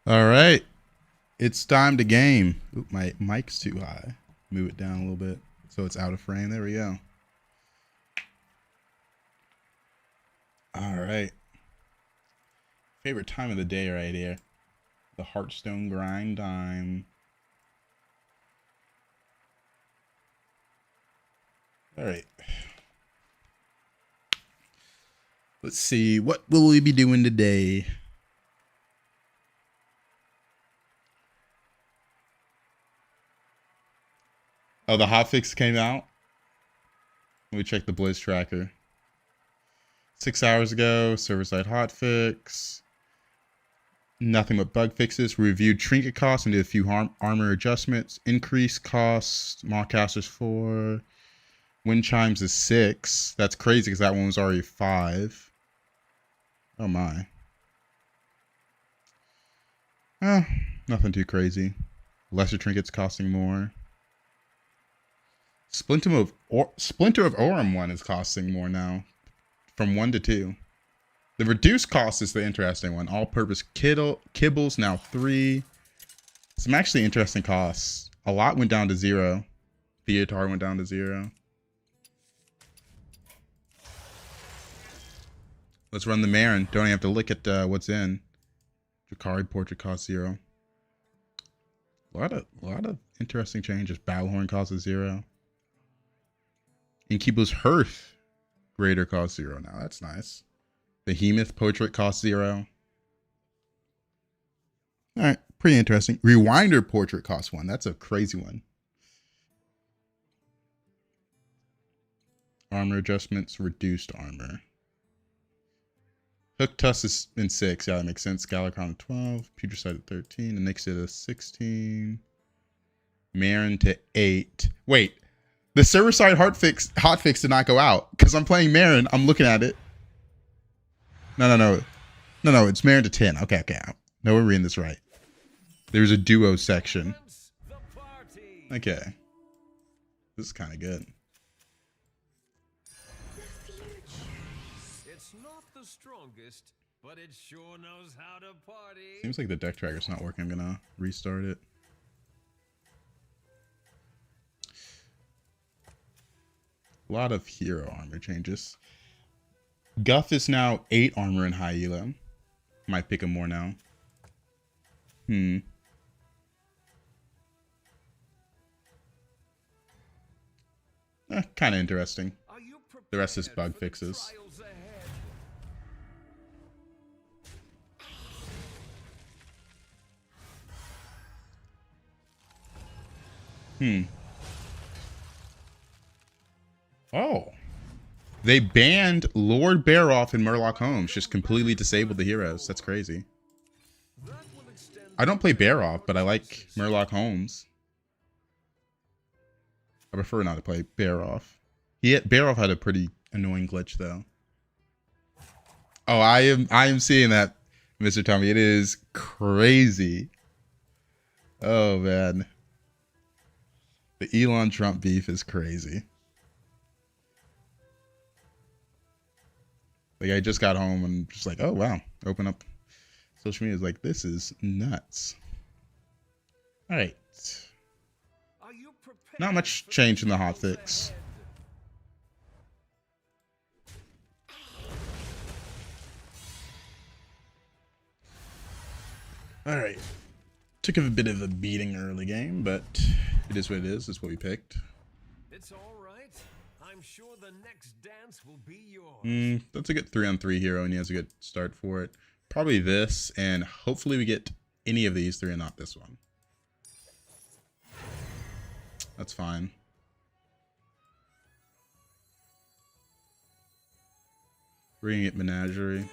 All right, it's time to game. Oop, my mic's too high. Move it down a little bit so it's out of frame. There we go. All right. Favorite time of the day right here. The Hearthstone grind time. All right. Let's see. What will we be doing today? Oh, the hotfix came out. Let me check the Blizz tracker. 6 hours ago, server-side hotfix. Nothing but bug fixes. Reviewed trinket costs and did a few armor adjustments. Increased costs. Mockcasters 4. Wind chimes is 6. That's crazy because that one was already 5. Oh my. Nothing too crazy. Lesser trinkets costing more. Splinter of Aurum one is costing more now. From 1 to 2. The reduced cost is the interesting one. All-purpose kibbles now 3. Some actually interesting costs. A lot went down to 0. Theatar went down to 0. Let's run the Marin. Don't even have to look at what's in. Drakari portrait costs 0. A lot of interesting changes. Battlehorn costs 0. Kibler's Hearth greater costs 0 now. That's nice. Behemoth portrait costs 0. All right, pretty interesting. Rewinder portrait costs 1. That's a crazy one. Armor adjustments, reduced armor. Hook Tusk is in 6. Yeah, that makes sense. Galacron at 12. Putricide at 13. And Nixit at 16. Marin to 8. Wait. The server-side hotfix did not go out because I'm playing Marin. I'm looking at it. No. It's Marin to 10. Okay. No, we're reading this right. There's a duo section. Okay. This is kind of good. It's not the strongest, but it sure knows how to party. Seems like the deck tracker's not working. I'm gonna restart it. A lot of hero armor changes. Guff is now 8 armor in high elo. Might pick him more now. Kind of interesting. The rest is bug fixes. Oh. They banned Lord Baroff and Murloc Holmes. Just completely disabled the heroes. That's crazy. I don't play Baroff, but I like Murloc I prefer not to play Baroff. Baroff had a pretty annoying glitch though. Oh, I am seeing that, Mr. Tommy. It is crazy. Oh man. The Elon Trump beef is crazy. Like I just got home and just like, oh wow, open up social media, is like, this is nuts. All right. Not much change in the hotfix. All right. Took a bit of a beating early game, but it is what it is. It's what we picked. It's all right. I'm sure the next dance will be yours. That's a good 3-on-3 hero, and he has a good start for it. Probably this, and hopefully we get any of these 3 and not this one. That's fine. We're gonna get Menagerie.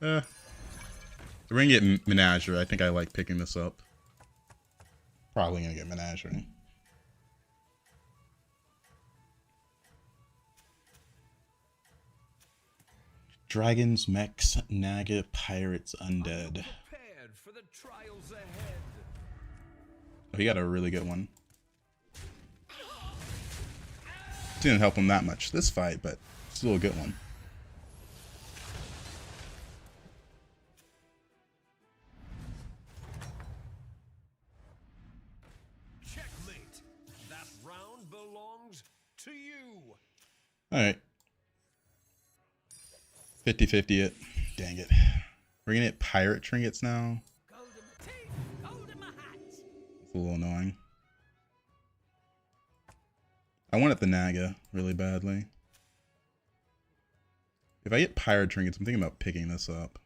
We're gonna get Menagerie. I think I like picking this up. Probably gonna get Menagerie. Dragons, mechs, Naga, pirates, undead. For the trials ahead. Oh, he got a really good one. Didn't help him that much this fight, but still a good one. Checkmate. That round belongs to you. Alright. 50-50 it. Dang it. We're gonna get pirate trinkets now. It's a little annoying. I wanted the Naga really badly. If I get pirate trinkets, I'm thinking about picking this up.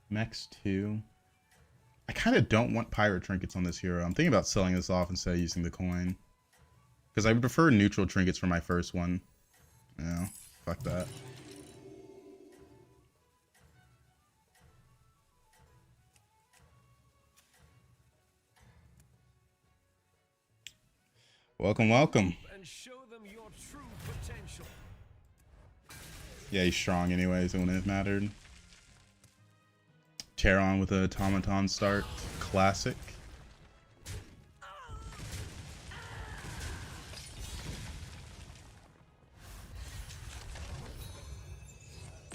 Max 2. I kind of don't want pirate trinkets on this hero. I'm thinking about selling this off instead of using the coin. Because I would prefer neutral trinkets for my first one. Yeah, fuck that. Welcome, welcome. And show them your true potential. Yeah, he's strong anyways, it wouldn't have mattered. Terron with a automaton start. Classic.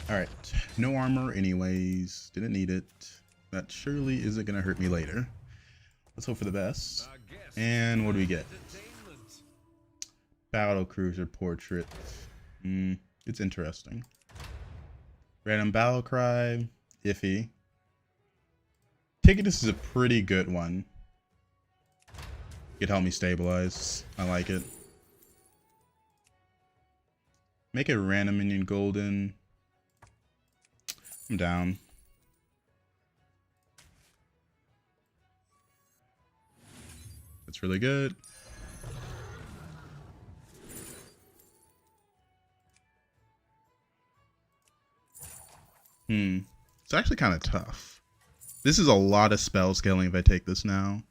Alright, no armor anyways. Didn't need it. That surely isn't gonna hurt me later. Let's hope for the best. And what do we get? Battle Cruiser Portrait. It's interesting. Random Battle Cry. Iffy. Ticketus is a pretty good one. It helped me stabilize. I like it. Make a random minion golden. I'm down. That's really good. It's actually kind of tough. This is a lot of spell scaling if I take this now.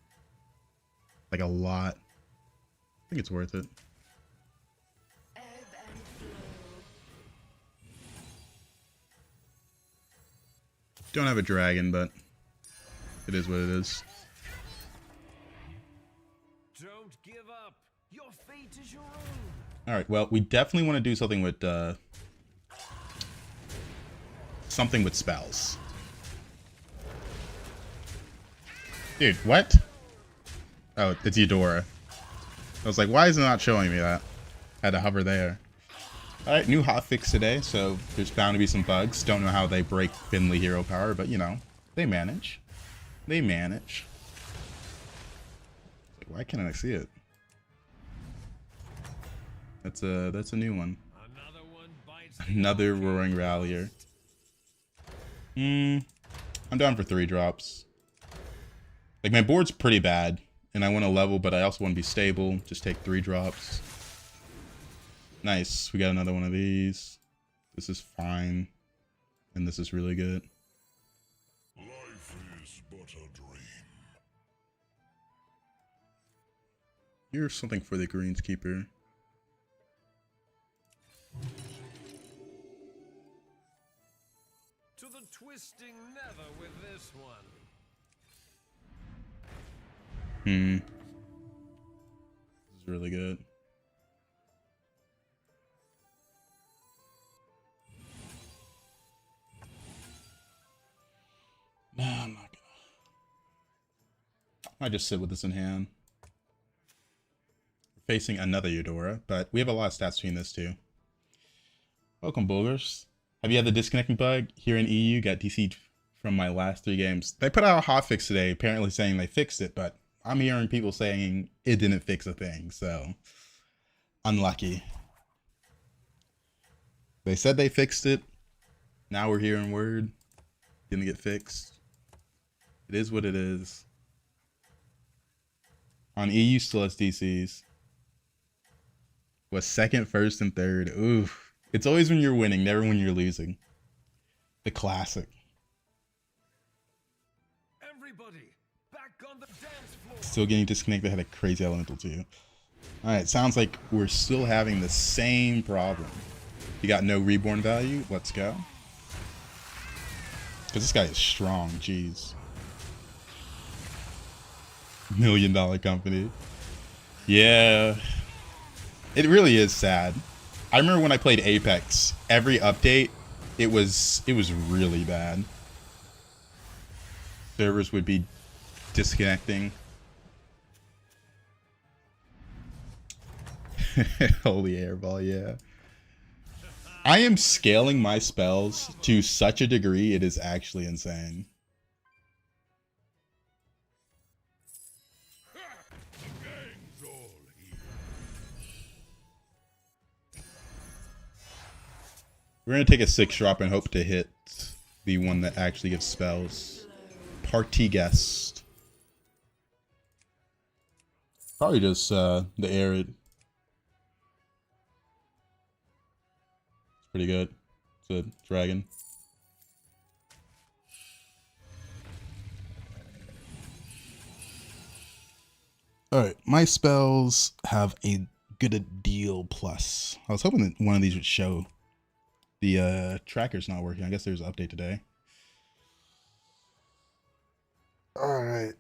Like a lot. I think it's worth it. Don't have a dragon, but it is what it is. Don't give up. Your fate is your own. All right. Well, we definitely want to do something with spells. Dude, what? Oh, it's Eudora. I was like, why is it not showing me that? I had to hover there. Alright, new hotfix today, so there's bound to be some bugs. Don't know how they break Finley hero power, but you know, they manage. They manage. Why can't I see it? That's a new one. Another Roaring Rallier. I'm down for 3 drops. Like, my board's pretty bad, and I want to level, but I also want to be stable. Just take 3 drops. Nice. We got another one of these. This is fine. And this is really good. Life is but a dream. Here's something for the Greenskeeper. To the twisting nether with this one. This is really good. No, I'm not gonna. I just sit with this in hand. We're facing another Eudora, but we have a lot of stats between this two. Welcome, Bulgars. Have you had the disconnecting bug? Here in EU, got DC'd from my last 3 games. They put out a hotfix today, apparently saying they fixed it, but I'm hearing people saying it didn't fix a thing, so unlucky. They said they fixed it. Now we're hearing word. Didn't get fixed. It is what it is. On EU, still has DCs. Was second, first, and third. Oof. It's always when you're winning, never when you're losing. The classic. Everybody, back on the dance floor. Still getting disconnected. Had a crazy elemental too. Alright, sounds like we're still having the same problem. You got no reborn value. Let's go. Because this guy is strong, jeez. $1 million company. Yeah. It really is sad. I remember when I played Apex, every update, it was really bad. Servers would be disconnecting. Holy airball, yeah. I am scaling my spells to such a degree, it is actually insane. We're gonna take a 6-drop and hope to hit the one that actually gives spells. Party guest. Probably just the arid. It's pretty good. It's a dragon. Alright, my spells have a good deal plus. I was hoping that one of these would show. The tracker's not working. I guess there's an update today. Alright.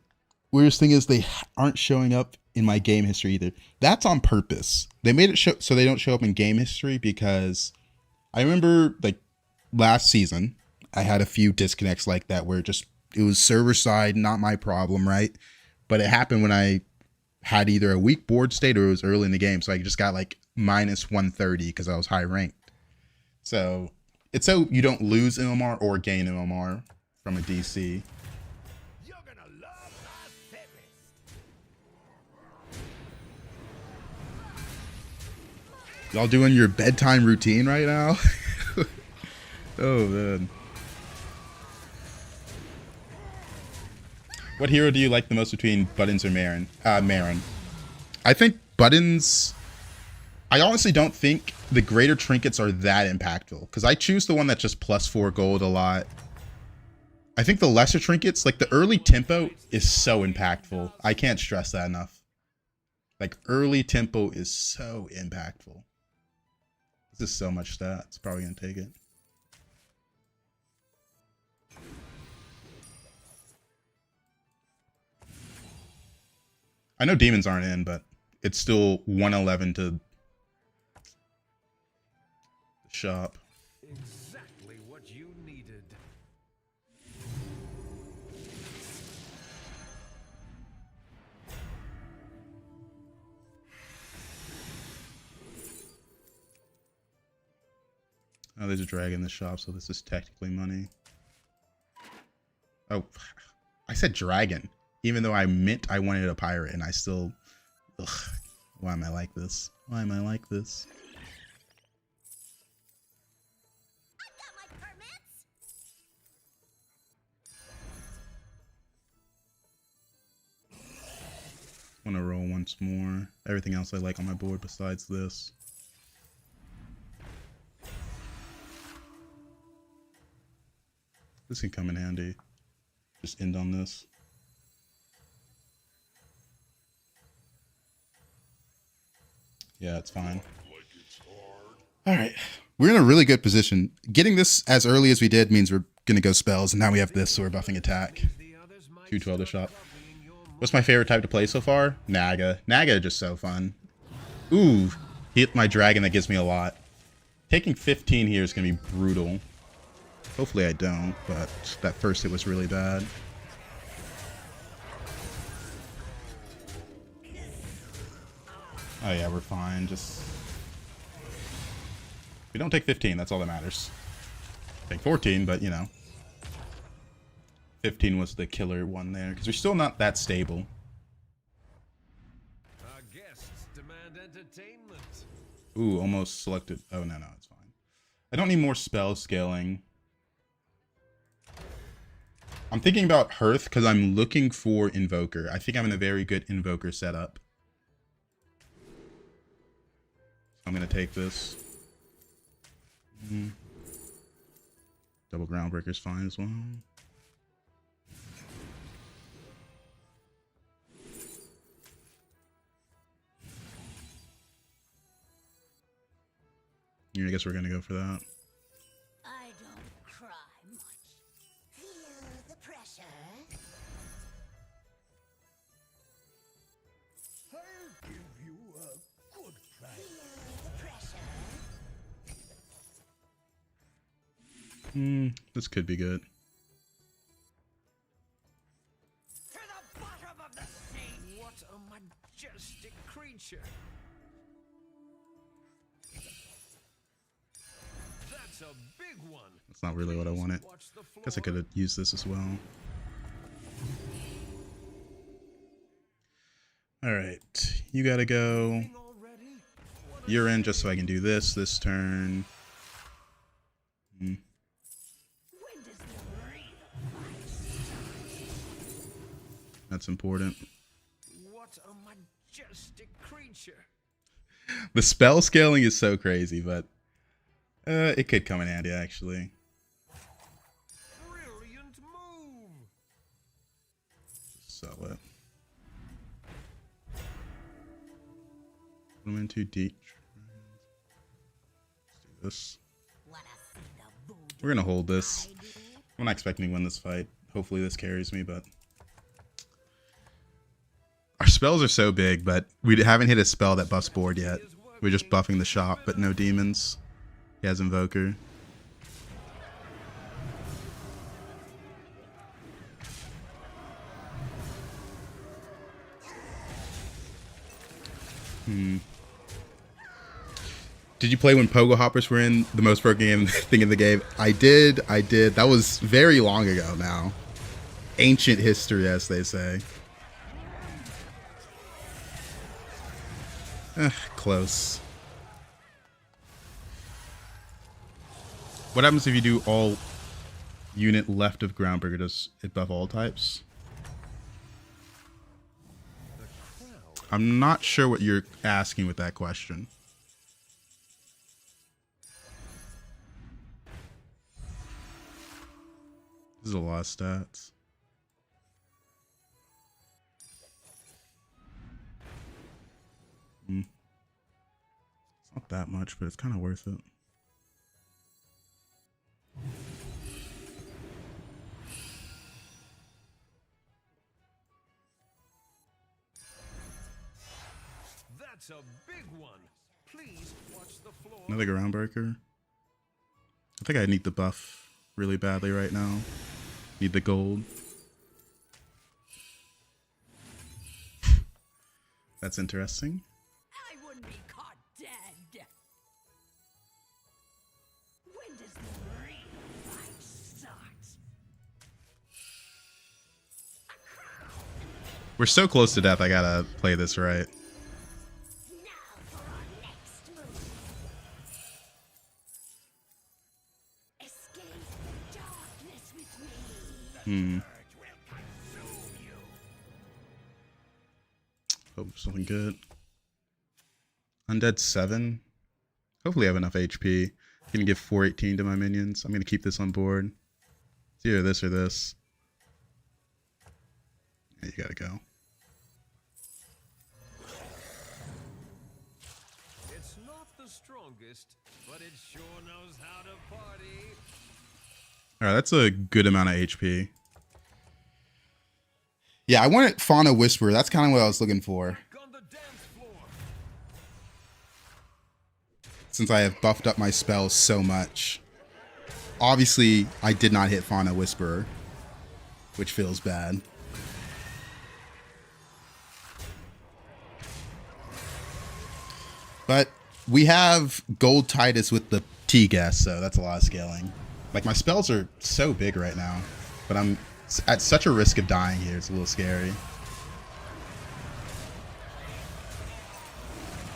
Weirdest thing is they aren't showing up in my game history either. That's on purpose. They made it show so they don't show up in game history because I remember like last season I had a few disconnects like that where it was server side, not my problem, right? But it happened when I had either a weak board state or it was early in the game, so I just got like minus 130 because I was high ranked. So it's so you don't lose MMR or gain MMR from a DC. You're gonna love my service. Y'all doing your bedtime routine right now? Oh man. What hero do you like the most between Buttons or Marin? Marin. I think Buttons. I honestly don't think the greater trinkets are that impactful because I choose the one that's just +4 gold a lot. I think the lesser trinkets, like the early tempo, is so impactful. I can't stress that enough. Like early tempo is so impactful. This is so much stats. Probably gonna take it. I know demons aren't in, but it's still 111 to the shop. Exactly what you needed. Oh, there's a dragon in the shop, so this is technically money. Oh, I said dragon. Even though I meant I wanted a pirate, and I still... Ugh, why am I like this? Why am I like this? I got my permits. I want to roll once more. Everything else I like on my board besides this. This can come in handy. Just end on this. Yeah, it's fine. All right. We're in a really good position. Getting this as early as we did means we're going to go spells, and now we have this, so we're buffing attack. 212 to shop. What's my favorite type to play so far? Naga. Naga is just so fun. Ooh, hit my dragon that gives me a lot. Taking 15 here is going to be brutal. Hopefully I don't, but that first hit was really bad. Oh yeah, we're fine. Just... we don't take 15, that's all that matters. Take 14, but you know. 15 was the killer one there, because we're still not that stable. Our guests demand entertainment. Ooh, almost selected. Oh, no, it's fine. I don't need more spell scaling. I'm thinking about Hearth because I'm looking for Invoker. I think I'm in a very good Invoker setup. I'm going to take this. Double Groundbreaker is fine as well. Yeah, I guess we're going to go for that. I don't cry much. This could be good. To the bottom of the sea! What a majestic creature! That's a big one! That's not really what I wanted. Watch the floor. Guess I could have used this as well. Alright, you gotta go. Already? What a You're in just so I can do this turn. When does the real fight start? That's important. What a majestic creature! The spell scaling is so crazy, but it could come in handy actually. Brilliant move! Sell it. Put them into deep. Let's do this. Wanna see the voodoo We're gonna hold this. I do? I'm not expecting to win this fight. Hopefully this carries me, but our spells are so big, but we haven't hit a spell that buffs board yet. We're just buffing the shop, but no demons. He has Invoker. Did you play when Pogo Hoppers were in the most broken game thing in the game? I did. That was very long ago now. Ancient history, as they say. Close. What happens if you do all unit left of Groundbreaker? Does it buff all types? I'm not sure what you're asking with that question. This is a lot of stats. It's not that much, but it's kind of worth it. That's a big one. Please watch the floor. Another Groundbreaker. I think I need the buff really badly right now. Need the gold. That's interesting. I wouldn't be caught dead. When does the real fight start? We're so close to death, I gotta play this right. Now for our next move. Escape the darkness with me. Hope something good. Undead 7. Hopefully I have enough HP. I'm gonna give 418 to my minions. I'm gonna keep this on board. It's either this or this. Yeah, you gotta go. It's not the strongest, but it sure knows how to party. Alright, that's a good amount of HP. Yeah, I wanted Fauna Whisperer. That's kind of what I was looking for. On the dance floor. Since I have buffed up my spells so much. Obviously, I did not hit Fauna Whisperer, which feels bad. But we have Gold Titus with the T-Guess, so that's a lot of scaling. Like, my spells are so big right now, but I'm at such a risk of dying here. It's a little scary.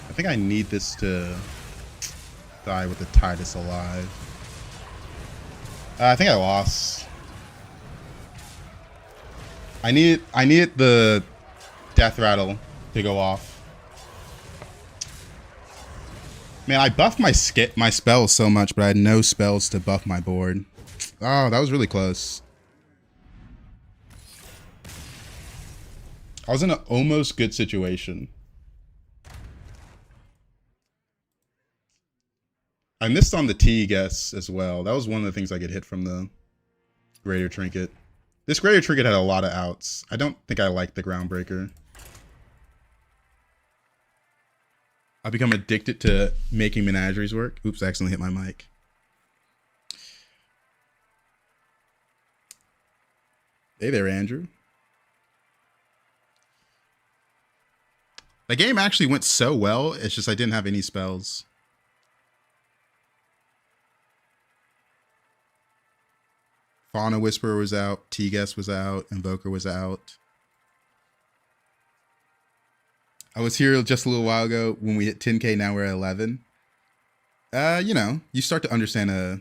I think I need this to die with the Titus alive. I think I lost. I needed the Death Rattle to go off. Man, I buffed my spells so much, but I had no spells to buff my board. Oh, that was really close. I was in an almost good situation. I missed on the T-Guess as well. That was one of the things I could hit from the Greater Trinket. This Greater Trinket had a lot of outs. I don't think I like the Groundbreaker. I've become addicted to making menageries work. Oops, I accidentally hit my mic. Hey there, Andrew. The game actually went so well, it's just I didn't have any spells. Fauna Whisperer was out, T-Guess was out, Invoker was out. I was here just a little while ago when we hit 10k, now we're at 11. You know, you start to understand a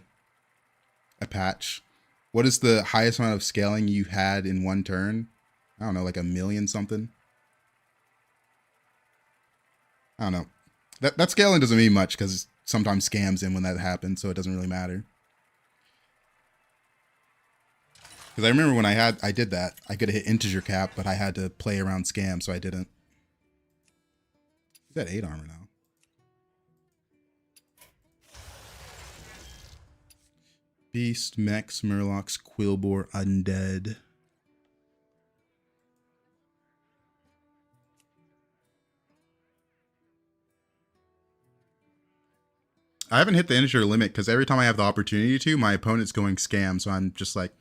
patch. What is the highest amount of scaling you had in one turn? I don't know, like 1 million something. I don't know. That scaling doesn't mean much because sometimes scams in when that happens, so it doesn't really matter. Because I remember when I did that, I could have hit integer cap, but I had to play around scam, so I didn't. He's at 8 armor now. Beast, Mechs, Murlocs, Quillbore, Undead. I haven't hit the integer limit because every time I have the opportunity to, my opponent's going scam. So I'm just like,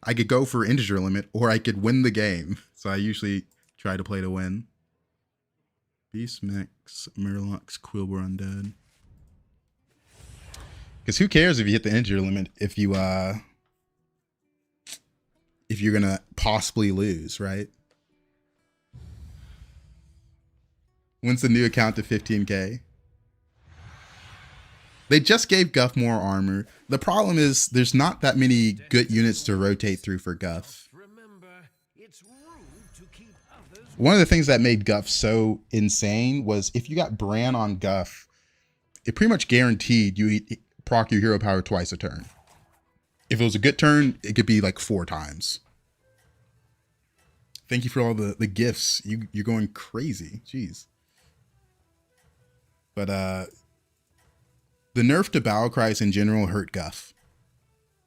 I could go for integer limit or I could win the game. So I usually try to play to win. Beast, Mechs, Murlocs, Quillbore, Undead. Because who cares if you hit the integer limit if you're gonna possibly lose, right? When's the new account to 15k? They just gave Guff more armor. The problem is there's not that many good units to rotate through for Guff. One of the things that made Guff so insane was if you got Bran on Guff, it pretty much guaranteed you proc your hero power twice a turn. If it was a good turn, it could be like 4 times. Thank you for all the gifts. You're going crazy. Jeez. But the nerf to battle cries in general hurt Guff.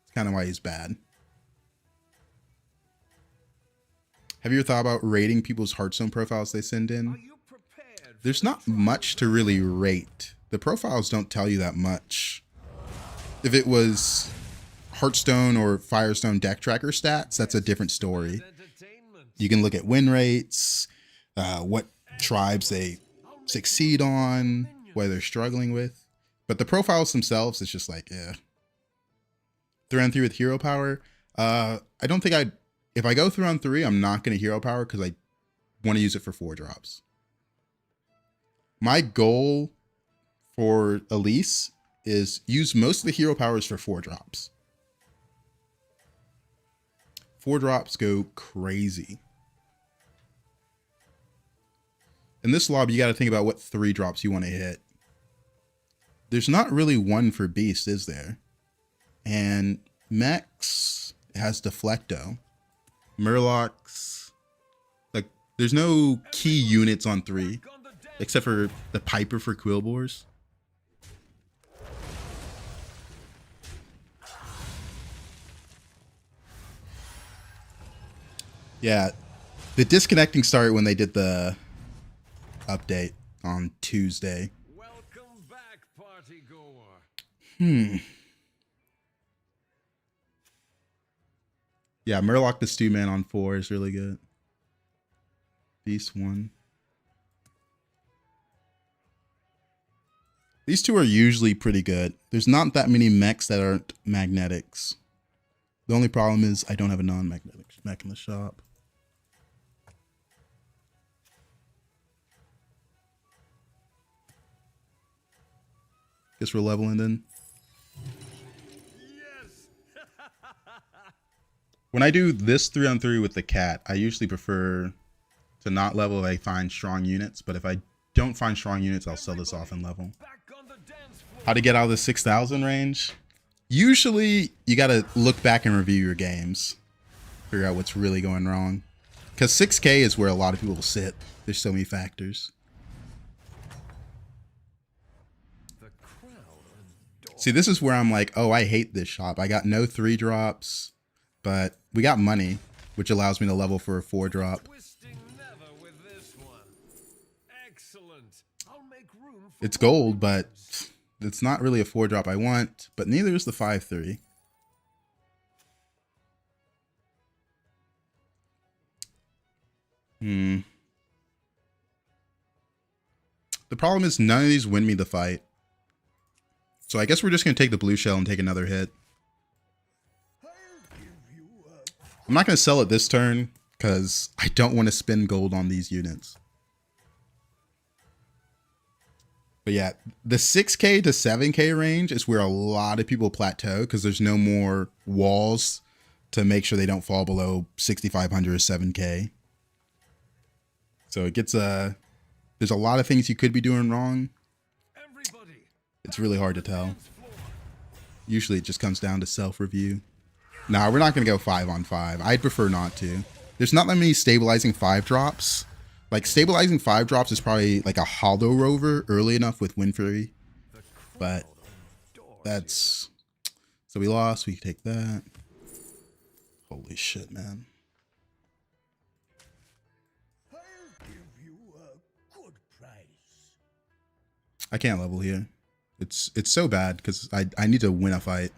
That's kind of why he's bad. Have you ever thought about rating people's Hearthstone profiles they send in? There's not much to really rate. The profiles don't tell you that much. If it was Hearthstone or Firestone deck tracker stats, that's a different story. You can look at win rates, what tribes they succeed on, what they're struggling with. But the profiles themselves, it's just like, yeah. 3-on-3 with hero power. I don't think if I go 3-on-3, I'm not going to hero power because I want to use it for 4 drops. My goal for Elise is use most of the hero powers for 4 drops. 4 drops go crazy. In this lobby, you got to think about what 3 drops you want to hit. There's not really one for Beast, is there? And Mechs has Deflecto. Murlocs, like, there's no key units on 3, except for the Piper for Quillbores. Yeah, the disconnecting started when they did the update on Tuesday. Welcome back, party goer. Yeah, Murloc the Stew Man on 4 is really good. Beast 1. These 2 are usually pretty good. There's not that many mechs that aren't magnetics. The only problem is I don't have a non-magnetic mech in the shop. Guess we're leveling then. Yes. When I do this 3-on-3 with the cat, I usually prefer to not level if I find strong units. But if I don't find strong units, I'll sell this off and level. Back on the dance floor. How to get out of the 6,000 range? Usually, you got to look back and review your games. Figure out what's really going wrong. Because 6K is where a lot of people sit. There's so many factors. See, this is where I'm like, oh, I hate this shop. I got no 3 drops, but we got money, which allows me to level for a 4 drop. Twisting never with this one. Excellent. I'll make room for It's gold, but it's not really a 4 drop I want, but neither is the 5-3. Hmm. The problem is none of these win me the fight. So I guess we're just going to take the blue shell and take another hit. I'm not going to sell it this turn because I don't want to spend gold on these units. But yeah, the 6k to 7k range is where a lot of people plateau because there's no more walls to make sure they don't fall below 6,500 or 7k. So it gets there's a lot of things you could be doing wrong. It's really hard to tell. Usually it just comes down to self-review. Nah, we're not going to go 5-on-5. I'd prefer not to. There's not that many stabilizing 5 drops. Like, stabilizing 5 drops is probably like a Hollow Rover early enough with Windfury. But that's... So we lost. We can take that. Holy shit, man. I can't level here. It's so bad because I need to win a fight.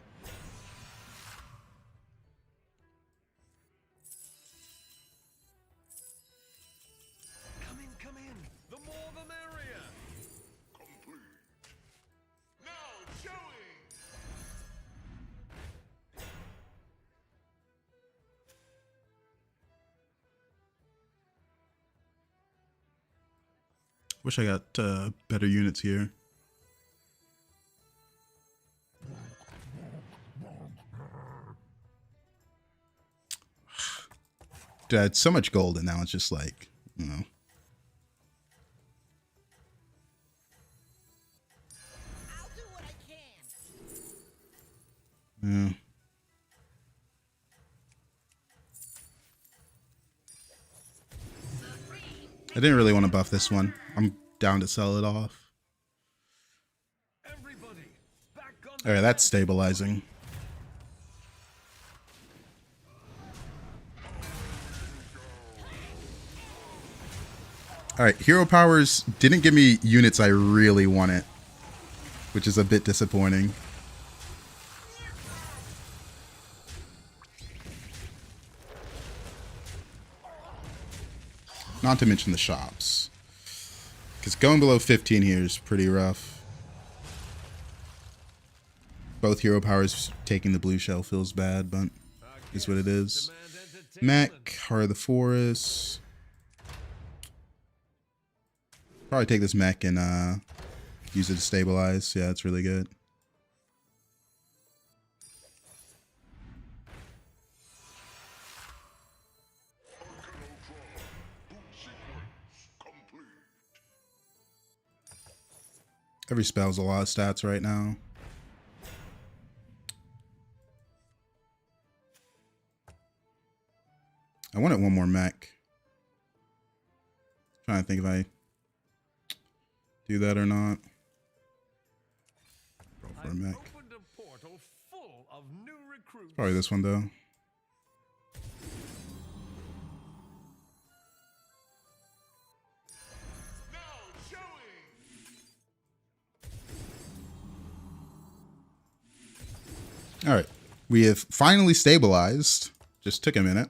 Come in. The more the merrier. Complete. Now showing. Wish I got better units here. Dude, I had so much gold and now it's just like, you know. I'll do what I Yeah. can. I didn't really want to buff this one. I'm down to sell it off. Alright, that's stabilizing. Alright, hero powers didn't give me units I really wanted, which is a bit disappointing. Not to mention the shops. Because going below 15 here is pretty rough. Both hero powers taking the blue shell feels bad, but is what it is. Mech, Heart of the Forest. Probably take this mech and use it to stabilize. Yeah, it's really good. Every spell's a lot of stats right now. I wanted one more mech. Trying to think if I do that or not. Go for a mech. Probably this one though. All right, we have finally stabilized. Just took a minute.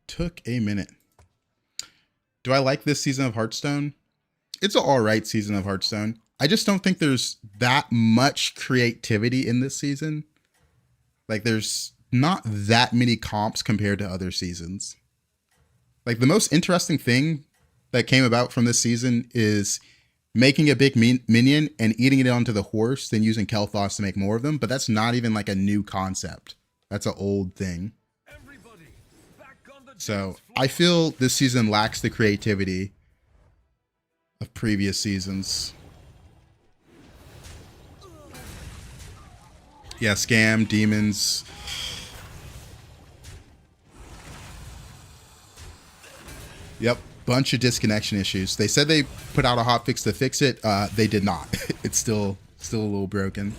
Took a minute. Do I like this season of Hearthstone? It's an alright season of Hearthstone. I just don't think there's that much creativity in this season. Like, there's not that many comps compared to other seasons. Like, the most interesting thing that came about from this season is making a big minion and eating it onto the horse, then using Kel'Thas to make more of them. But that's not even like a new concept. That's an old thing. So I feel this season lacks the creativity of previous seasons. Yeah, scam, demons. Yep, bunch of disconnection issues. They said they put out a hotfix to fix it. They did not. It's still a little broken.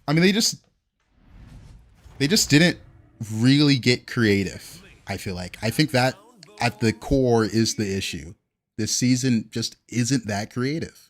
I mean, they just didn't really get creative, I feel like. I think that at the core is the issue. This season just isn't that creative.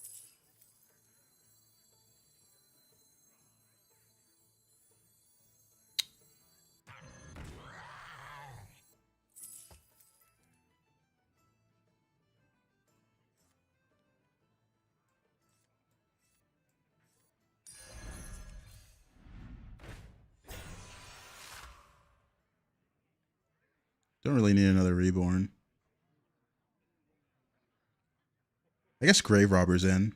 Don't really need another Reborn. I guess Grave Robber's in.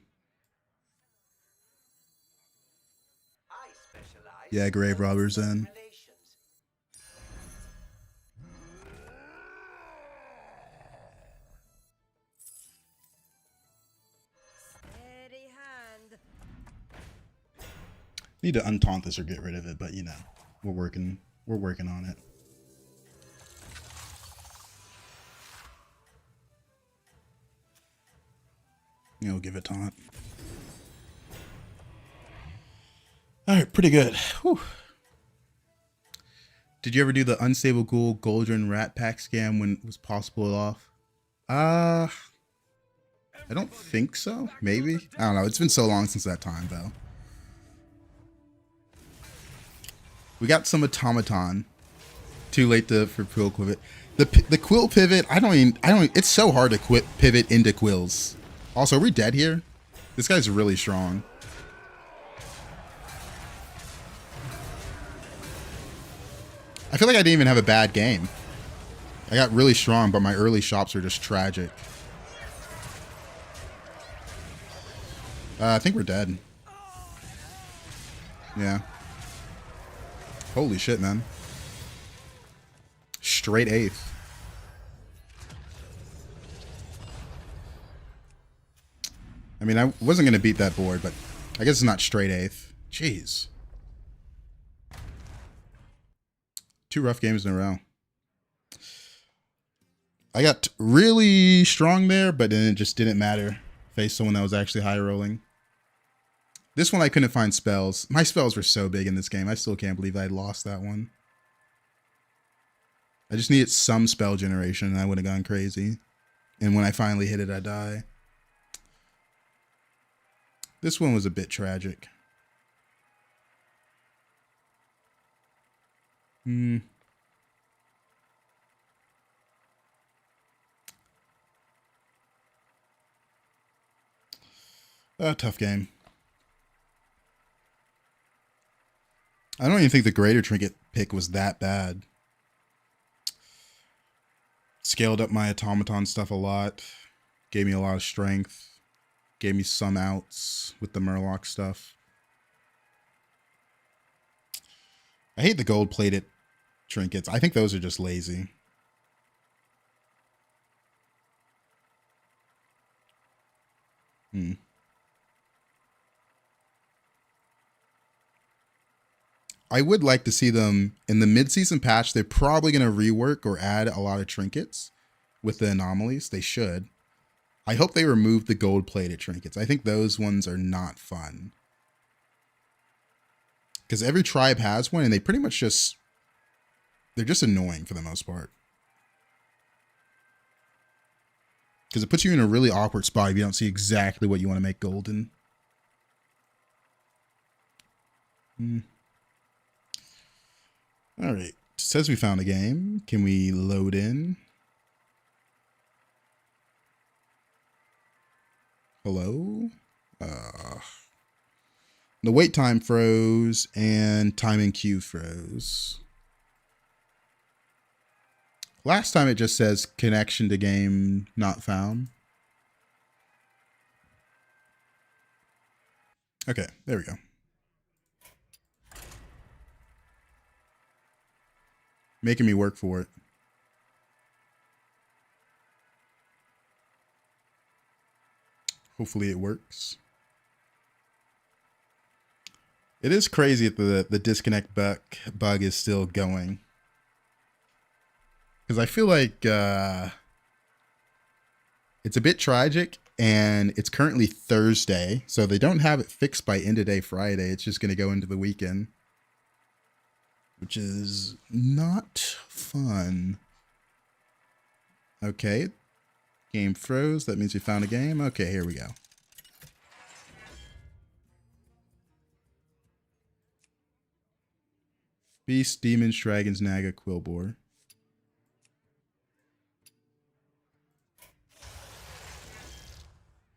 I specialize Yeah, Grave Robber's in. relations. Steady hand. Need to untaunt this or get rid of it, but you know, we're working on it. You know, give it taunt. All right, pretty good. Whew. Did you ever do the unstable ghoul Goldren rat pack scam when it was possible off? I don't think so. Maybe. I don't know. It's been so long since that time, though. We got some automaton. Too late for quill pivot. The quill pivot. I don't. It's so hard to pivot into quills. Also, are we dead here? This guy's really strong. I feel like I didn't even have a bad game. I got really strong, but my early shops were just tragic. I think we're dead. Yeah. Holy shit, man. Straight 8th. I mean, I wasn't going to beat that board, but I guess it's not straight 8th. Jeez. 2 rough games in a row. I got really strong there, but then it just didn't matter. Faced someone that was actually high rolling. This one I couldn't find spells. My spells were so big in this game. I still can't believe I lost that one. I just needed some spell generation and I would have gone crazy. And when I finally hit it, I die. This one was a bit tragic. Tough game. I don't even think the greater trinket pick was that bad. Scaled up my automaton stuff a lot. Gave me a lot of strength. Gave me some outs with the Murloc stuff. I hate the gold-plated trinkets. I think those are just lazy. I would like to see them in the mid-season patch. They're probably going to rework or add a lot of trinkets with the anomalies. They should. I hope they remove the gold-plated trinkets. I think those ones are not fun. Because every tribe has one, and they pretty much just... They're just annoying for the most part. Because it puts you in a really awkward spot if you don't see exactly what you want to make golden. Alright. It says we found a game. Can we load in? Hello? The wait time froze and time in queue froze. Last time it just says connection to game not found. Okay, there we go. Making me work for it. Hopefully it works. It is crazy that the disconnect bug is still going. Because I feel like it's a bit tragic, and it's currently Thursday, so they don't have it fixed by end of day Friday. It's just going to go into the weekend, which is not fun. Okay, game froze. That means we found a game. Okay, here we go. Beast, Demons, Dragons, Naga, Quillbore.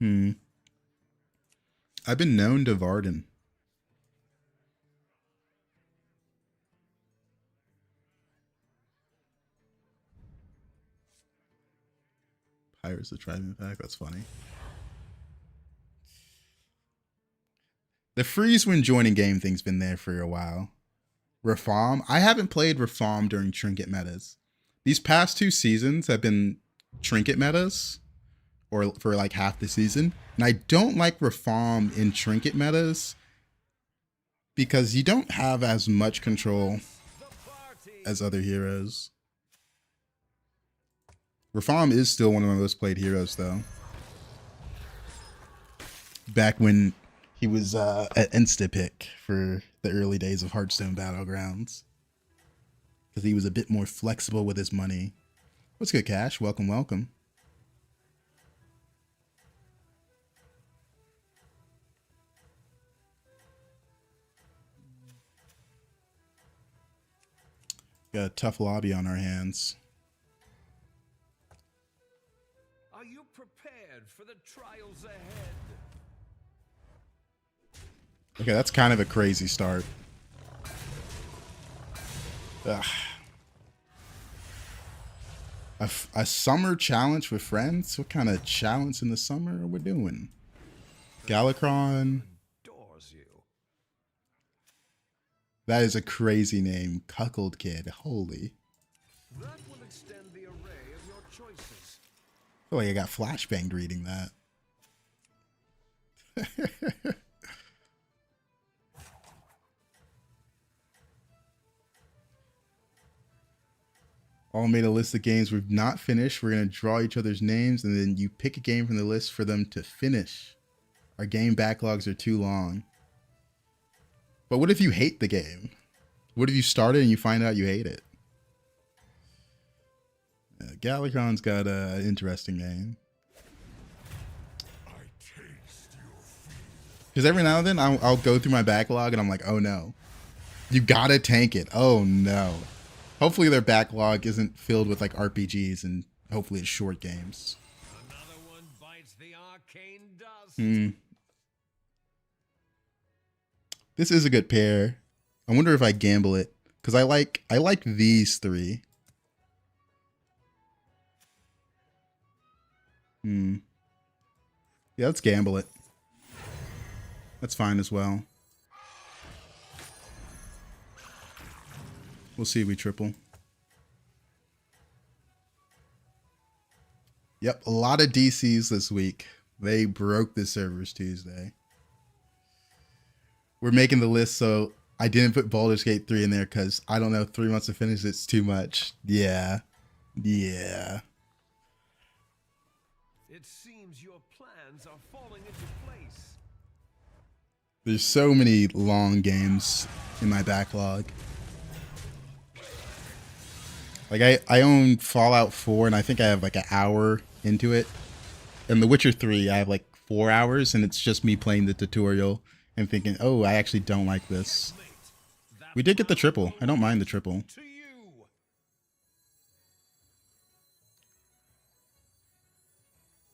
I've been known to Varden. Pirates of Trident Attack. That's funny. The freeze when joining game thing's been there for a while. Reform. I haven't played Reform during trinket metas. These past 2 seasons have been trinket metas, or for like half the season. And I don't like Reform in trinket metas because you don't have as much control as other heroes. Reform is still one of my most played heroes though. Back when he was an insta-pick for the early days of Hearthstone Battlegrounds. Because he was a bit more flexible with his money. What's good, Cash? Welcome, welcome. Got a tough lobby on our hands. Are you prepared for the trials ahead? Okay, that's kind of a crazy start. Ugh. A summer challenge with friends? What kind of challenge in the summer are we doing? Galakron. Adores you. That is a crazy name. Cuckold Kid. Holy. That will extend the array of your choices. I feel like I got flashbanged reading that. All made a list of games we've not finished. We're going to draw each other's names, and then you pick a game from the list for them to finish. Our game backlogs are too long. But what if you hate the game? What if you started and you find out you hate it? Galakron's got an interesting name. Because every now and then I'll go through my backlog and I'm like, oh no. You gotta tank it. Oh no. Hopefully their backlog isn't filled with like RPGs and hopefully it's short games. Another one bites the arcane dust. This is a good pair. I wonder if I gamble it. Because I like these 3. Yeah, let's gamble it. That's fine as well. We'll see if we triple. Yep, a lot of DCs this week. They broke the servers Tuesday. We're making the list, so I didn't put Baldur's Gate 3 in there because I don't know, 3 months to finish it's too much. Yeah. Yeah. It seems your plans are falling into place. There's so many long games in my backlog. Like I own Fallout 4 and I think I have like an hour into it. And The Witcher 3 I have like 4 hours and it's just me playing the tutorial and thinking, oh, I actually don't like this. We did get the triple. I don't mind the triple. To you.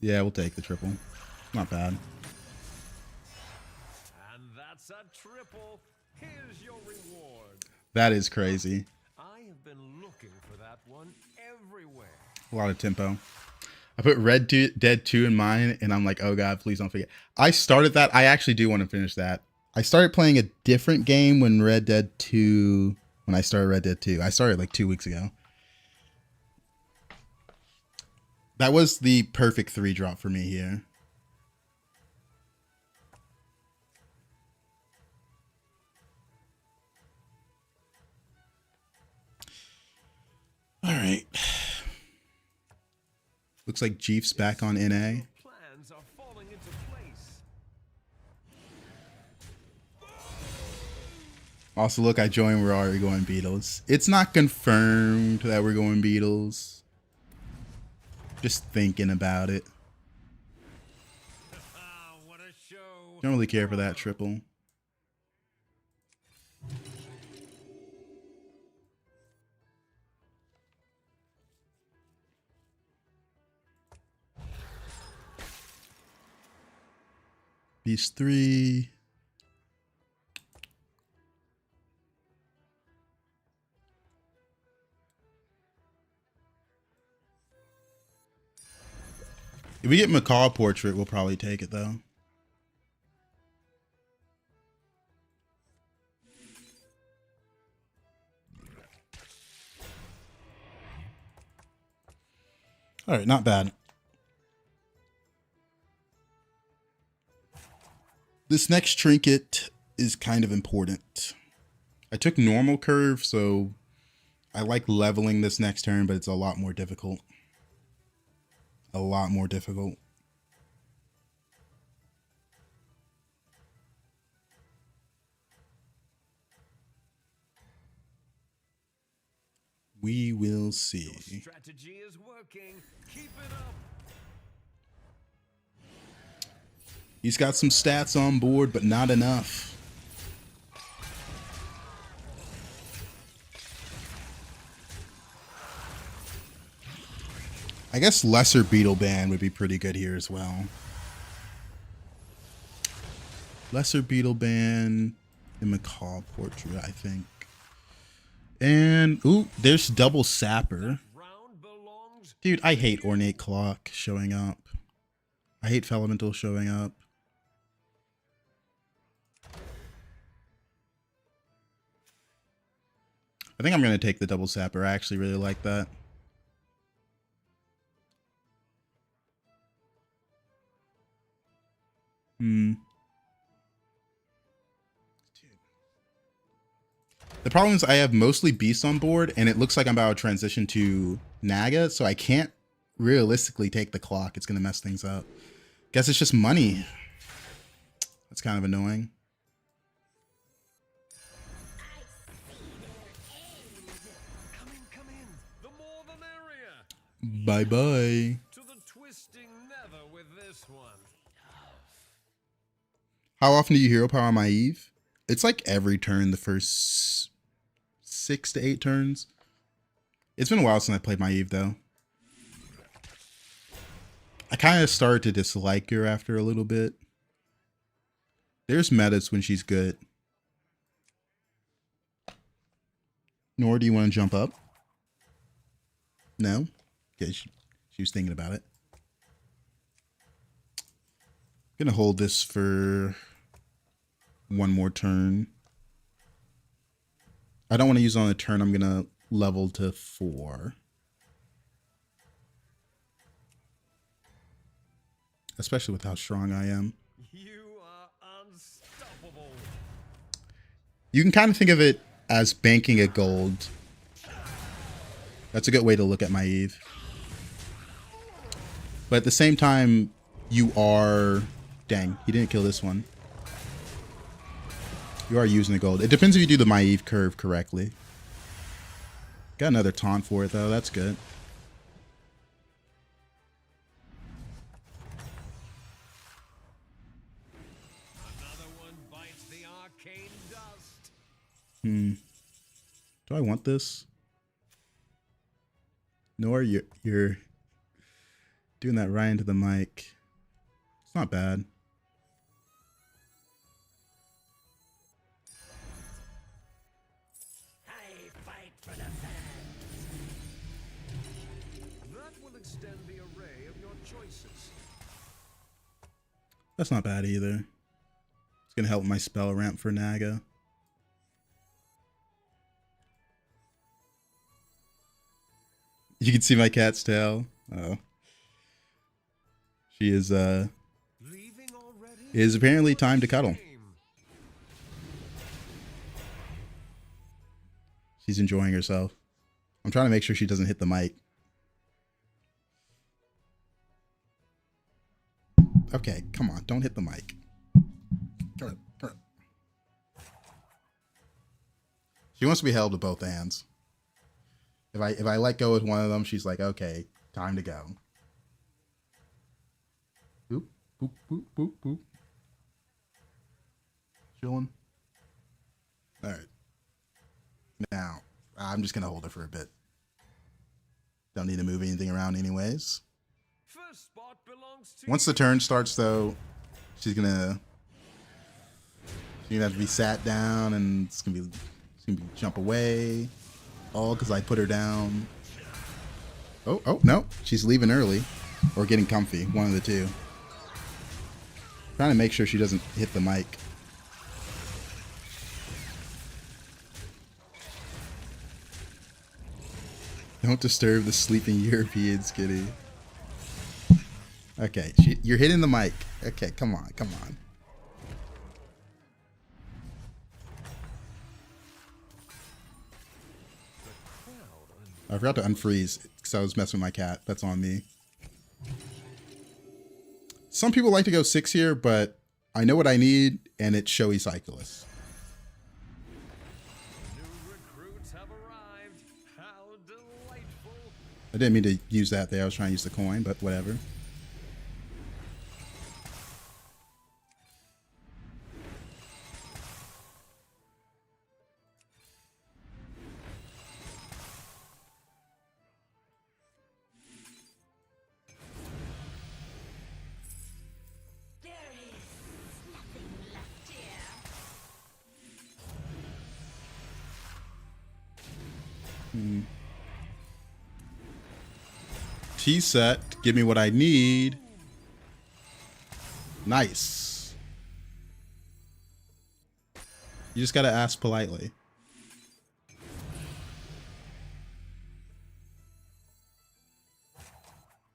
Yeah, we'll take the triple. Not bad. And that's a triple. Here's your reward. That is crazy. I have been looking for that one everywhere. A lot of tempo. I put Red Dead 2 in mine, and I'm like, oh god, please don't forget. I started that. I actually do want to finish that. I started playing a different game when I started Red Dead 2. I started like 2 weeks ago. That was the perfect 3 drop for me here. All right. Looks like Jeef's back on NA. Plans are falling into place. Also, look, I joined. We're already going Beatles. It's not confirmed that we're going Beatles. Just thinking about it. What a show. Don't really care for that triple. These 3. If we get Macaw Portrait, we'll probably take it though. All right, not bad. This next trinket is kind of important. I took normal curve, so I like leveling this next turn, but it's a lot more difficult. A lot more difficult. We will see. Your strategy is working. Keep it up. He's got some stats on board, but not enough. I guess lesser beetle ban would be pretty good here as well. Lesser beetle ban and Macaw Portrait, I think. And ooh, there's double sapper. Round belongs. Dude, I hate Ornate Clock showing up. I hate Elemental showing up. I think I'm going to take the double sapper. I actually really like that. The problem is I have mostly beasts on board, and it looks like I'm about to transition to Naga, so I can't realistically take the clock. It's going to mess things up. Guess it's just money. That's kind of annoying. Come in. The more the merrier. Bye-bye. To the twisting nether with this one. How often do you hero power on my Eve? It's like every turn, the first 6 to 8 turns. It's been a while since I played my Eve, though. I kind of started to dislike her after a little bit. There's metas when she's good. Nor do you want to jump up? No? Okay, she was thinking about it. I'm gonna hold this for one more turn. I don't want to use it on a turn. I'm gonna level to 4. Especially with how strong I am. You are unstoppable. You can kind of think of it as banking a gold. That's a good way to look at my Eve. But at the same time, you are... Dang, he didn't kill this one. You are using the gold. It depends if you do the Maeve curve correctly. Got another taunt for it, though. That's good. Another one bites the arcane dust. Do I want this? Nor you're doing that right into the mic. It's not bad. I fight for the fans. That will extend the array of your choices. That's not bad either. It's gonna help my spell ramp for Naga. You can see my cat's tail. Oh. She is Leaving already? it is apparently time to cuddle. She's enjoying herself. I'm trying to make sure she doesn't hit the mic. Okay, come on, don't hit the mic. Come on, come on. She wants to be held with both hands. If I let go with one of them, she's like, okay, time to go. Boop, boop, boop, boop, boop. Chilling. All right. Now, I'm just gonna hold her for a bit. Don't need to move anything around anyways. First spot belongs to Once the turn starts, though, she's gonna have to be sat down, and it's gonna be jump away. All because I put her down. Oh, no. She's leaving early. Or getting comfy. One of the two. Trying to make sure she doesn't hit the mic. Don't disturb the sleeping Europeans, kitty. Okay, you're hitting the mic. Okay, come on, come on. I forgot to unfreeze because I was messing with my cat. That's on me. Some people like to go 6 here, but I know what I need, and it's showy cyclists. New recruits have arrived. How delightful. I didn't mean to use that there. I was trying to use the coin, but whatever. She's set. Give me what I need. Nice. You just gotta ask politely.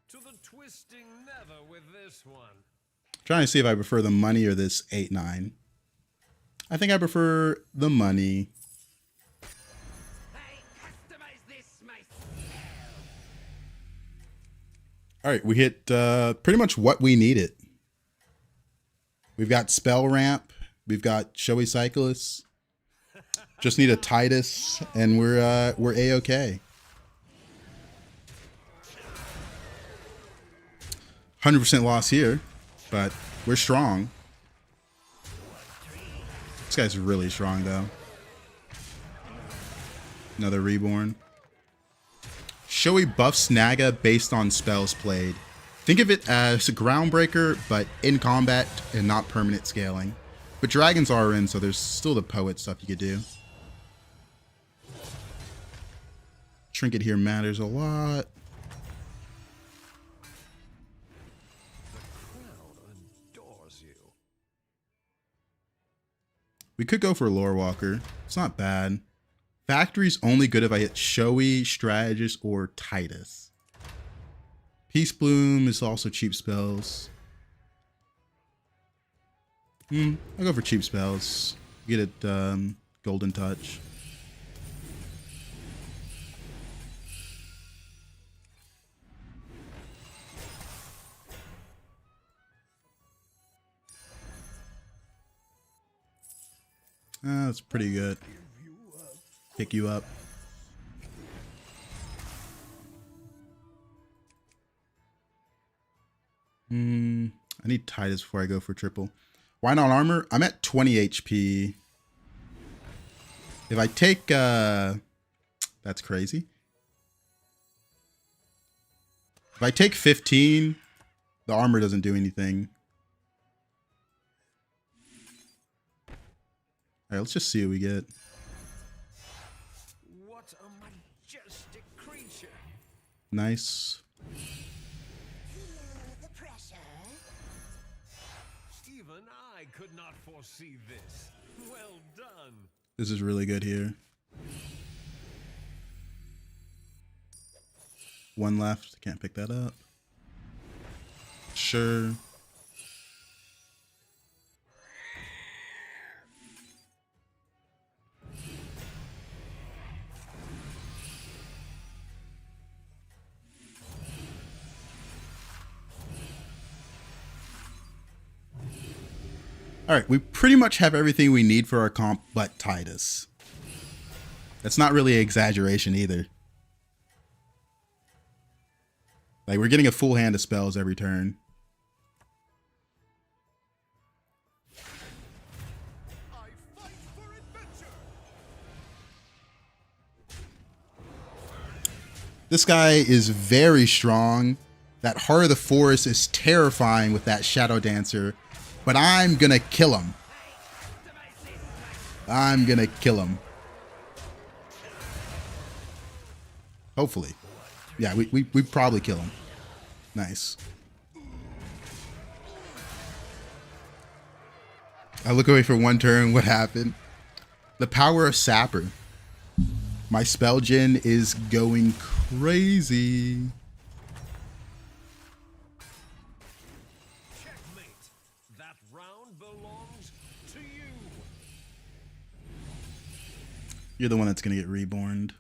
To the twisting nether with this one. Trying to see if I prefer the money or this 8-9. I think I prefer the money. All right, we hit pretty much what we needed. We've got spell ramp. We've got showy cyclists. Just need a Titus, and we're a-okay. 100% loss here, but we're strong. This guy's really strong, though. Another reborn. Showy buffs Naga based on spells played. Think of it as a Groundbreaker, but in combat and not permanent scaling. But dragons are in, so there's still the poet stuff you could do. Trinket here matters a lot. The crowd adores you. We could go for a Lore Walker. It's not bad. Factory's only good if I hit Showy, Strategist, or Titus. Peace Bloom is also cheap spells. I'll go for cheap spells. Get it Golden Touch. That's pretty good. Pick you up. I need Titus before I go for triple. Why not armor? I'm at 20 HP. If I take that's crazy. If I take 15, the armor doesn't do anything. Alright, let's just see what we get. What a majestic creature. Nice. Feel the pressure. Even I could not foresee this. Well done. This is really good here. One left. Can't pick that up. Sure. All right, we pretty much have everything we need for our comp but Titus. That's not really an exaggeration either. Like, we're getting a full hand of spells every turn. I fight for adventure. This guy is very strong. That Heart of the Forest is terrifying with that Shadow Dancer. But I'm gonna kill him. I'm gonna kill him. Hopefully. Yeah, we probably kill him. Nice. I look away for one turn. What happened? The power of Sapper. My spell gen is going crazy. Checkmate. That round belongs to you. You're the one that's gonna get reborned.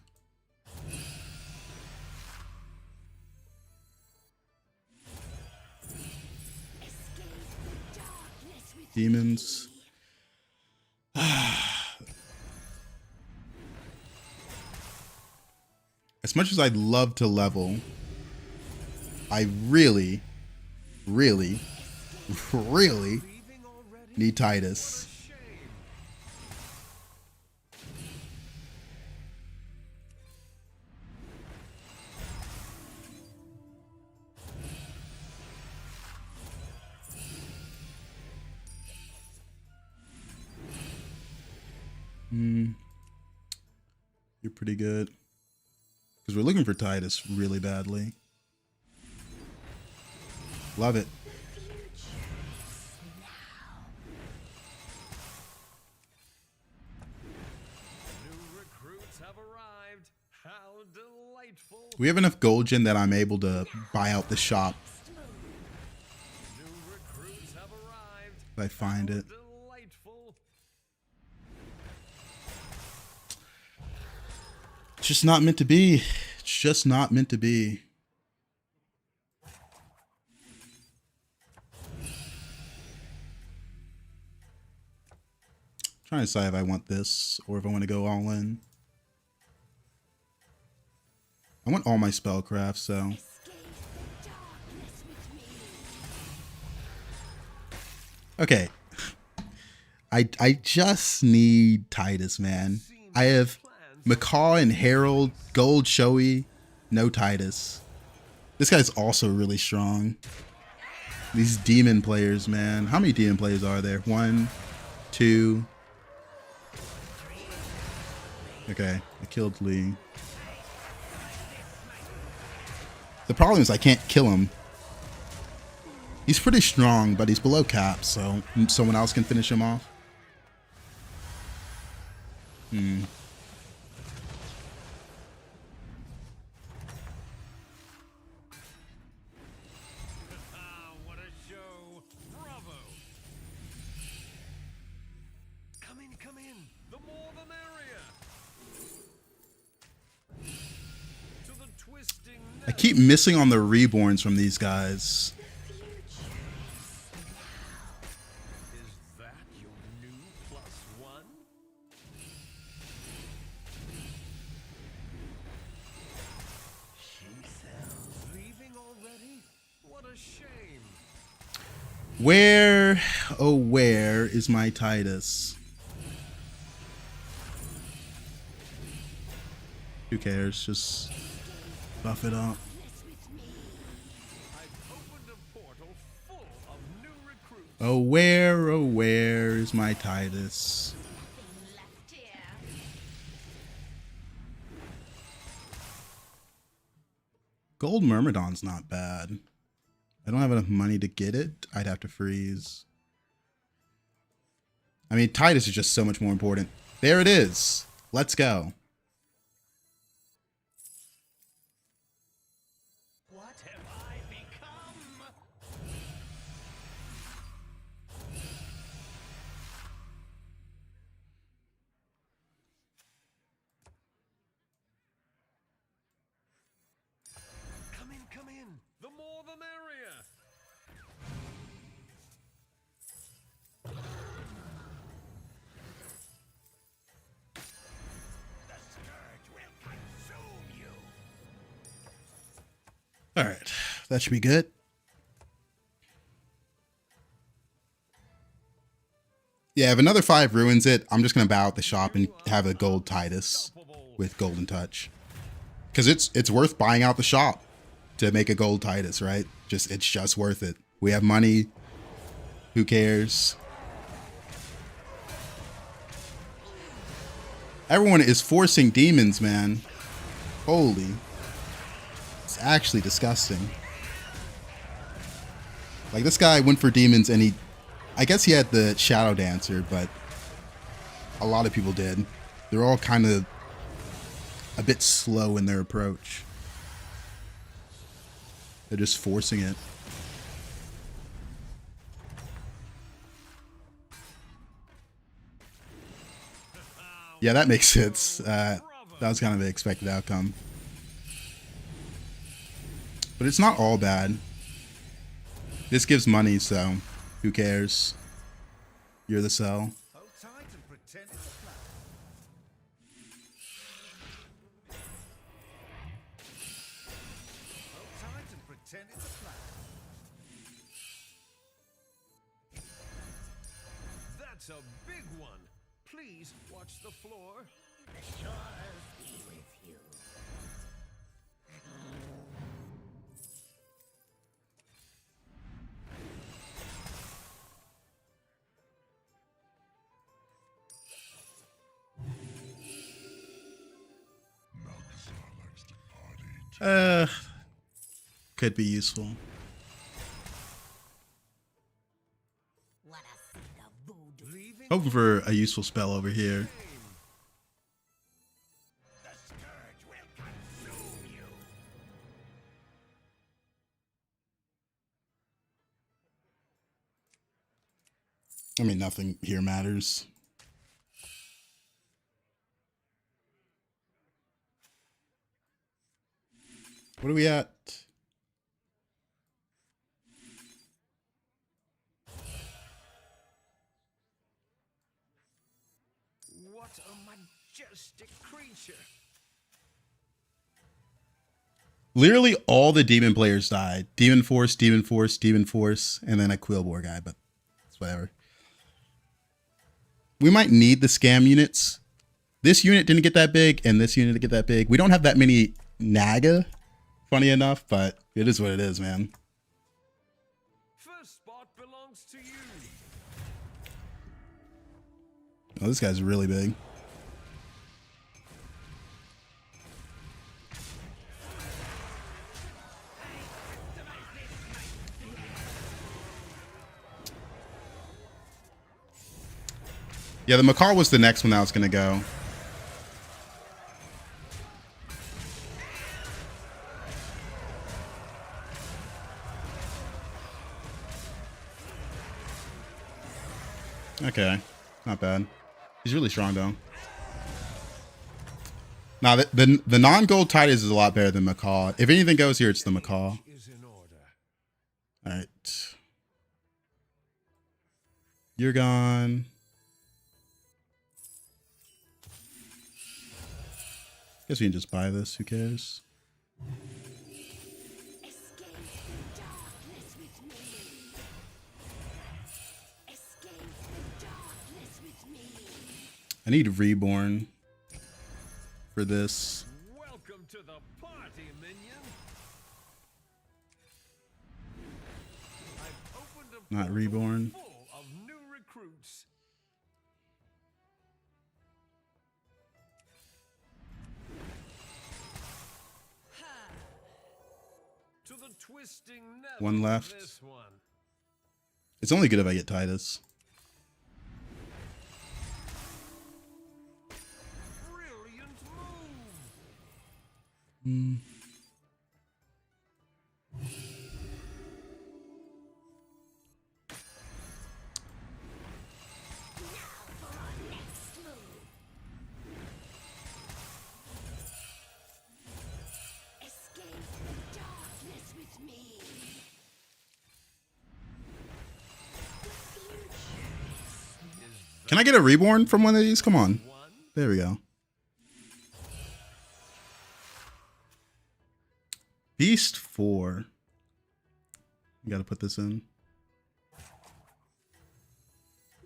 Demons. As much as I'd love to level, I really, really, really Leaving already? need Titus. Shame. You're pretty good. Because we're looking for Titus really badly. Love it. New recruits have arrived. How delightful. We have enough gold gen that I'm able to buy out the shop New recruits have arrived. if I find it. Delightful. It's just not meant to be. It's just not meant to be. Trying to decide if I want this or if I want to go all in. I want all my spellcraft, so. Okay. I just need Titus, man. I have Macaw and Herald, Gold Showy, no Titus. This guy's also really strong. These demon players, man. How many demon players are there? 1, 2. Okay, I killed Lee. The problem is I can't kill him. He's pretty strong, but he's below cap, so someone else can finish him off. Ah, what a show. Bravo. Come in, come in. The more the merrier. To the twisting I keep missing on the reborns from these guys. Is that your new +1? Leaving already? What a shame. Where, oh where is my Titus? Who cares? Just buff it up. I've opened a portal full of new recruits. Oh where is my Titus? Left here. Gold Myrmidon's not bad. I don't have enough money to get it. I'd have to freeze. I mean, Titus is just so much more important. There it is. Let's go. What have I become? Come in. The more the merrier. The scourge will consume you. All right, that should be good. Yeah, if another 5 ruins it, I'm just gonna bow out the shop and have a gold Titus with golden touch, because it's worth buying out the shop to make a gold Titus, right? It's just worth it. We have money. Who cares? Everyone is forcing demons, man. Holy. It's actually disgusting. Like, this guy went for demons and I guess he had the Shadow Dancer, but a lot of people did. They're all kind of a bit slow in their approach. They're just forcing it. Yeah, that makes sense. That was kind of the expected outcome. But it's not all bad. This gives money, so who cares? You're the sell. Hold tight and pretend it's a plan. Hold tight and pretend it's a plan. That's a big one. Please watch the floor. The shores be with you. Could be useful. Wanna see the voodoo? Leaving Hoping for a useful spell over here. the scourge will consume you. I mean, nothing here matters. What are we at? What a majestic creature. Literally all the demon players died. Demon Force, Demon Force, Demon Force, and then a Quillbore guy, but it's whatever. We might need the scam units. This unit didn't get that big, and this unit didn't get that big. We don't have that many Naga, funny enough, but it is what it is, man. First spot belongs to you. Oh, this guy's really big. Yeah, the Macaw was the next one that was going to go. Okay, not bad. He's really strong though. Now the non-gold Titus is a lot better than Macaw. If anything goes here, it's the Macaw. Is in order. All right, you're gone. Guess we can just buy this. Who cares? Escape the darkness with me. Escape the darkness with me. I need Reborn for this. Welcome to the party, minion. I've opened a Not portal Reborn. full of new recruits. To the twisting nether One of left. This one. It's only good if I get Titus. Brilliant move. Hmm. For our next move. Escape the darkness with me. The future. Can I get a Reborn from one of these? Come on. There we go. Beast 4. You gotta put this in.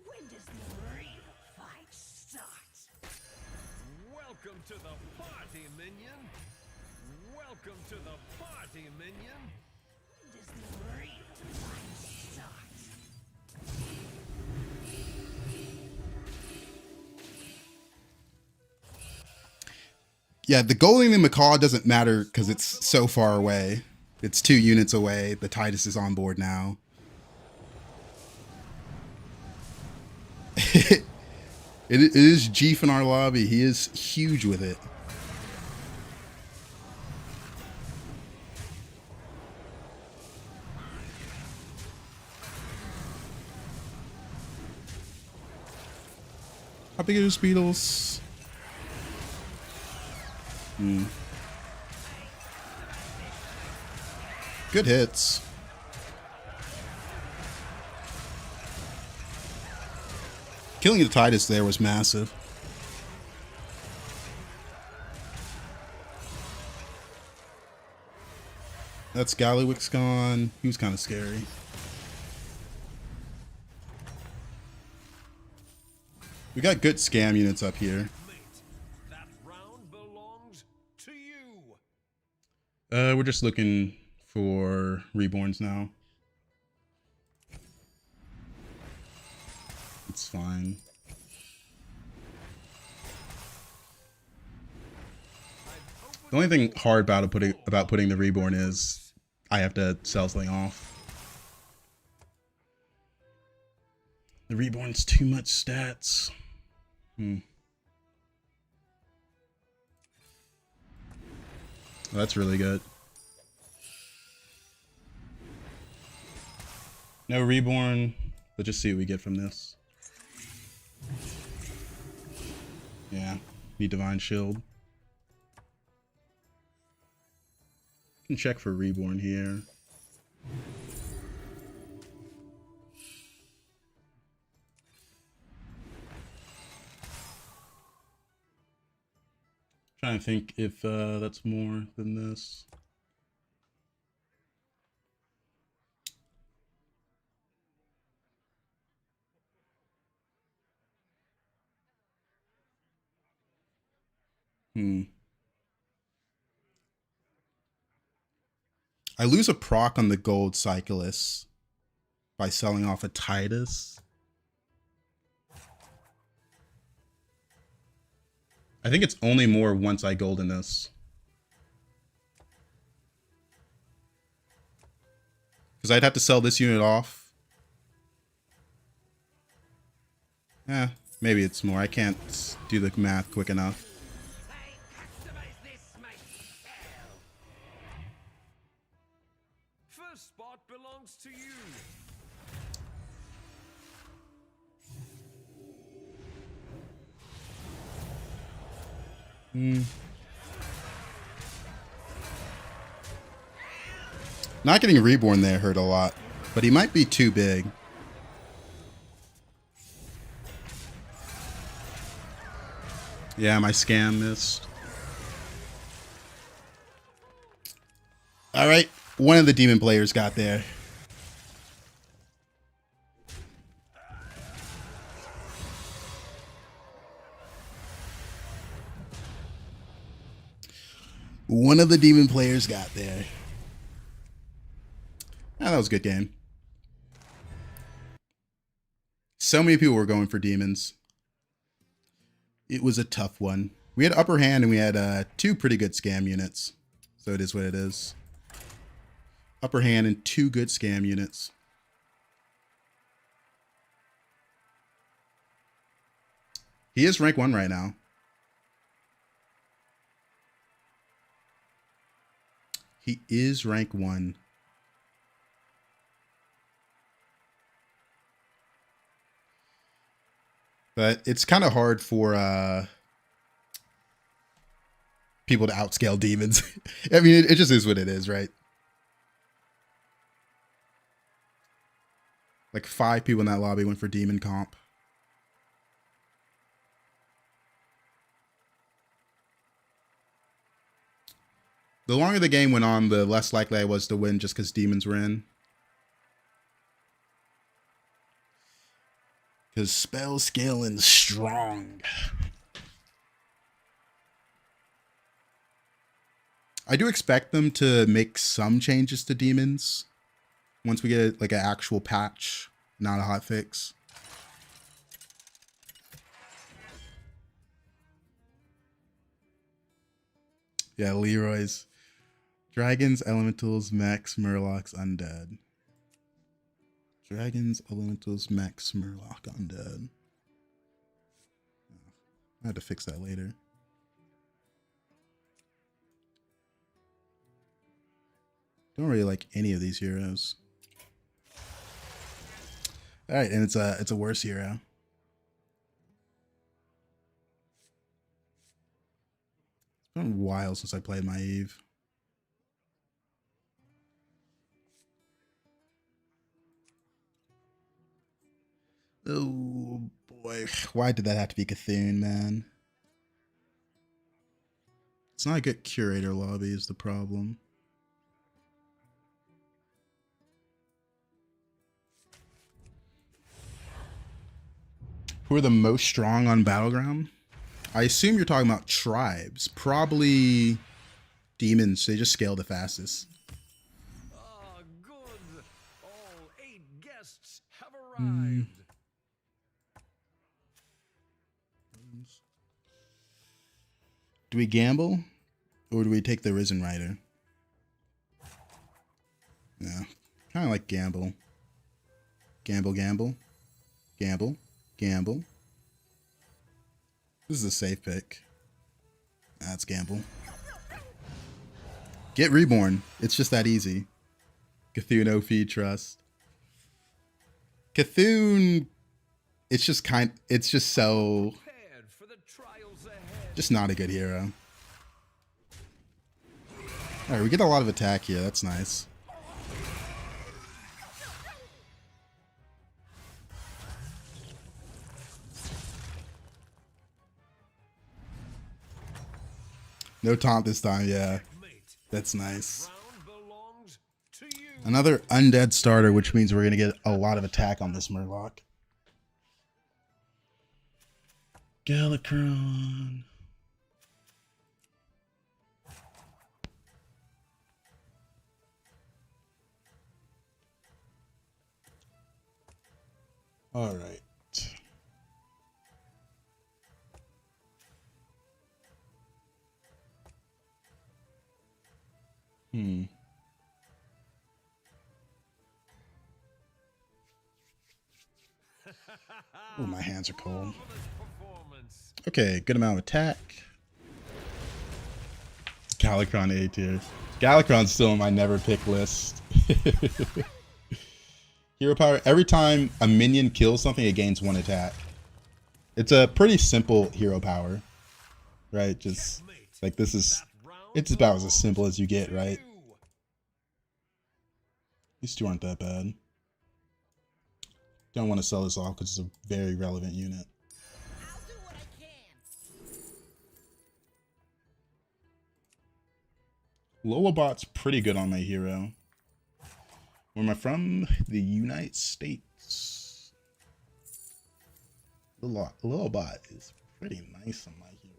When does the real fight start? Welcome to the party, minion. Welcome to the party, minion. When does the real fight start? Yeah, the Golding and Macaw doesn't matter because it's so far away. It's 2 units away. The Titus is on board now. It is Jeef in our lobby. He is huge with it. How big are those beetles? Good hits. Killing the Titus there was massive. That's Gallywix gone. He was kind of scary. We got good scam units up here. That round belongs to you. We're just looking for reborns now. It's fine. The only thing hard about putting the reborn is I have to sell something off. The reborn's too much stats. Well, that's really good. No reborn. Let's just see what we get from this. Yeah, need Divine Shield. Can check for reborn here. Trying to think if that's more than this. I lose a proc on the gold cyclist by selling off a Titus. I think it's only more once I gold in this. Because I'd have to sell this unit off. Yeah, maybe it's more. I can't do the math quick enough. First spot belongs to you. Not getting reborn there hurt a lot, but he might be too big. Yeah, my scam missed. All right, one of the demon players got there. One of the demon players got there. Ah, that was a good game. So many people were going for demons. It was a tough one. We had upper hand and we had two pretty good scam units. So it is what it is. Upper hand and two good scam units. He is rank 1 right now. He is rank 1. But it's kind of hard for people to outscale demons. I mean, it just is what it is, right? Like 5 people in that lobby went for demon comp. The longer the game went on, the less likely I was to win just because demons were in. Because spell scaling strong. I do expect them to make some changes to demons once we get like an actual patch, not a hotfix. Yeah, Leroy's. Dragons, Elementals, Mechs, Murlocs, Undead. Dragons, Elementals, Mechs, Murloc, Undead. I had to fix that later. Don't really like any of these heroes. All right, and it's a worse hero. It's been a while since I played my Eve. Oh boy, why did that have to be Cthulhu, man? It's not a good curator lobby is the problem. Who are the most strong on Battleground? I assume you're talking about tribes. Probably demons. They just scale the fastest. Ah, good. All 8 guests have arrived. Do we gamble? Or do we take the Risen Rider? Yeah. Kind of like gamble. Gamble, gamble. Gamble. Gamble. This is a safe pick. That's gamble. Get Reborn. It's just that easy. Cthulhu no feed trust. Cthulhu. It's just so. Prepared for the trials ahead. Just not a good hero. Alright, we get a lot of attack here. That's nice. No taunt this time, yeah. That's nice. Round belongs to you. Another undead starter, which means we're going to get a lot of attack on this Murloc. Galakrond. All right. Oh, my hands are cold. Okay, good amount of attack. Galakrond A tier. Galakrond's still in my never pick list. Hero power. Every time a minion kills something, it gains 1 attack. It's a pretty simple hero power, right? Just like this is, it's about as simple as you get, right? These two aren't that bad. Don't want to sell this off because it's a very relevant unit. I'll do what I can. Lullabot's pretty good on my hero. Where am I from? The United States. Lullabot is pretty nice on my hero.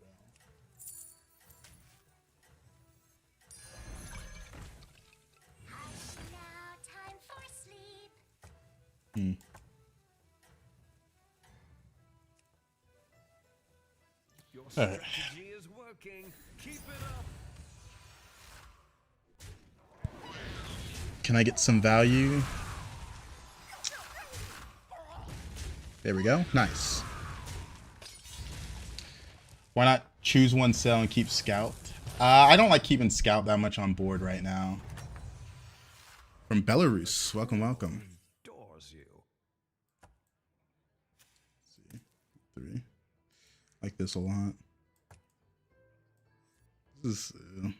Now time for sleep. Your All right. strategy is working. Keep it up. Can I get some value? There we go. Nice. Why not choose one cell and keep Scout? I don't like keeping Scout that much on board right now. From Belarus. Welcome, welcome. Adores you. Let's see. 3. Like this a lot. This is...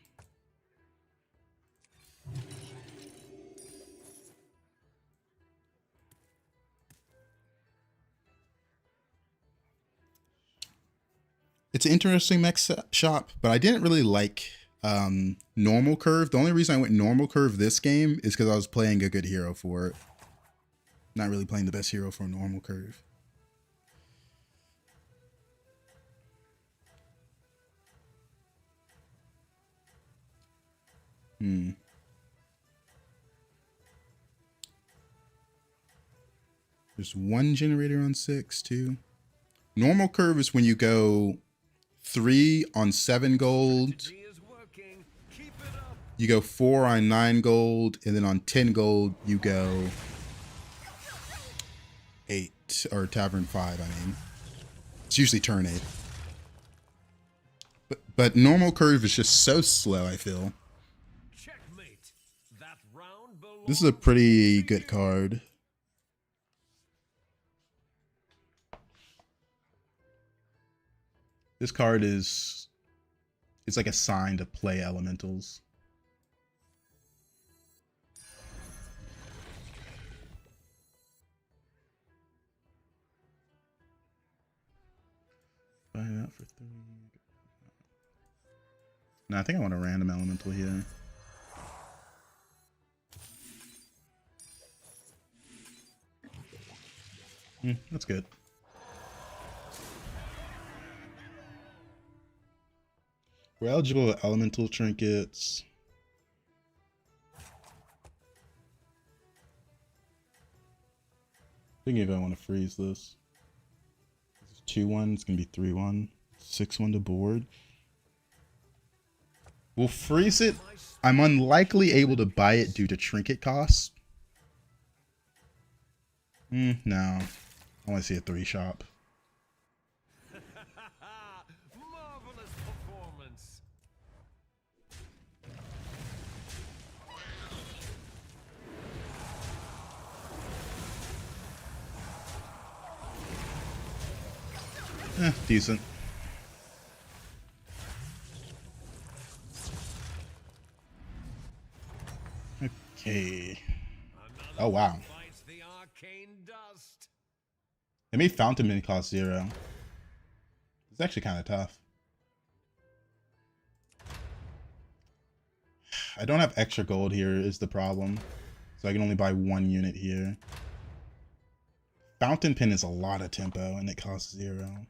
It's an interesting mech shop, but I didn't really like normal curve. The only reason I went normal curve this game is because I was playing a good hero for it. Not really playing the best hero for a normal curve. There's 1 generator on 6, 2. Normal curve is when you go 3 on 7 gold. Strategy is working. Keep it up. You go 4 on 9 gold, and then on 10 gold you go 8 or tavern 5. I mean, it's usually turn 8. But normal curve is just so slow, I feel. Checkmate. That round belongs This is a pretty good card. This card is it's like a sign to play elementals. Buy that for 3. No, I think I want a random elemental here. That's good. We're eligible with elemental trinkets. Thinking if I want to freeze this. This is 2-1, it's gonna be 3-1. 6-1 to board. We'll freeze it. I'm unlikely able to buy it due to trinket costs. No. I want to see a 3-shop. marvelous performance. Decent. Okay. Oh, wow. Bites the arcane dust. They made Fountain Min cost 0. It's actually kind of tough. I don't have extra gold here is the problem. So I can only buy 1 unit here. Fountain Pen is a lot of tempo and it costs 0.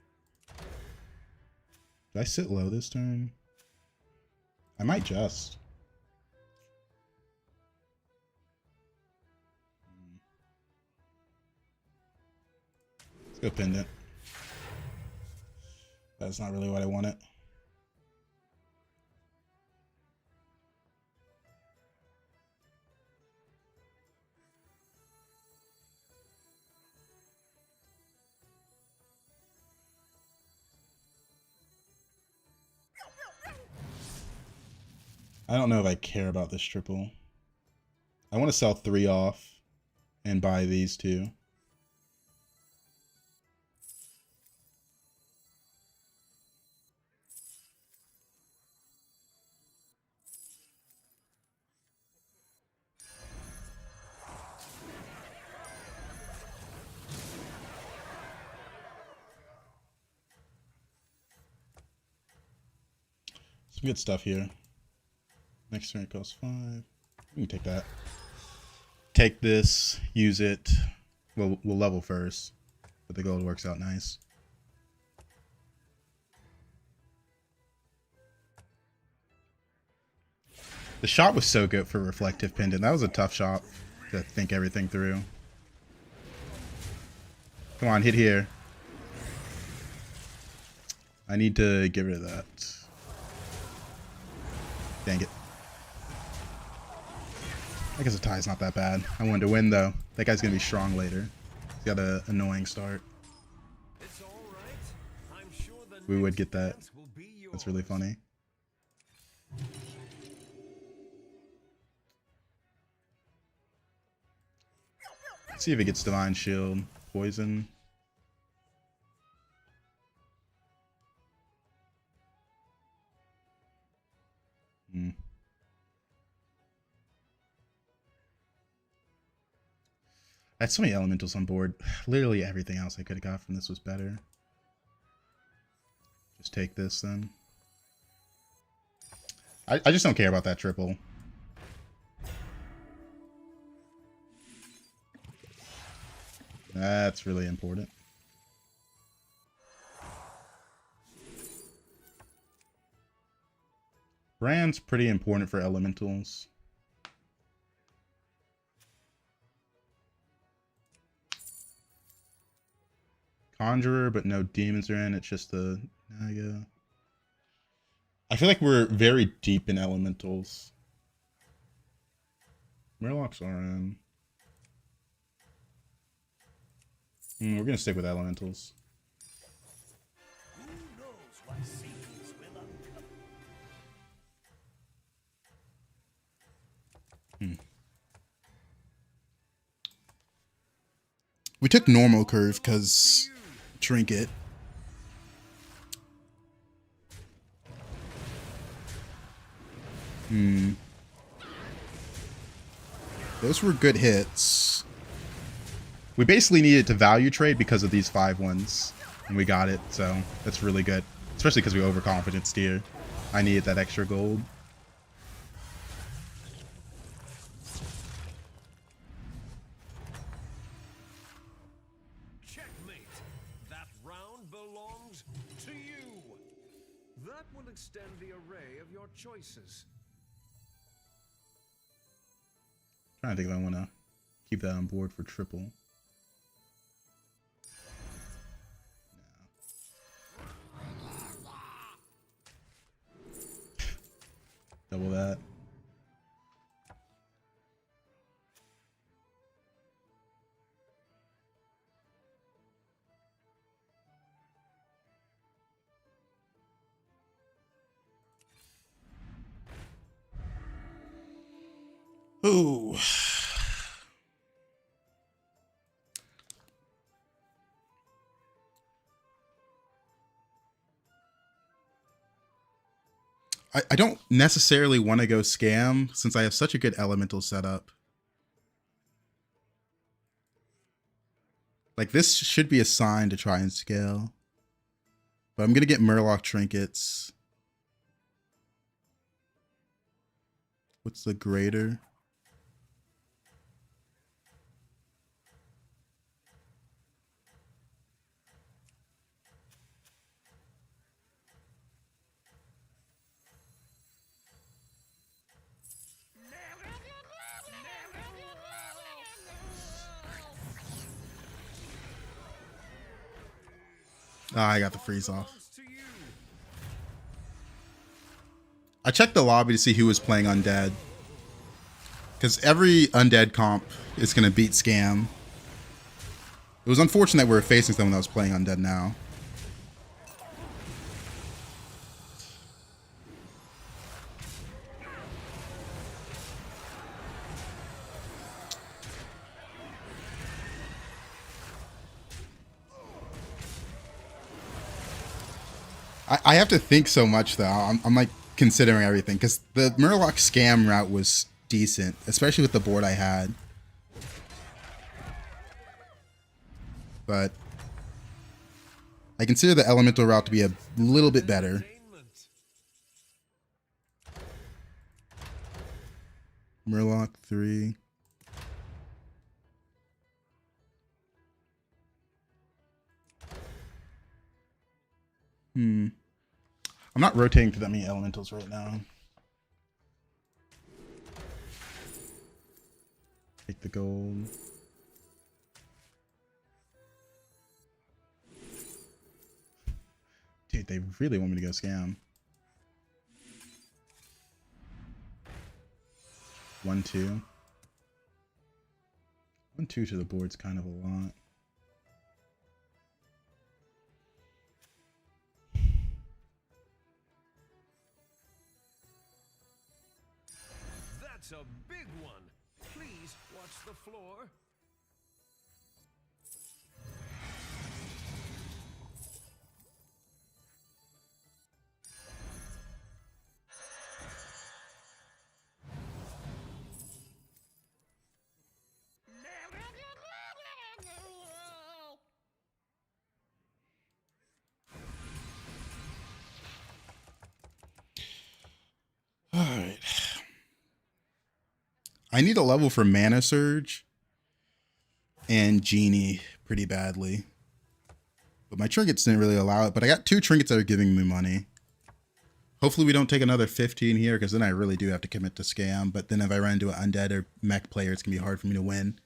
Did I sit low this turn? I might just. Let's go Pendant. That's not really what I wanted. I don't know if I care about this triple. I want to sell 3 off and buy these 2. Some good stuff here. Next turn it costs 5. We can take that. Take this, use it. We'll level first, but the gold works out nice. The shot was so good for Reflective Pendant. That was a tough shot to think everything through. Come on, hit here. I need to get rid of that. Dang it. I guess a tie's not that bad. I wanted to win though. That guy's gonna be strong later. He's got an annoying start. It's all right. I'm sure the We would next get that. dance will be yours. That's really funny. Let's see if it gets Divine Shield. Poison. I had so many elementals on board. Literally everything else I could have got from this was better. Just take this then. I just don't care about that triple. That's really important. Brand's pretty important for elementals. Conjurer, but no demons are in. It's just the Naga. I feel like we're very deep in elementals. Murlocs are in. We're gonna stick with elementals. Who knows what seasons will appear? We took normal curve because trinket. Those were good hits. We basically needed to value trade because of these 5-1s. And we got it, so that's really good. Especially because we overconfident steer. I needed that extra gold. Checkmate. That round belongs to you. That will extend the array of your choices. Trying to think if I want to keep that on board for triple. Double that. Ooh. I don't necessarily want to go scam since I have such a good elemental setup. Like, this should be a sign to try and scale. But I'm going to get Murloc trinkets. What's the greater? Ah, I got the freeze off. I checked the lobby to see who was playing undead. Because every undead comp is going to beat scam. It was unfortunate that we were facing someone that was playing undead now. I have to think so much though. I'm like considering everything because the Murloc scam route was decent, especially with the board I had. But I consider the elemental route to be a little bit better. Murloc 3. I'm not rotating to that many elementals right now. Take the gold. Dude, they really want me to go scam. 1-2. 1-2 to the board's kind of a lot. That's a big one. Please watch the floor. All right. I need a level for Mana Surge and Genie pretty badly. But my trinkets didn't really allow it. But I got 2 trinkets that are giving me money. Hopefully we don't take another 15 here because then I really do have to commit to scam. But then if I run into an undead or mech player, it's going to be hard for me to win.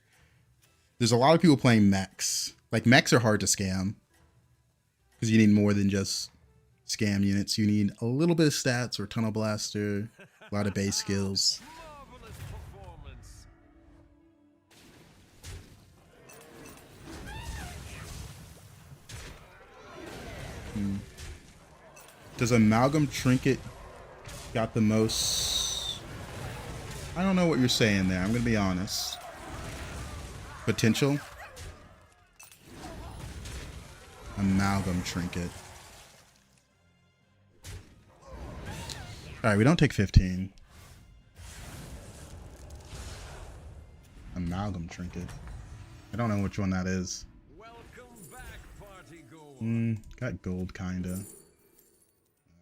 There's a lot of people playing mechs. Like, mechs are hard to scam. Because you need more than just scam units. You need a little bit of stats or Tunnel Blaster. A lot of base skills. Marvelous performance. Does Amalgam Trinket got the most? I don't know what you're saying there. I'm going to be honest. Potential? Amalgam Trinket. Alright, we don't take 15. Amalgam Trinket. I don't know which one that is. Welcome back, party goer. Got gold, kinda.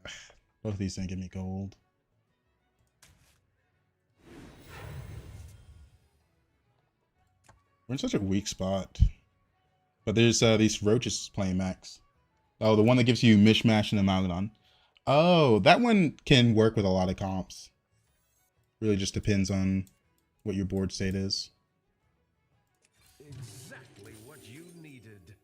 Ugh, both of these didn't give me gold. We're in such a weak spot. But there's these roaches playing max. Oh, the one that gives you Mishmash and Amalgadon. Oh, that one can work with a lot of comps. Really just depends on what your board state is. Exactly what you needed.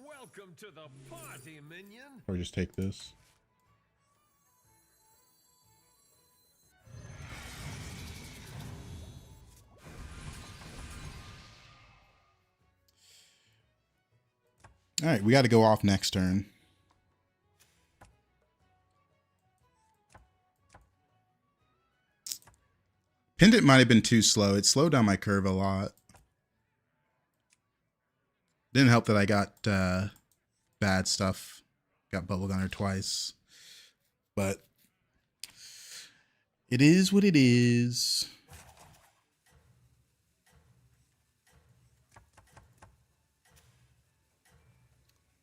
Welcome to the party, minion. Or just take this. Alright, we got to go off next turn. Pendant might have been too slow. It slowed down my curve a lot. Didn't help that I got bad stuff. Got Bubble Gunner twice. But it is what it is.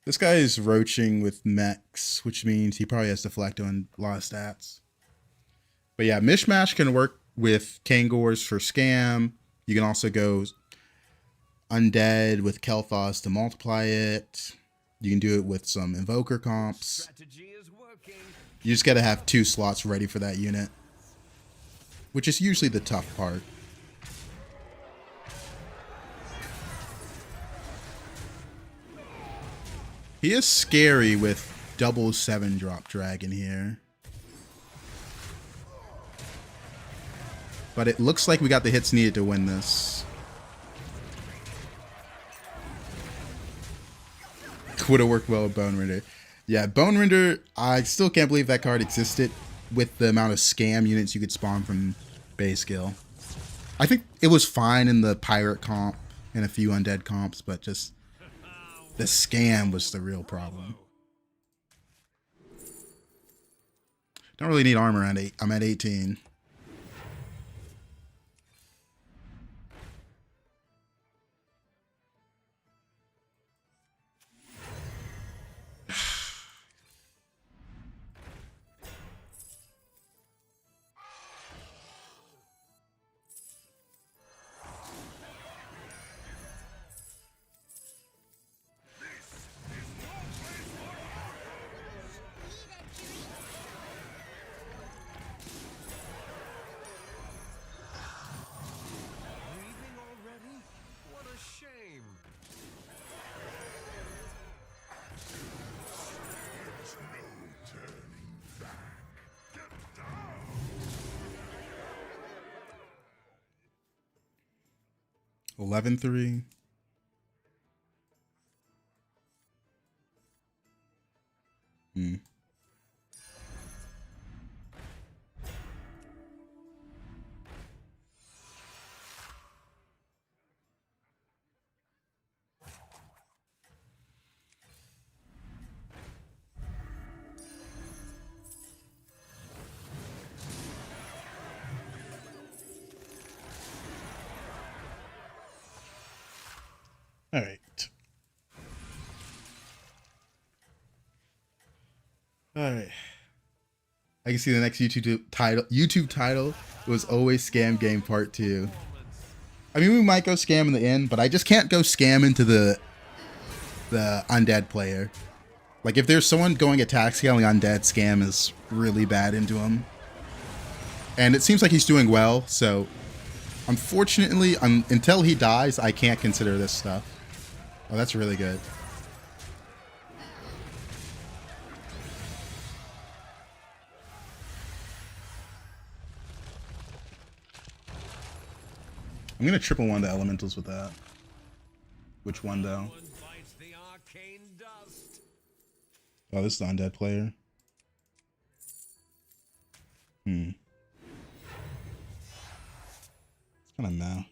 This guy is roaching with mechs, which means he probably has Deflect on a lot of stats. But yeah, Mishmash can work with Kangors for scam. You can also go Undead with Kel'Thas to multiply it. You can do it with some Invoker comps. Strategy is working. You just got to have 2 slots ready for that unit, which is usually the tough part. He is scary with double 7-drop dragon here. But it looks like we got the hits needed to win this. Would have worked well with Bone Render. Yeah, Bone Render, I still can't believe that card existed with the amount of scam units you could spawn from base skill. I think it was fine in the pirate comp and a few undead comps, but just the scam was the real problem. Don't really need armor at 8. I'm at 18. Leaving already? What a shame. There's no turning back. Get down! 11-3. All right. All right. I can see the next YouTube title was always Scam Game Part 2. I mean, we might go scam in the end, but I just can't go scam into the undead player. Like, if there's someone going attack scaling undead, scam is really bad into him. And it seems like he's doing well, so unfortunately, until he dies, I can't consider this stuff. Oh, that's really good. I'm gonna triple one to elementals with that. Which one though? One bites the arcane dust. Oh, this is the undead player. It's kind of now.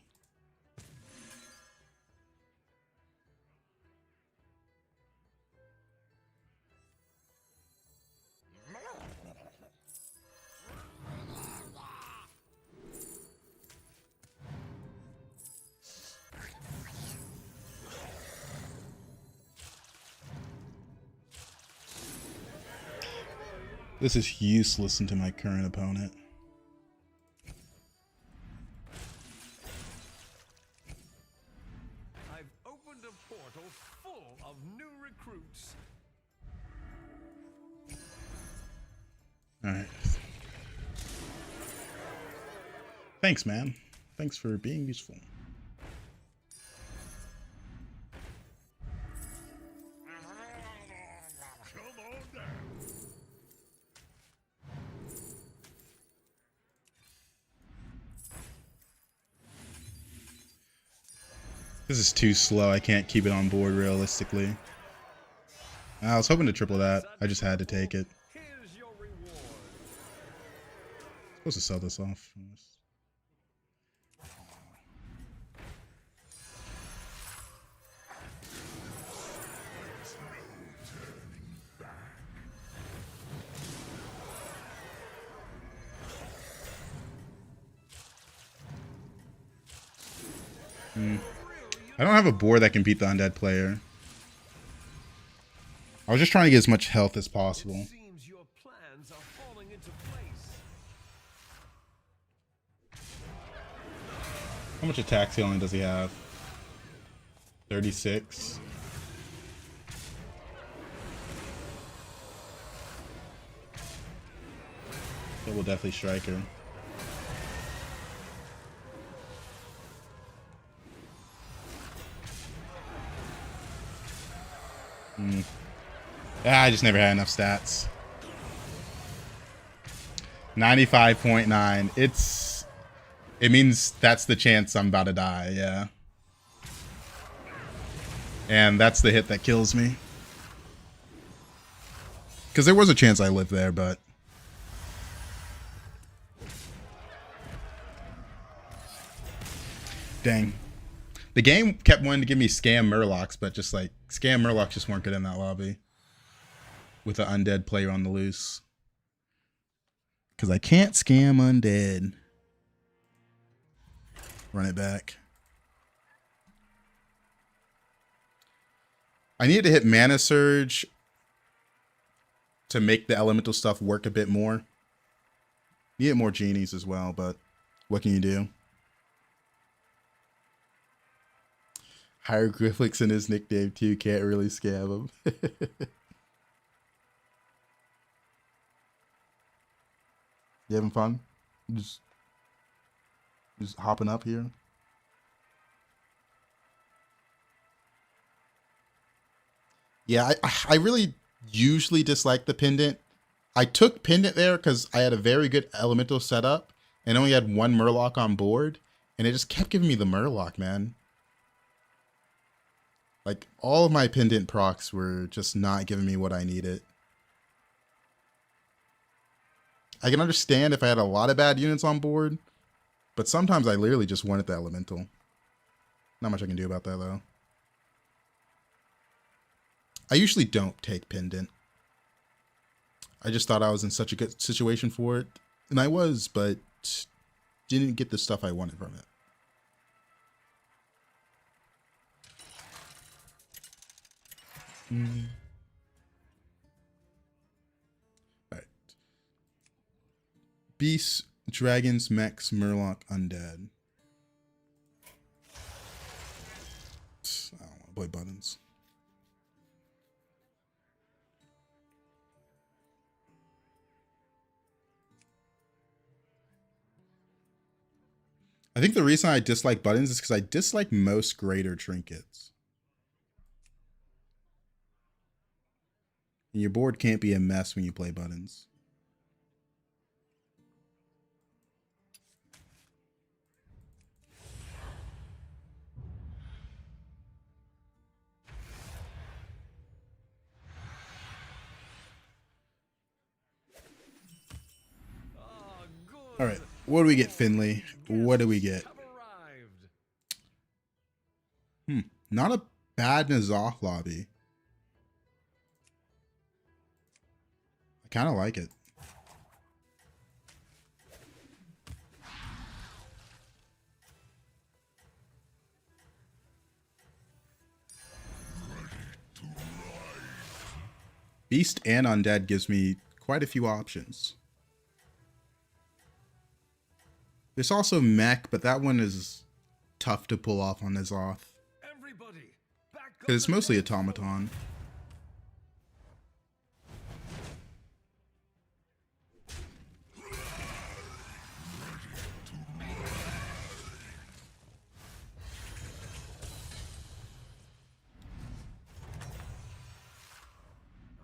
This is useless into my current opponent. I've opened a portal full of new recruits. Alright. Thanks, man. Thanks for being useful. Come on down. This is too slow. I can't keep it on board realistically. I was hoping to triple that. I just had to take it. Here's your reward. Supposed to sell this off. I don't have a board that can beat the undead player. I was just trying to get as much health as possible. Seems your plans are falling into place. How much attack ceiling does he have? 36. It will definitely strike her. I just never had enough stats. 95.9. It means that's the chance I'm about to die, yeah. And that's the hit that kills me. Because there was a chance I lived there, but... Dang. The game kept wanting to give me scam Murlocs, but just like, scam Murlocs just weren't good in that lobby. With an undead player on the loose. Because I can't scam undead. Run it back. I needed to hit Mana Surge to make the elemental stuff work a bit more. Needed more genies as well, but what can you do? Hieroglyphics in his nickname too, can't really scam him. You having fun? Just hopping up here? Yeah, I really usually dislike the pendant. I took pendant there because I had a very good elemental setup and only had one Murloc on board, and it just kept giving me the Murloc, man. Like, all of my pendant procs were just not giving me what I needed. I can understand if I had a lot of bad units on board, but sometimes I literally just wanted the elemental. Not much I can do about that, though. I usually don't take pendant. I just thought I was in such a good situation for it, and I was, but didn't get the stuff I wanted from it. Alright. Beasts, dragons, mechs, Murloc, undead. I don't want to play buttons. I think the reason I dislike buttons is because I dislike most greater trinkets. And your board can't be a mess when you play buttons. Ah, All right, what do we get, Finley? What do we get? Have arrived. Not a bad N'Zoth lobby. I kind of like it. Beast and Undead gives me quite a few options. There's also Mech, but that one is tough to pull off on N'Zoth. Everybody, back Because it's on the mostly dance floor. automaton.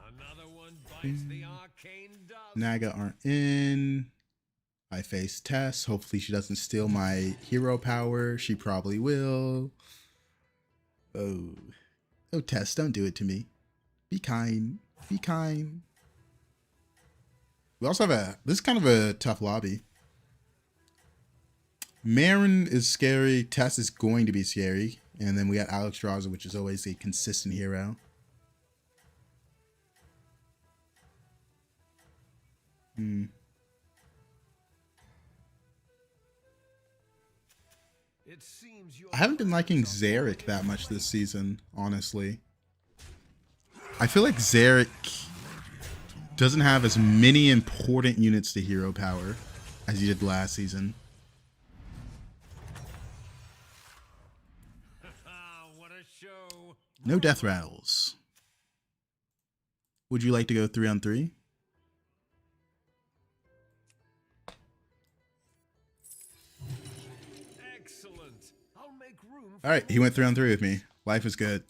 Another one bites the arcane dust. Naga aren't in. I face Tess. Hopefully she doesn't steal my hero power. She probably will. Oh. Oh, Tess, don't do it to me. Be kind. Be kind. We also have this is kind of a tough lobby. Marin is scary. Tess is going to be scary. And then we got Alex Draza, which is always a consistent hero. It seems I haven't been liking Xeric that much this season, honestly. I feel like Xeric doesn't have as many important units to hero power as he did last season. What a show. No death rattles. Would you like to go 3-on-3? Excellent. I'll make room for All right, he went 3-on-3 with me. Life is good.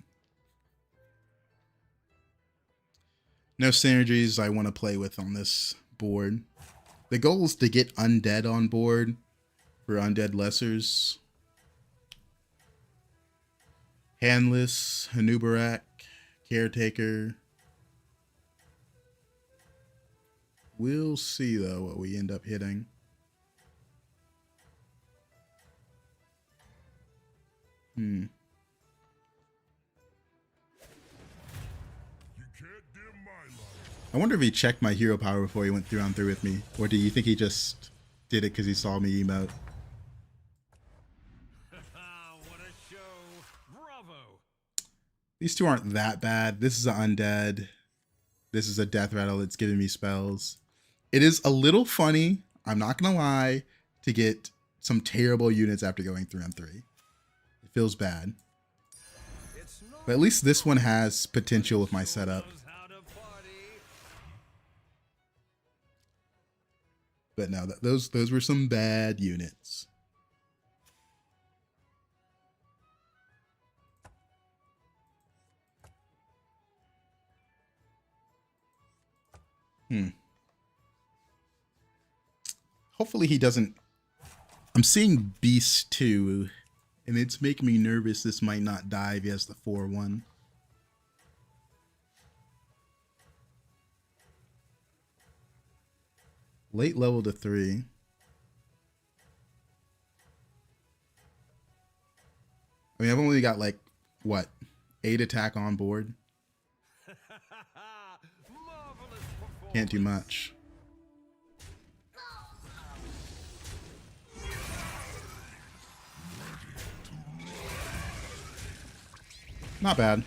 No synergies I want to play with on this board. The goal is to get Undead on board for Undead Lessers. Handless, Hanubarak, Caretaker. We'll see, though, what we end up hitting. You can't dim my light. I wonder if he checked my hero power before he went 3-on-3 with me. Or do you think he just did it because he saw me emote? what a show. Bravo. These two aren't that bad. This is an Undead. This is a Death Rattle that's giving me spells. It is a little funny, I'm not going to lie, to get some terrible units after going 3-on-3. It feels bad. It's not But at least this one has potential with my setup. knows how to party. But no, those were some bad units. Hopefully he doesn't... I'm seeing Beast 2, and it's making me nervous this might not die if he has the 4-1. Late level to 3. I mean, I've only got like, what, 8 attack on board? Marvelous performance. Can't do much. Not bad.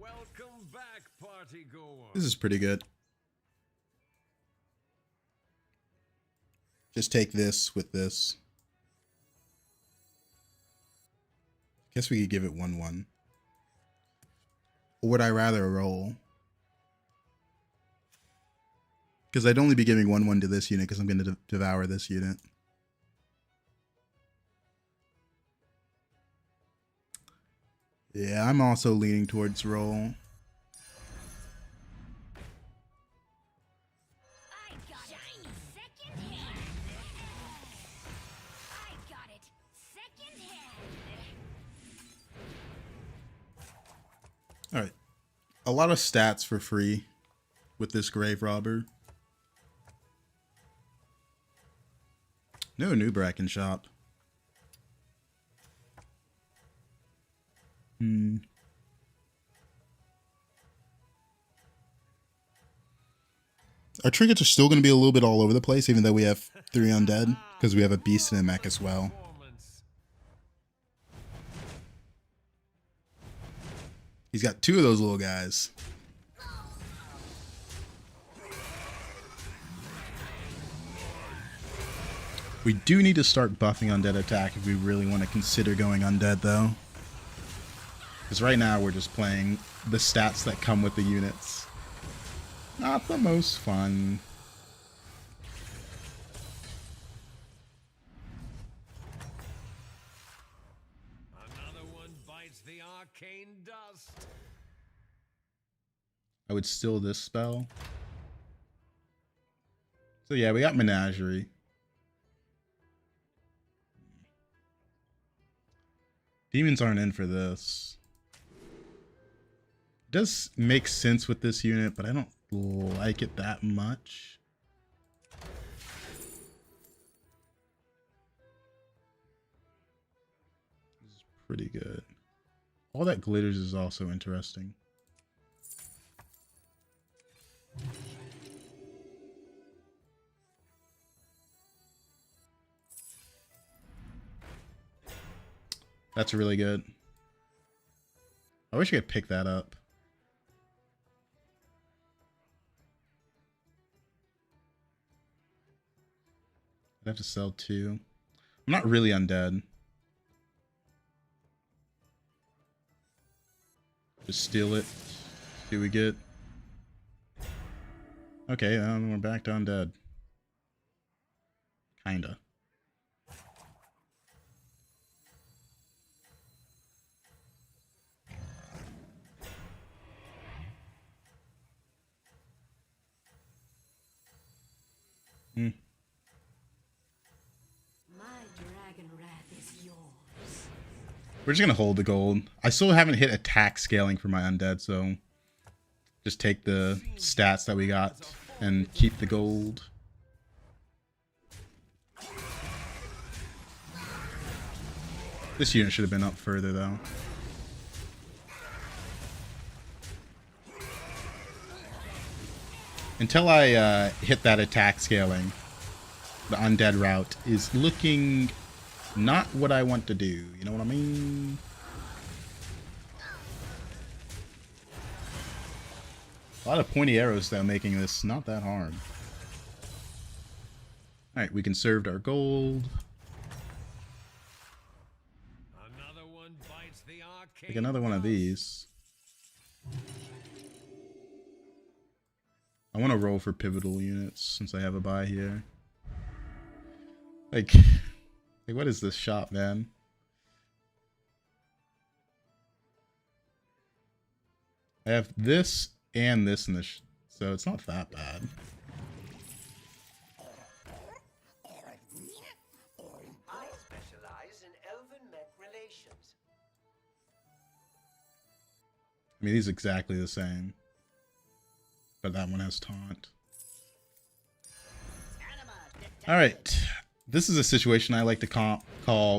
Welcome back, party goer. This is pretty good. Just take this with this. Guess we could give it 1-1. Or would I rather roll? Because I'd only be giving 1-1 to this unit because I'm going to devour this unit. Yeah, I'm also leaning towards roll. I got it. Second hand. I got it. Second hand. All right. A lot of stats for free with this Grave Robber. No new Bracken shop. Our trinkets are still going to be a little bit all over the place, even though we have 3 undead, because we have a beast and a mech as well. He's got 2 of those little guys. We do need to start buffing undead attack if we really want to consider going undead, though. Because right now we're just playing the stats that come with the units. Not the most fun. Another one bites the arcane dust. I would steal this spell. So yeah, we got Menagerie. Demons aren't in for this. It does make sense with this unit, but I don't like it that much. This is pretty good. All that glitters is also interesting. That's really good. I wish I could pick that up. I'd have to sell 2. I'm not really undead. Just steal it. See what we get. Okay, we're back to undead. Kinda. We're just gonna hold the gold. I still haven't hit attack scaling for my undead, so just take the stats that we got and keep the gold. This unit should have been up further though. Until I hit that attack scaling, the undead route is looking not what I want to do. You know what I mean? A lot of pointy arrows though, making this not that hard. Alright, we conserved our gold. Another one bites the arcane. Take another one of these. I want to roll for pivotal units since I have a buy here. Like what is this shop, man? I have this and this in this, so it's not that bad. I specialize in elven mech relations. I mean, these are exactly the same, but that one has taunt. All right. This is a situation I like to call,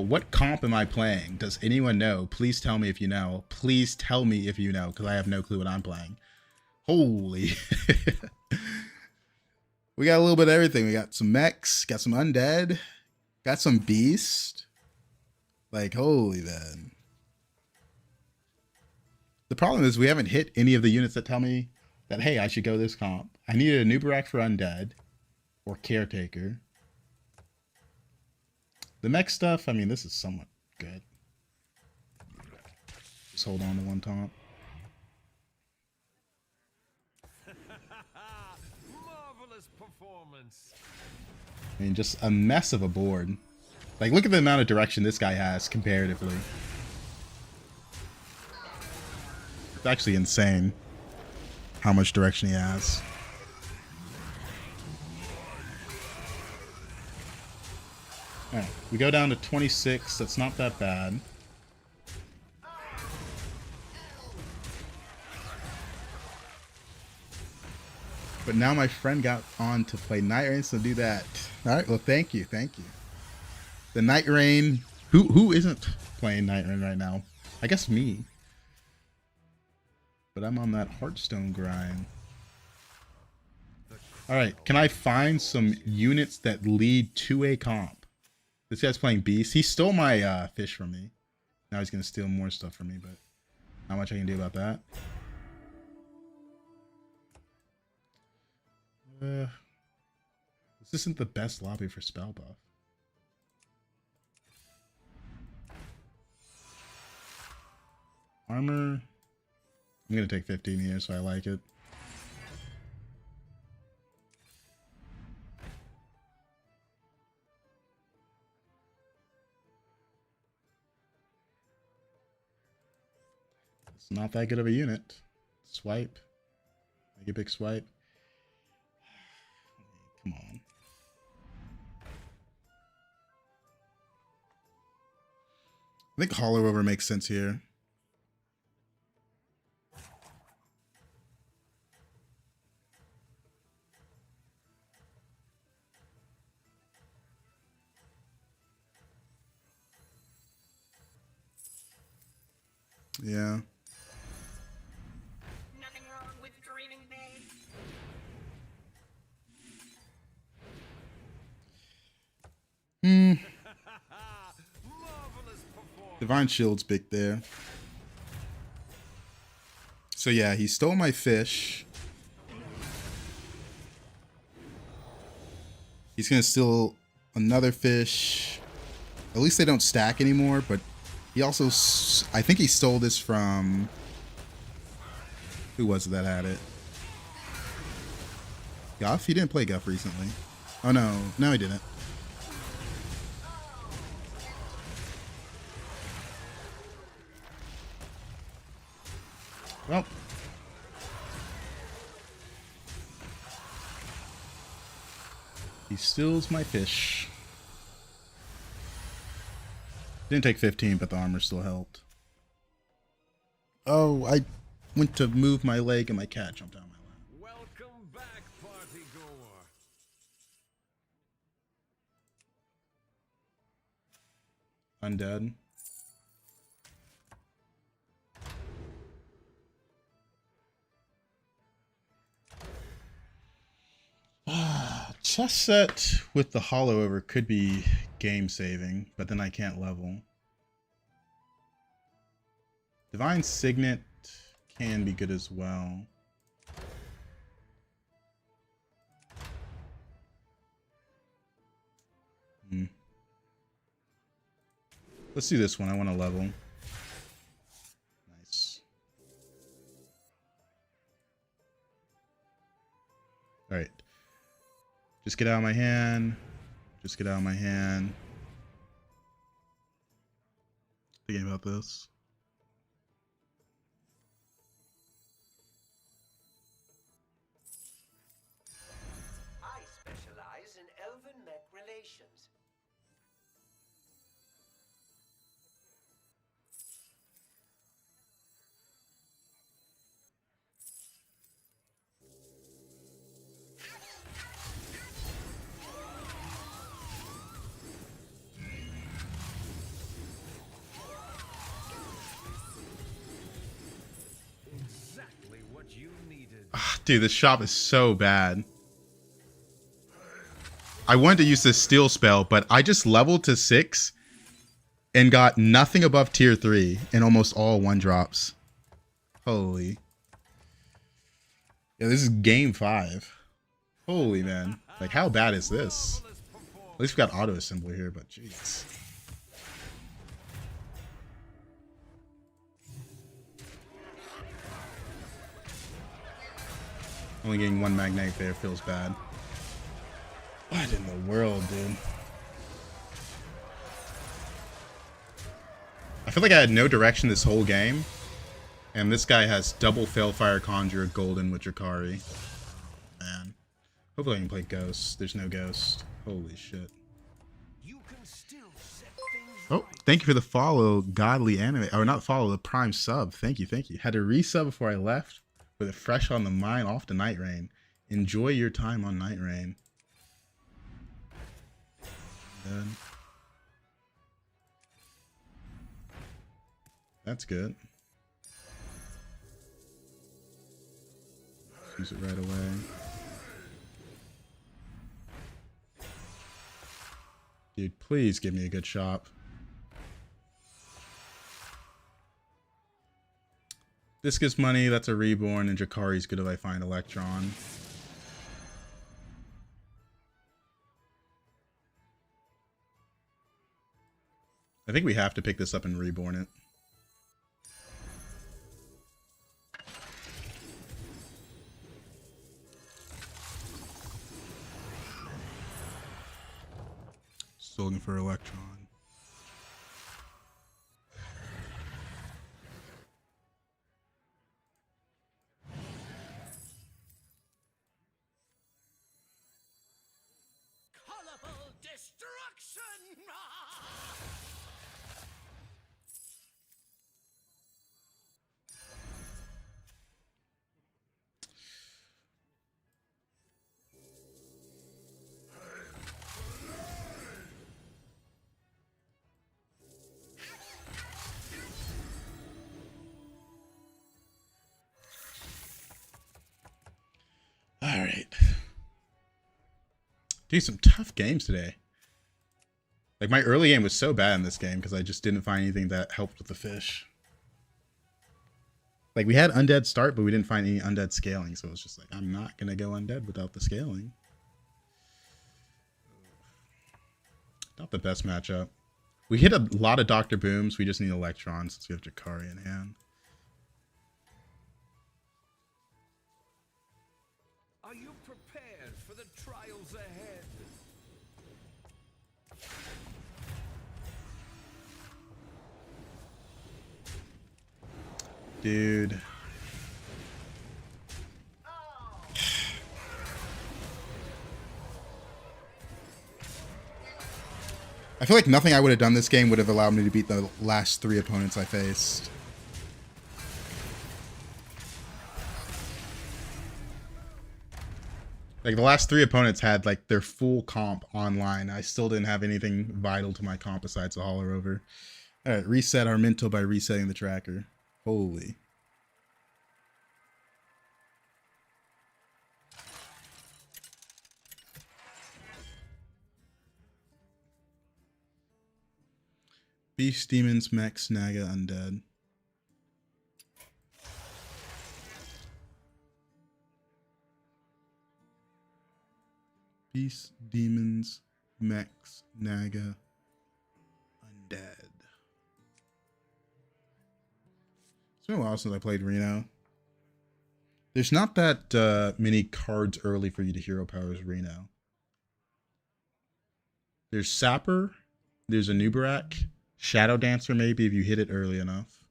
what comp am I playing? Does anyone know? Please tell me if you know. Please tell me if you know, because I have no clue what I'm playing. Holy. We got a little bit of everything. We got some mechs, got some undead, got some beast. Like, holy man. The problem is we haven't hit any of the units that tell me that, hey, I should go this comp. I needed a Nubarak for undead or caretaker. The mech stuff, I mean, this is somewhat good. Just hold on to one taunt. Marvelous performance. I mean, just a mess of a board. Like, look at the amount of direction this guy has comparatively. It's actually insane how much direction he has. Alright, we go down to 26. That's not that bad. But now my friend got on to play Night Rain, so do that. All right. Well, thank you. Thank you. The Night Rain. Who isn't playing Night Rain right now? I guess me. But I'm on that Hearthstone grind. All right. Can I find some units that lead to a comp? This guy's playing Beast. He stole my fish from me. Now he's going to steal more stuff from me, but not much I can do about that. This isn't the best lobby for spell buff. Armor. I'm going to take 15 here, so I like it. It's not that good of a unit. Swipe. Make a big swipe. Come on. I think Hollow Over makes sense here. Yeah. Nothing wrong with dreaming big. Divine Shield's big there. So yeah, he stole my fish. He's gonna steal another fish. At least they don't stack anymore, but he also, I think he stole this from, who was it that had it? Guff? He didn't play Guff recently. Oh no, no he didn't. Well. He steals my fish. Didn't take 15, but the armor still helped. Oh, I went to move my leg and my cat jumped out of my lap. Welcome back, party goer. Undead. Chess set with the Hollow Over could be game saving, but then I can't level. Divine Signet can be good as well. Let's do this one. I want to level. Nice. All right. Just get out of my hand. Just get out of my hand. Thinking about this. I specialize in elven mech relations. Exactly what you needed. Dude, this shop is so bad. I wanted to use this steal spell, but I just leveled to 6 and got nothing above tier 3 and almost all 1-drops. Holy. Yeah, this is game 5. Holy man. Like, how bad is this? At least we got auto assembly here, but jeez. Only getting 1 magnetic there feels bad. What in the world, dude? I feel like I had no direction this whole game. And this guy has double Failfire Conjure Golden with Drakari. Man. Hopefully I can play Ghost. There's no Ghost. Holy shit. You can still set things Oh, thank you for the follow, Godly Anime. Or not follow, the Prime sub. Thank you, thank you. Had to resub before I left with it fresh on the mind off the Night Rain. Enjoy your time on Night Rain. Then that's good. Use it right away. Dude, please give me a good shop. This gives money, that's a reborn, and Jakari's good if I find Electron. I think we have to pick this up and reborn it. Still looking for Electron. Colorful destruction! All right. Dude, some tough games today. Like, my early game was so bad in this game because I just didn't find anything that helped with the fish. Like, we had undead start, but we didn't find any undead scaling, so it was just like, I'm not going to go undead without the scaling. Not the best matchup. We hit a lot of Dr. Booms. We just need Electrons since we have Jakari in hand. Are you prepared for the trials ahead? Dude. I feel like nothing I would have done this game would have allowed me to beat the last 3 opponents I faced. Like, the last 3 opponents had, like, their full comp online. I still didn't have anything vital to my comp besides the Holler Over. Alright, reset our mental by resetting the tracker. Holy. Beast, Demons, Mechs, Naga, Undead. Beast, Demons, Mechs, Naga, Undead. It's been a while since I played Reno. There's not that many cards early for you to hero powers Reno. There's Sapper, there's a Nubarak, Shadow Dancer maybe if you hit it early enough.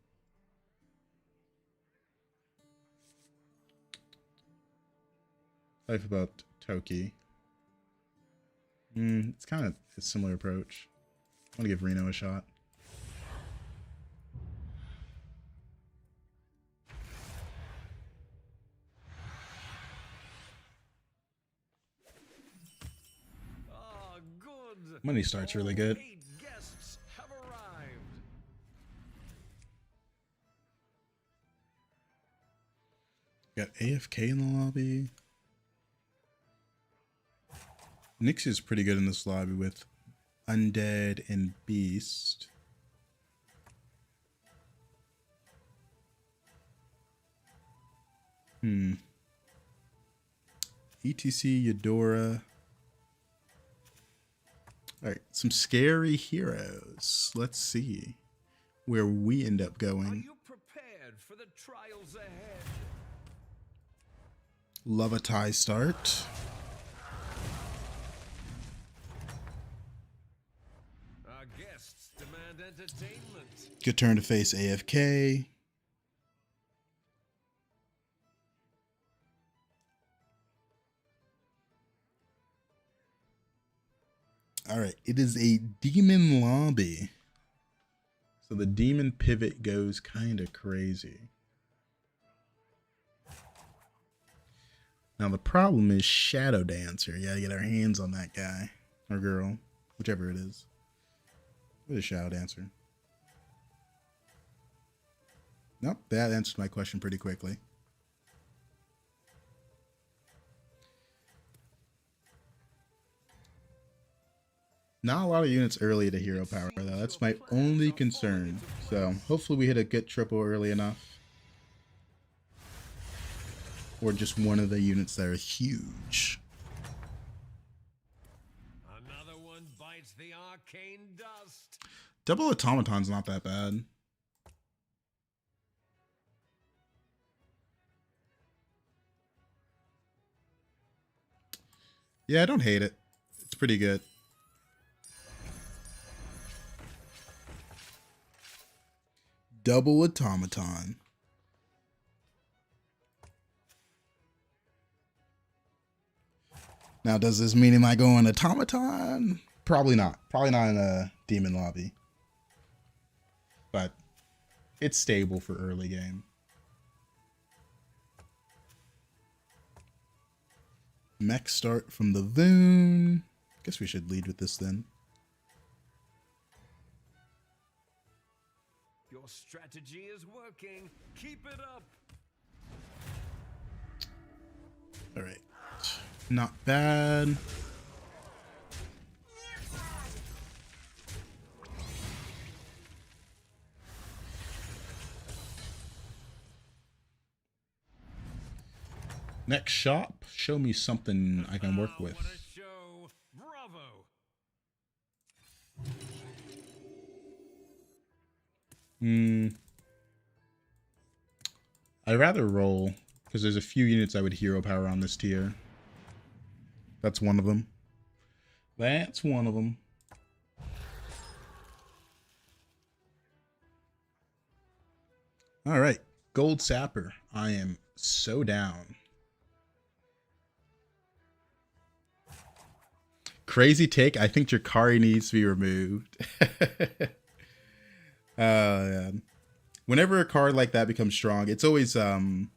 Life about Toki. It's kind of a similar approach. I want to give Reno a shot. Ah, good. Money starts really good. 8 guests have arrived. Got AFK in the lobby. Nyx is pretty good in this lobby with Undead and Beast. ETC, Eudora. Alright, some scary heroes. Let's see where we end up Are going. you prepared for the trials ahead? Love a tie start. Our guests demand entertainment. Good turn to face AFK. All right, it is a demon lobby. So the demon pivot goes kind of crazy. Now the problem is Shadow Dancer. You gotta get our hands on that guy or girl, whichever it is. What is Shadow Dancer? Nope, that answered my question pretty quickly. Not a lot of units early to hero power though. That's my only concern. So hopefully we hit a good triple early enough. Or just one of the units that are huge. Another one bites the arcane dust. Double Automaton's not that bad. Yeah, I don't hate it. It's pretty good. Double Automaton. Now, does this mean am I going Automaton? Probably not. Probably not in a demon lobby. But it's stable for early game. Mech start from the Voon. Guess we should lead with this then. Your strategy is working. Keep it up. All right. Not bad. Next shop, show me something I can work with. What a show. Bravo. I'd rather roll because there's a few units I would hero power on this tier. That's one of them. That's one of them. All right, Gold Sapper. I am so down. Crazy take. I think Drakari needs to be removed. Yeah. Whenever a card like that becomes strong, it's always the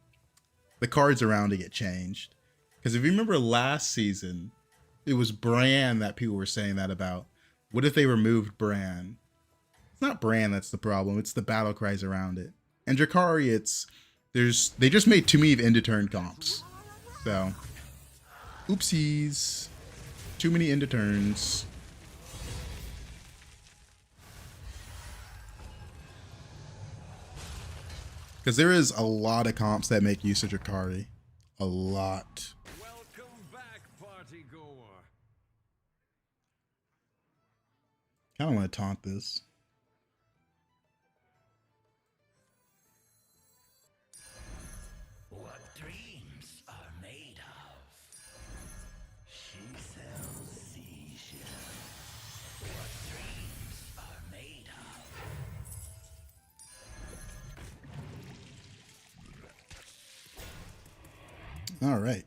cards around it get changed. Because if you remember last season, it was Bran that people were saying that about. What if they removed Bran? It's not Bran that's the problem. It's the battle cries around it. And Drakari, they just made too many end of turn comps. So, oopsies. Too many end of turns. Because there is a lot of comps that make use of Drakari. A lot. Welcome back, party goer. Kind of want to taunt this. What dreams are made of? She sells seashells. What dreams are made of? All right.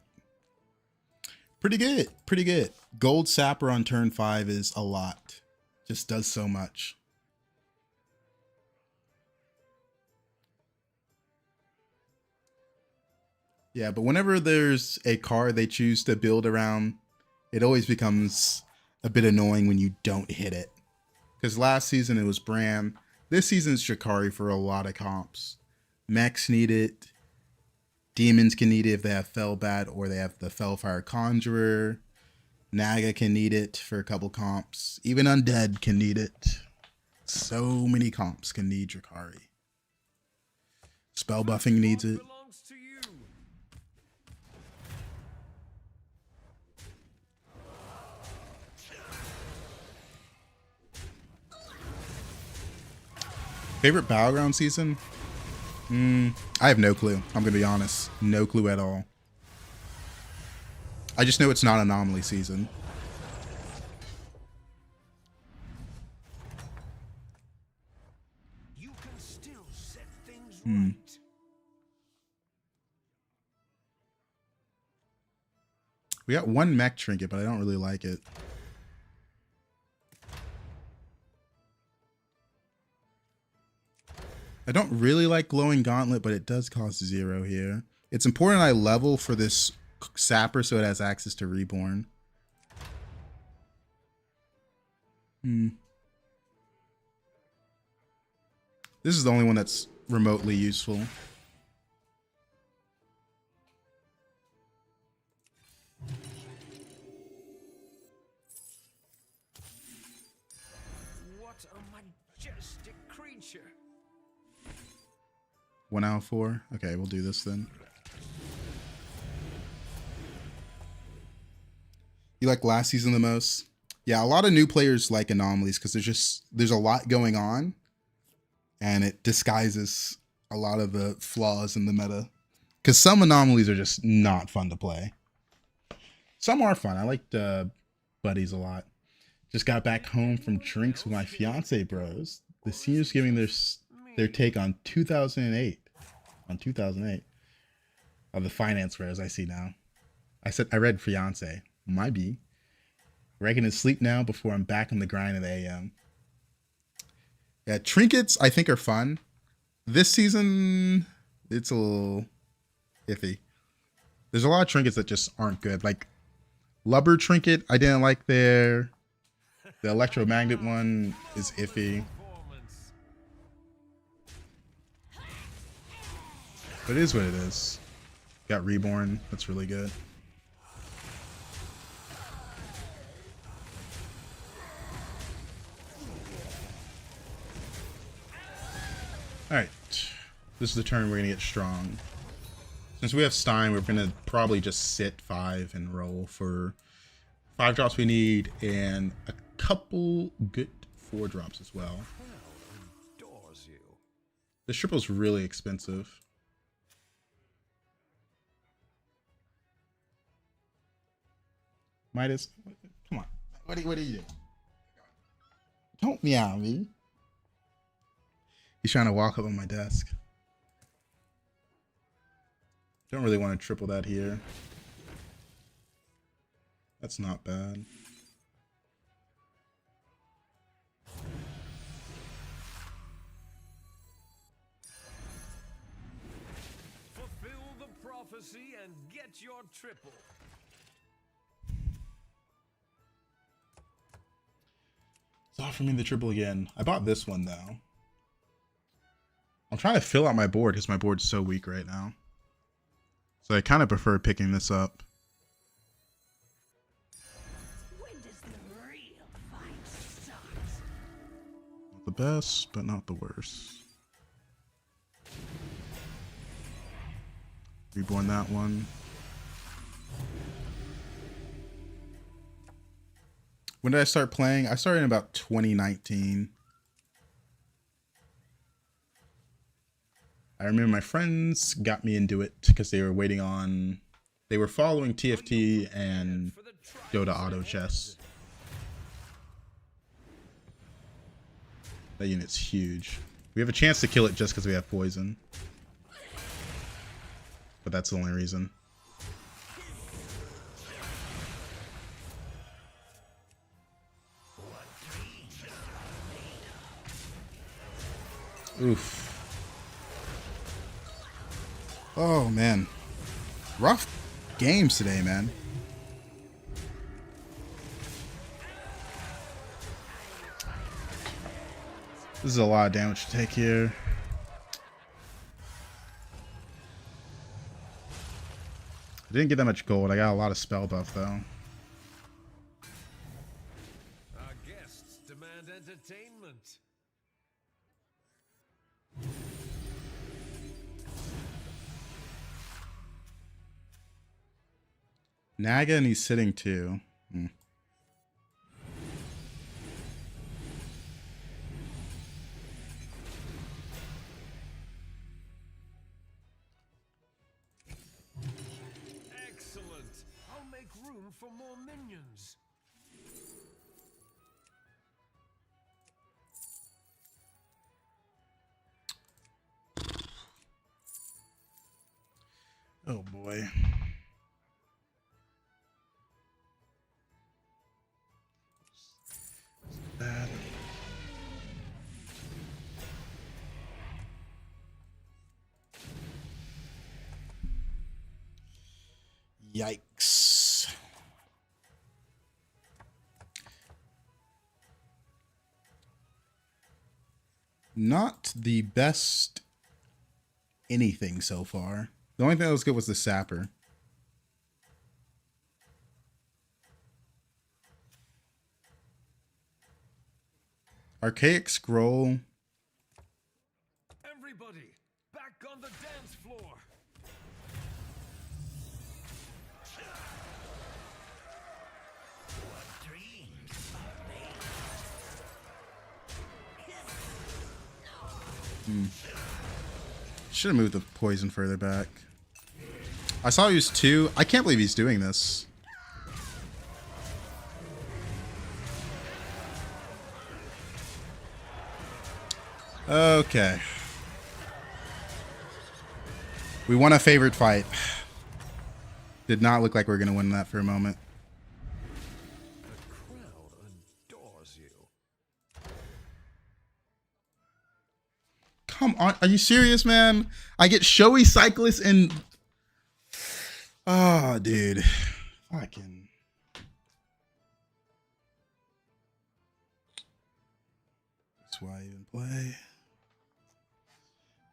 Pretty good. Pretty good. Gold Sapper on turn 5 is a lot. Just does so much. Yeah, but whenever there's a card they choose to build around, it always becomes a bit annoying when you don't hit it. Because last season it was Bran. This season it's Drakari for a lot of comps. Mechs need it. Demons can need it if they have Firebat or they have the Fellfire Conjurer. Naga can need it for a couple comps. Even Undead can need it. So many comps can need Drakari. Spell buffing needs it. Belongs to you. Favorite Battleground season? I have no clue. I'm going to be honest. No clue at all. I just know it's not Anomaly season. You can still set things right. We got one mech trinket, but I don't really like it. I don't really like Glowing Gauntlet, but it does cost 0 here. It's important I level for this Sapper so it has access to Reborn. This is the only one that's remotely useful. What a majestic creature. 1 out of 4. Okay, we'll do this then. You like last season the most? Yeah, a lot of new players like anomalies because there's a lot going on, and it disguises a lot of the flaws in the meta. Because some anomalies are just not fun to play. Some are fun. I liked buddies a lot. Just got back home from drinks with my fiance bros. The seniors giving their take on 2008. On 2008. Of the finance bros I see now. I read fiance. Might be. Reckon is sleep now before I'm back on the grind in the AM. Yeah, trinkets I think are fun. This season, it's a little iffy. There's a lot of trinkets that just aren't good. Like Lubber trinket, I didn't like there. The electromagnet one is iffy. But it is what it is. Got Reborn. That's really good. Alright, this is the turn we're going to get strong. Since we have Stein, we're going to probably just sit 5 and roll for 5 drops we need and a couple good 4 drops as well. Adores you. This triple's really expensive. Midas, come on. What are you doing? Don't meow me. He's trying to walk up on my desk. Don't really want to triple that here. That's not bad. Fulfill the prophecy and get your triple. It's offering me the triple again. I bought this one though. I'm trying to fill out my board because my board's so weak right now. So I kind of prefer picking this up. When does the real fight start? Not the best, but not the worst. Reborn that one. When did I start playing? I started in about 2019. I remember my friends got me into it because they were following TFT and Dota Auto Chess. That unit's huge. We have a chance to kill it just because we have poison. But that's the only reason. Oof. Oh, man. Rough games today, man. This is a lot of damage to take here. I didn't get that much gold. I got a lot of spell buff, though. Our guests demand entertainment. Naga and he's sitting too. Excellent. I'll make room for more minions. Oh boy. Bad. Yikes. Not the best anything so far. The only thing that was good was the Sapper. Archaic Scroll. Everybody, back on the dance floor. Should have moved the poison further back. I saw he was 2. I can't believe he's doing this. Okay. We won a favorite fight. Did not look like we were going to win that for a moment. The crowd adores you. Come on. Are you serious, man? I get showy cyclists and... Oh, dude. Fucking... That's why I even play.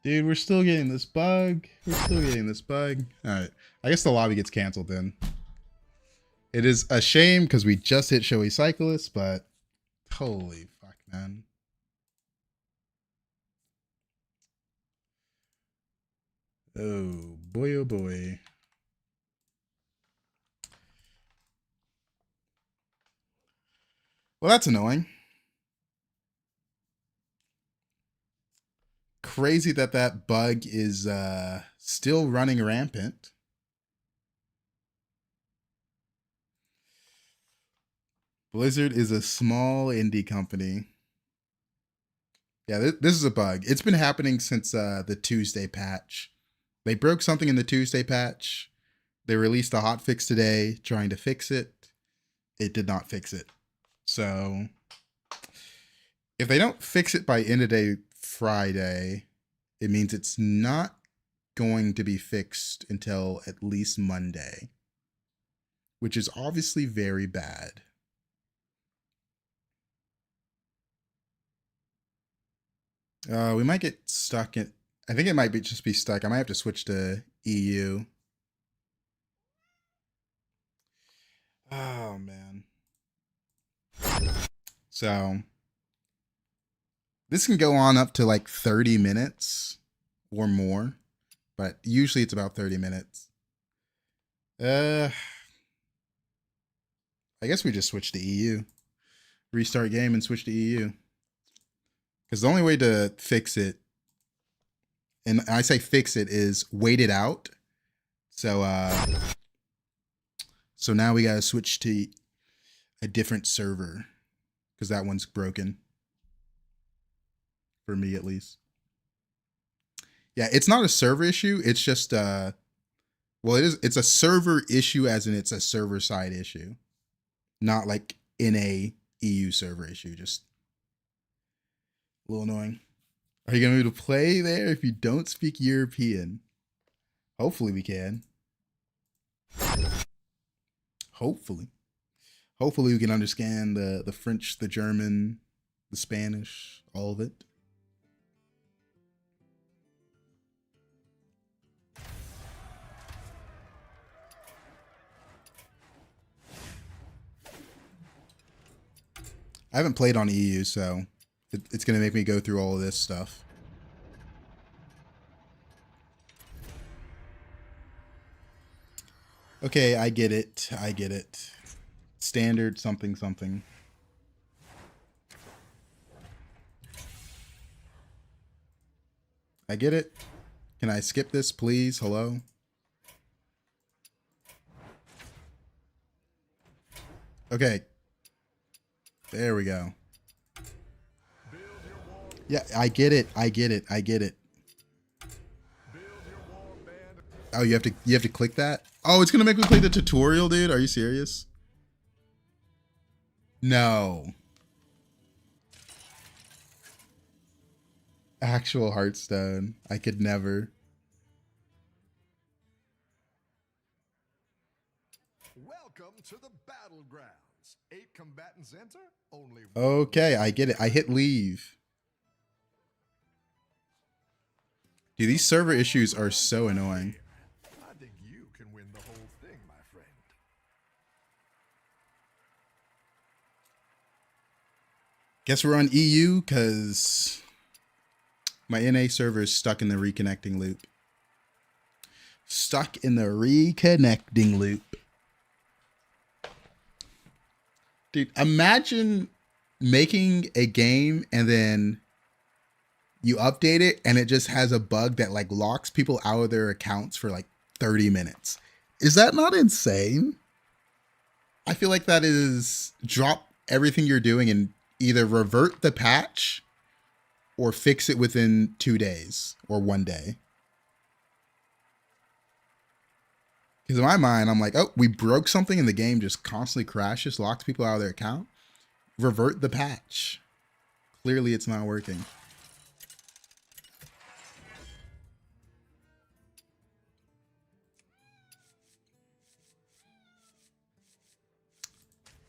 Dude, we're still getting this bug. Alright. I guess the lobby gets canceled then. It is a shame because we just hit showy cyclists, but... Holy fuck, man. Oh boy, oh boy. Well, that's annoying. Crazy that that bug is still running rampant. Blizzard is a small indie company. Yeah, this is a bug. It's been happening since the Tuesday patch. They broke something in the Tuesday patch. They released a hotfix today trying to fix it. It did not fix it. So if they don't fix it by end of day Friday, it means it's not going to be fixed until at least Monday, which is obviously very bad. We might get stuck in... I think it might be just be stuck. I might have to switch to EU. Oh, man. So this can go on up to like 30 minutes or more, but usually it's about 30 minutes. I guess we just switch to EU. Restart game and switch to EU. Because the only way to fix it, and I say fix it, is wait it out. So so now we gotta switch to a different server because that one's broken. For me, at least. Yeah, it's not a server issue. It's just well, it is. It's a server issue, as in it's a server side issue, not like in a EU server issue. Just a little annoying. Are you gonna be able to play there if you don't speak European? Hopefully we can. Hopefully we can understand the French, the German, the Spanish, all of it. I haven't played on EU, so it's going to make me go through all of this stuff. Okay, I get it. Standard something something. I get it. Can I skip this, please? Hello? Okay. There we go. Yeah, I get it. Oh, you have to click that? Oh, it's gonna make me play the tutorial, dude. Are you serious? No. Actual Hearthstone. I could never. to the Battlegrounds. 8 combatants enter, only Okay, I get it. I hit leave. Dude, these server issues are so annoying. I think you can win the whole thing, my friend. Guess we're on EU because my NA server is stuck in the reconnecting loop. Stuck in the reconnecting loop. Dude, imagine making a game and then you update it and it just has a bug that like locks people out of their accounts for like 30 minutes. Is that not insane? I feel like that is drop everything you're doing and either revert the patch or fix it within 2 days or 1 day. Because in my mind, I'm like, oh, we broke something and the game just constantly crashes, locks people out of their account. Revert the patch. Clearly it's not working.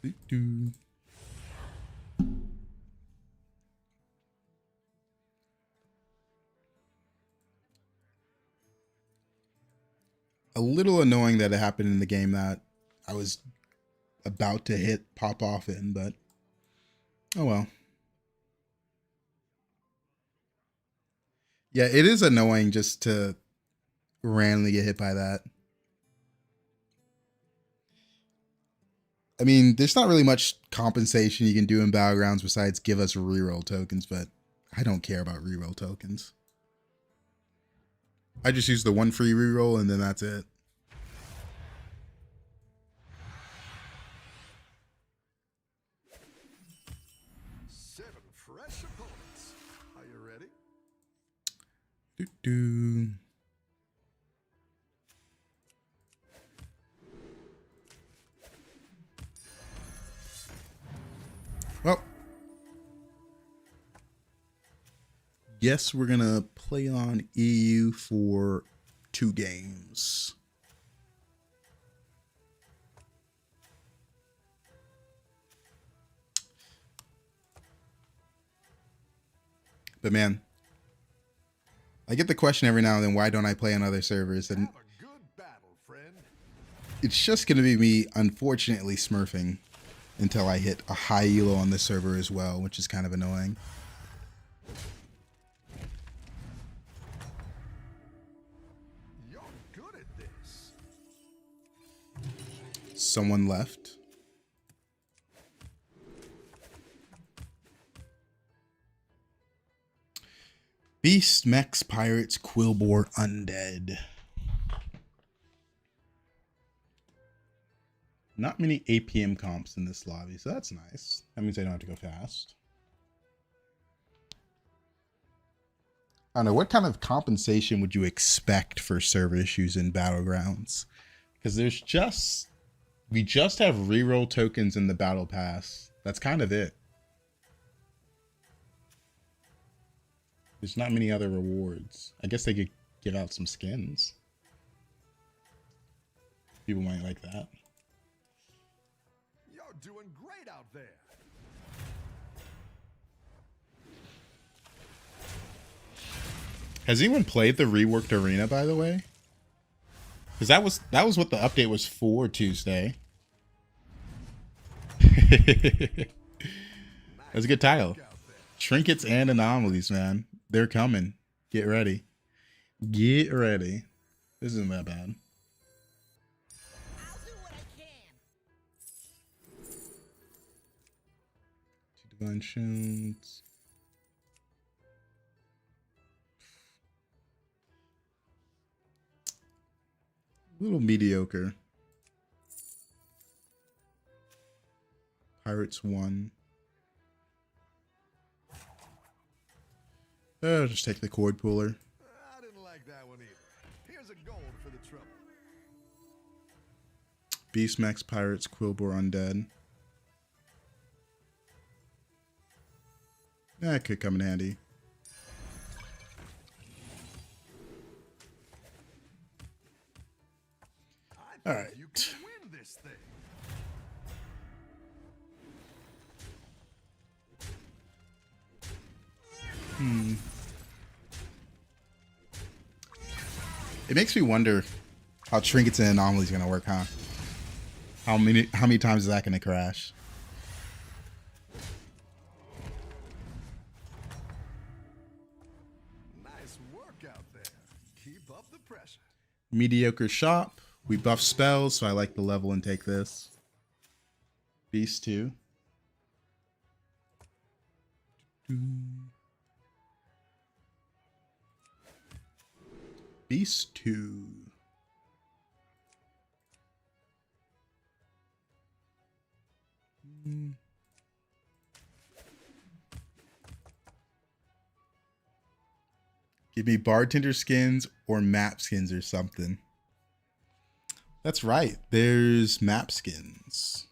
Doo-doo. A little annoying that it happened in the game that I was about to hit pop off in, but oh well. Yeah, it is annoying just to randomly get hit by that. I mean, there's not really much compensation you can do in Battlegrounds besides give us reroll tokens, but I don't care about reroll tokens. I just use the one free reroll and then that's it. Seven fresh opponents. Are you ready? Doo-doo. Well, yes, we're gonna play on EU for 2 games. But man, I get the question every now and then, why don't I play on other servers? And Have a good battle, friend. it's just gonna be me, unfortunately, smurfing until I hit a high elo on this server as well, which is kind of annoying. You're good at this. Someone left. Beast, Mechs, Pirates, Quillbore, Undead. Not many APM comps in this lobby, so that's nice. That means I don't have to go fast. I don't know, what kind of compensation would you expect for server issues in Battlegrounds? Because we just have reroll tokens in the Battle Pass. That's kind of it. There's not many other rewards. I guess they could give out some skins. People might like that. You're doing great out there. Has anyone played the reworked arena, by the way? Because that was what the update was for Tuesday. That's a good title. Trinkets and anomalies, man. They're coming. Get ready. Get ready. This isn't that bad. I'll do what I can. Two divine shields. A little mediocre. Pirates 1. Just take the cord pooler. I didn't like that one either. Here's a gold for the trouble. Beast, Mechs, Pirates, Quillbore, Undead. That could come in handy. I All think right. you can win this thing. It makes me wonder how trinkets and anomalies gonna work, huh? How many times is that gonna crash? Nice work out there. Keep up the pressure. Mediocre shop. We buff spells, so I like the level and take this. Beast 2. Beast 2. Give me bartender skins or map skins or something. That's right. There's map skins.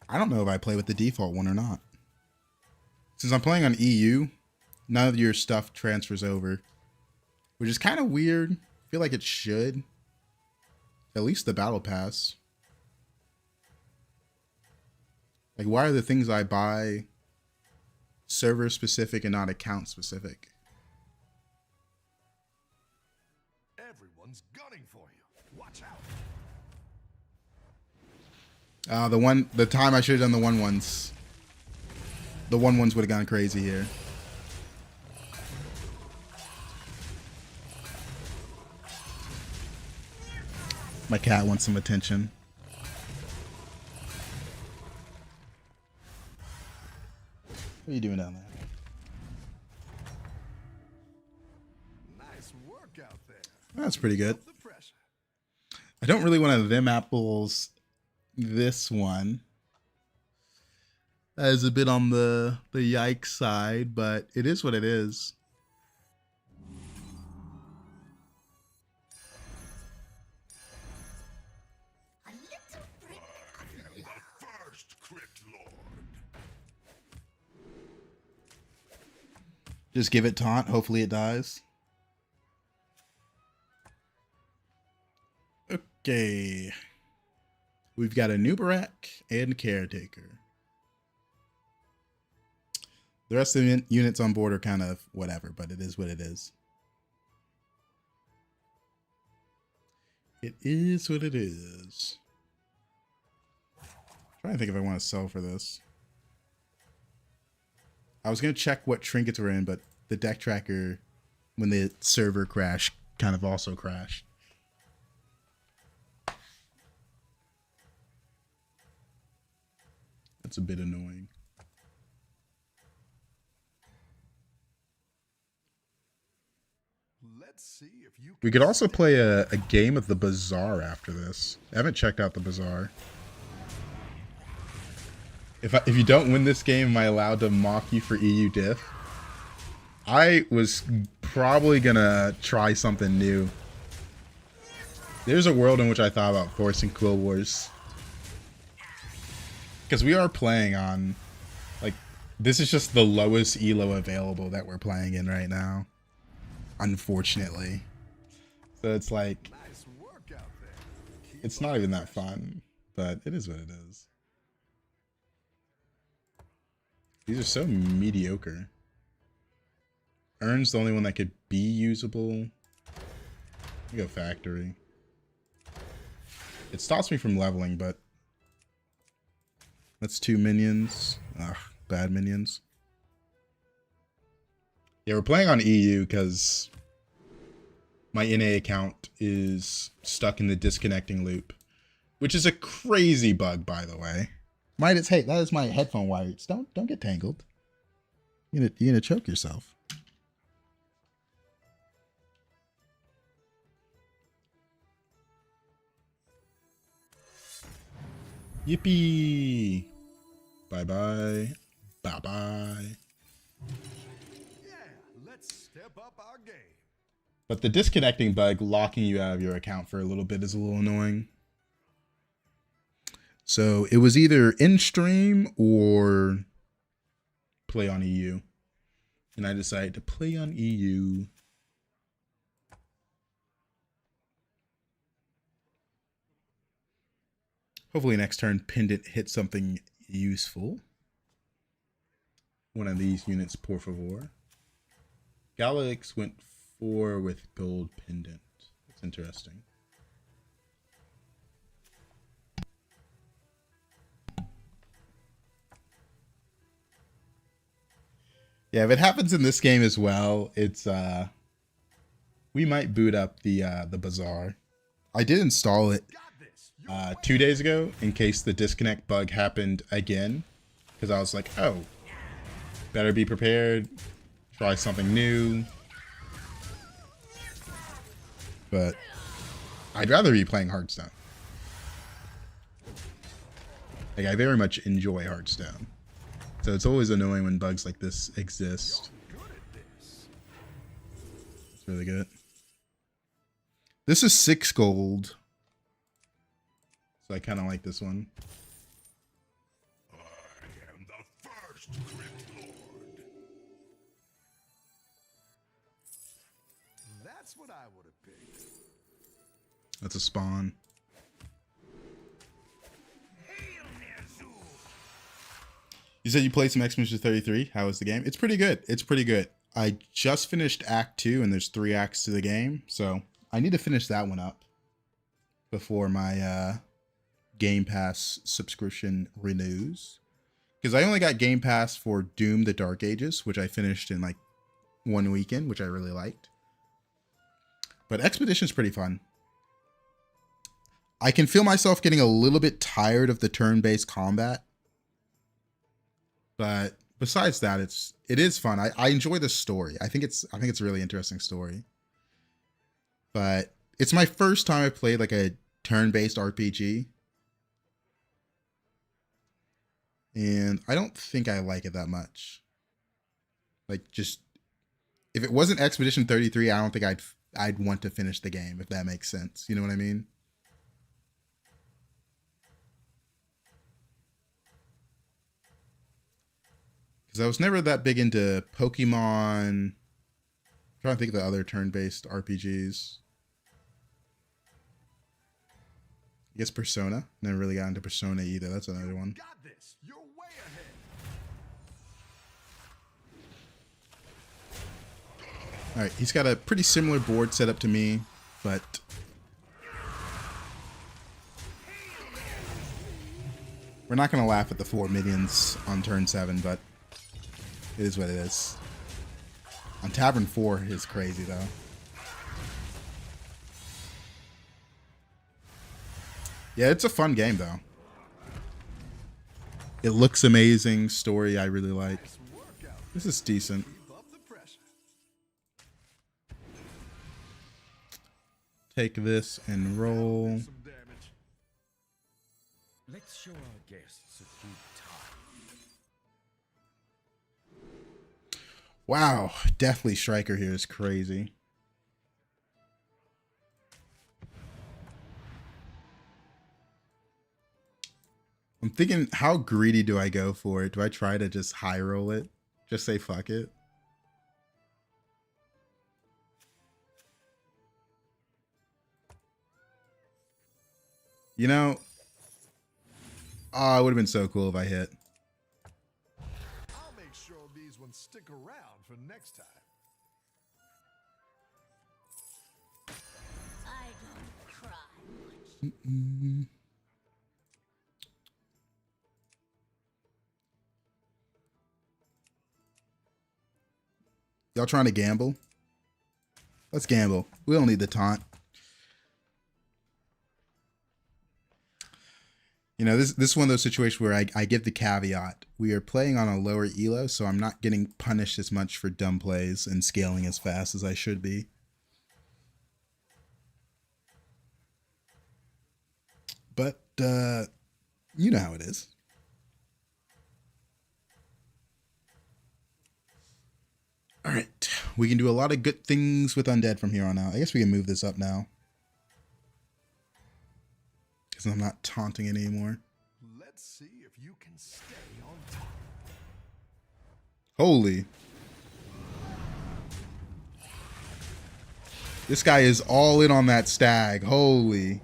I don't know if I play with the default one or not. Since I'm playing on EU, none of your stuff transfers over, which is kind of weird. I feel like it should. At least the battle pass. Like, why are the things I buy server specific and not account specific? Everyone's gunning for you. Watch out. The time I should have done the 1-1s. The 1-1s would have gone crazy here. My cat wants some attention. What are you doing down there? Nice work out there. That's pretty good. Up the pressure. I don't really want to them apples this one. That is a bit on the yikes side, but it is what it is. A little brick of love. First crit lord. Just give it taunt. Hopefully it dies. Okay. We've got a Nubarak and Caretaker. The rest of the units on board are kind of whatever, but it is what it is. It is what it is. I'm trying to think if I want to sell for this. I was going to check what trinkets were in, but the deck tracker, when the server crashed, kind of also crashed. That's a bit annoying. Let's see if you We could also play a game of the Bazaar after this. I haven't checked out the Bazaar. If you don't win this game, am I allowed to mock you for EU diff? I was probably gonna try something new. There's a world in which I thought about forcing Quill Wars. Because we are playing on, like, this is just the lowest ELO available that we're playing in right now. Unfortunately. So it's like, nice work out there. Keep it's up not the even that pressure. fun, but it is what it is. These are so mediocre. Urn's the only one that could be usable. I go factory. It stops me from leveling, but that's 2 minions. Ugh, bad minions. Yeah, we're playing on EU because my NA account is stuck in the disconnecting loop, which is a crazy bug, by the way. Hey, that is my headphone wires. Don't get tangled. You're gonna choke yourself. Yippee! Bye bye. Bye bye. Yeah, let's step up our game. But the disconnecting bug locking you out of your account for a little bit is a little annoying. So it was either in stream or play on EU. And I decided to play on EU. Hopefully next turn Pendant hits something useful. One of these units, por favor. Galax went 4 with gold pendant. That's interesting. Yeah, if it happens in this game as well, it's we might boot up the bazaar. I did install it 2 days ago in case the disconnect bug happened again, because I was like, oh, better be prepared, try something new. But I'd rather be playing Hearthstone. Like, I very much enjoy Hearthstone. So it's always annoying when bugs like this exist. It's really good. This is 6 gold. So I kind of like this one. I am the first Crypt Lord. That's what I would have picked. That's a spawn. You said you played some Expedition 33. How was the game? It's pretty good. It's pretty good. I just finished Act 2, and there's 3 acts to the game. So I need to finish that one up before my Game Pass subscription renews. Because I only got Game Pass for Doom: The Dark Ages, which I finished in like 1 weekend, which I really liked. But Expedition's pretty fun. I can feel myself getting a little bit tired of the turn-based combat. But besides that, it is fun. I enjoy the story. I think it's a really interesting story. But it's my first time I played like a turn-based RPG. And I don't think I like it that much. Like, just if it wasn't Expedition 33, I don't think I'd want to finish the game, if that makes sense. You know what I mean? Because I was never that big into Pokemon. I'm trying to think of the other turn-based RPGs. I guess Persona. Never really got into Persona either. That's another one. Got this. You're way ahead. Alright, he's got a pretty similar board set up to me, but we're not going to laugh at the 4 minions on turn 7, but it is what it is. On Tavern 4 is crazy, though. Yeah, it's a fun game, though. It looks amazing. Story I really like. This is decent. Keep up the pressure. Take this and roll. Some damage. Let's show our guests a good time. Wow, Deathly Striker here is crazy. I'm thinking, how greedy do I go for it? Do I try to just high roll it? Just say fuck it? You know, oh, it would have been so cool if I hit. I'll make sure these ones stick around for next time. I don't cry much. Y'all trying to gamble? Let's gamble. We don't need the taunt. You know, this is one of those situations where I give the caveat. We are playing on a lower elo, so I'm not getting punished as much for dumb plays and scaling as fast as I should be. But, you know how it is. All right, we can do a lot of good things with Undead from here on out. I guess we can move this up now. Because I'm not taunting it anymore. Let's see if you can stay on top. Holy. This guy is all in on that stag. Holy.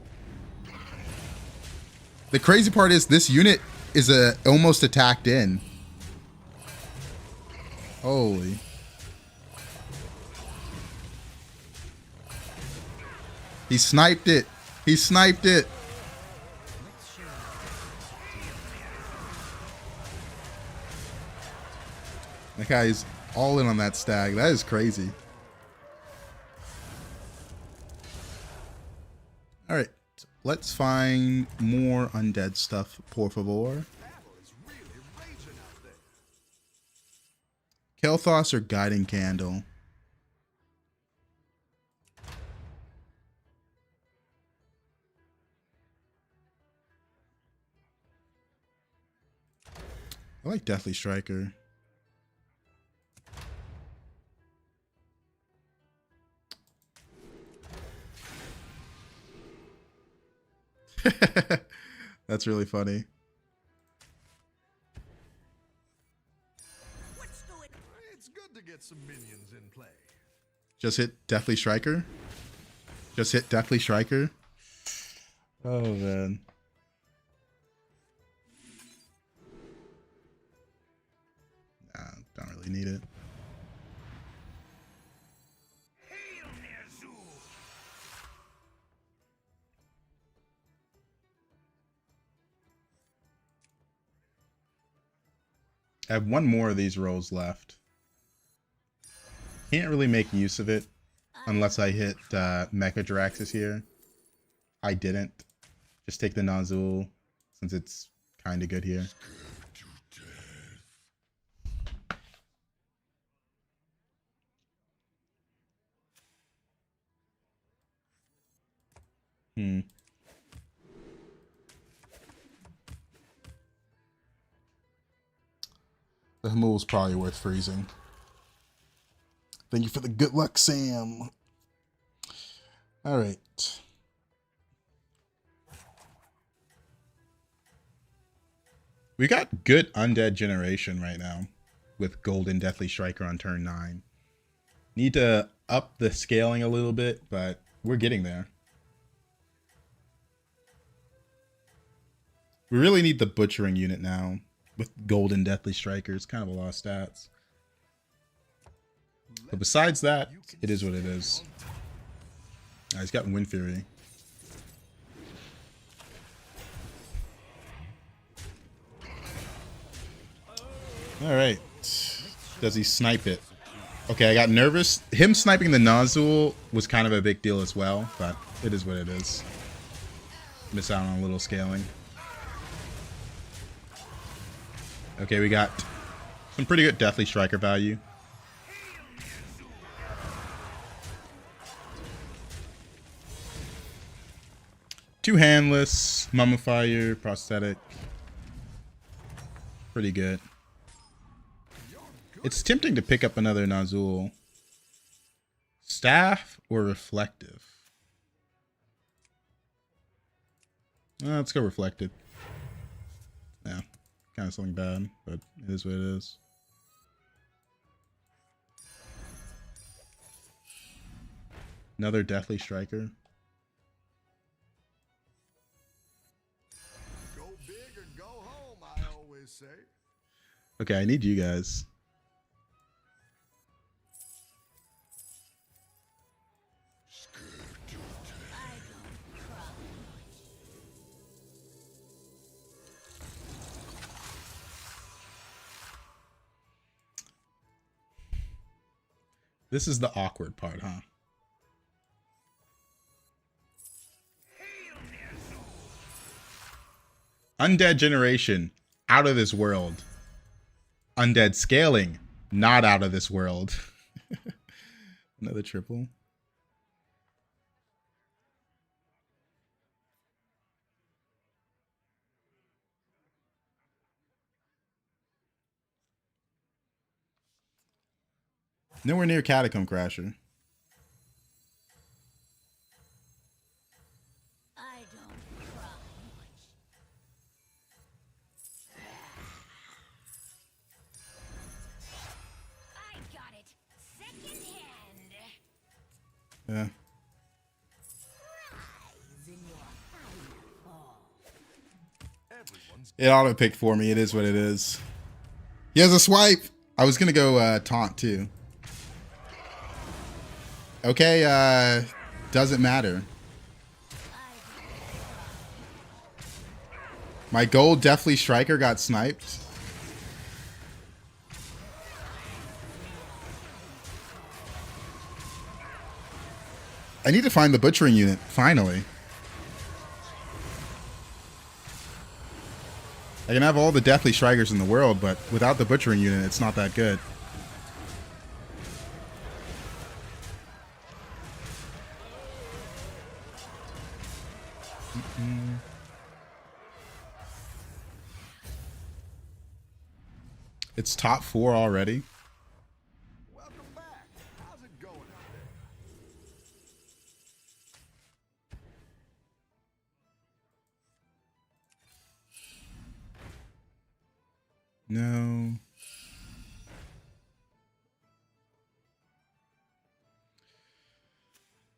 The crazy part is this unit is almost attacked in. He sniped it. He sniped it. That guy's all in on that stag. That is crazy. All right, let's find more undead stuff, por favor. Battle is really raging out there. Kel'Thas or Guiding Candle? I like Deathly Striker. That's really funny. It's good to get some minions in play. Just hit Deathly Striker. Just hit Deathly Striker. Oh man. Nah, don't really need it. I have one more of these rolls left. Can't really make use of it unless I hit Mecha Jaraxxus here. I didn't. Just take the Nazul since it's kind of good here. The Hamul's probably worth freezing. Thank you for the good luck, Sam. All right. We got good undead generation right now with Golden Deathly Striker on turn 9. Need to up the scaling a little bit, but we're getting there. We really need the butchering unit now with Golden Deathly Striker. It's kind of a lot of stats. But besides that, it is what it is. He's got Wind Fury. Alright. Does he snipe it? Okay, I got nervous. Him sniping the Nazul was kind of a big deal as well, but it is what it is. Miss out on a little scaling. Okay, we got some pretty good Deathly Striker value. Two handless, mummifier, prosthetic. Pretty good. It's tempting to pick up another Nazul. Staff or reflective? Let's go reflective. Yeah, kind of something bad, but it is what it is. Another Deathly Striker. Go big or go home, I always say. Okay, I need you guys. This is the awkward part, huh? Undead generation, out of this world. Undead scaling, not out of this world. Another triple. Nowhere near Catacomb Crasher. I don't cry much. I got it second hand. Yeah. Rise in your final fall. Everyone's It auto-picked for me. It is what it is. He has a swipe. I was going to go taunt too. Okay, doesn't matter. My gold Deathly Striker got sniped. I need to find the butchering unit, finally. I can have all the Deathly Strikers in the world, but without the butchering unit, it's not that good. It's top 4 already. Welcome back. How's it going out there? No.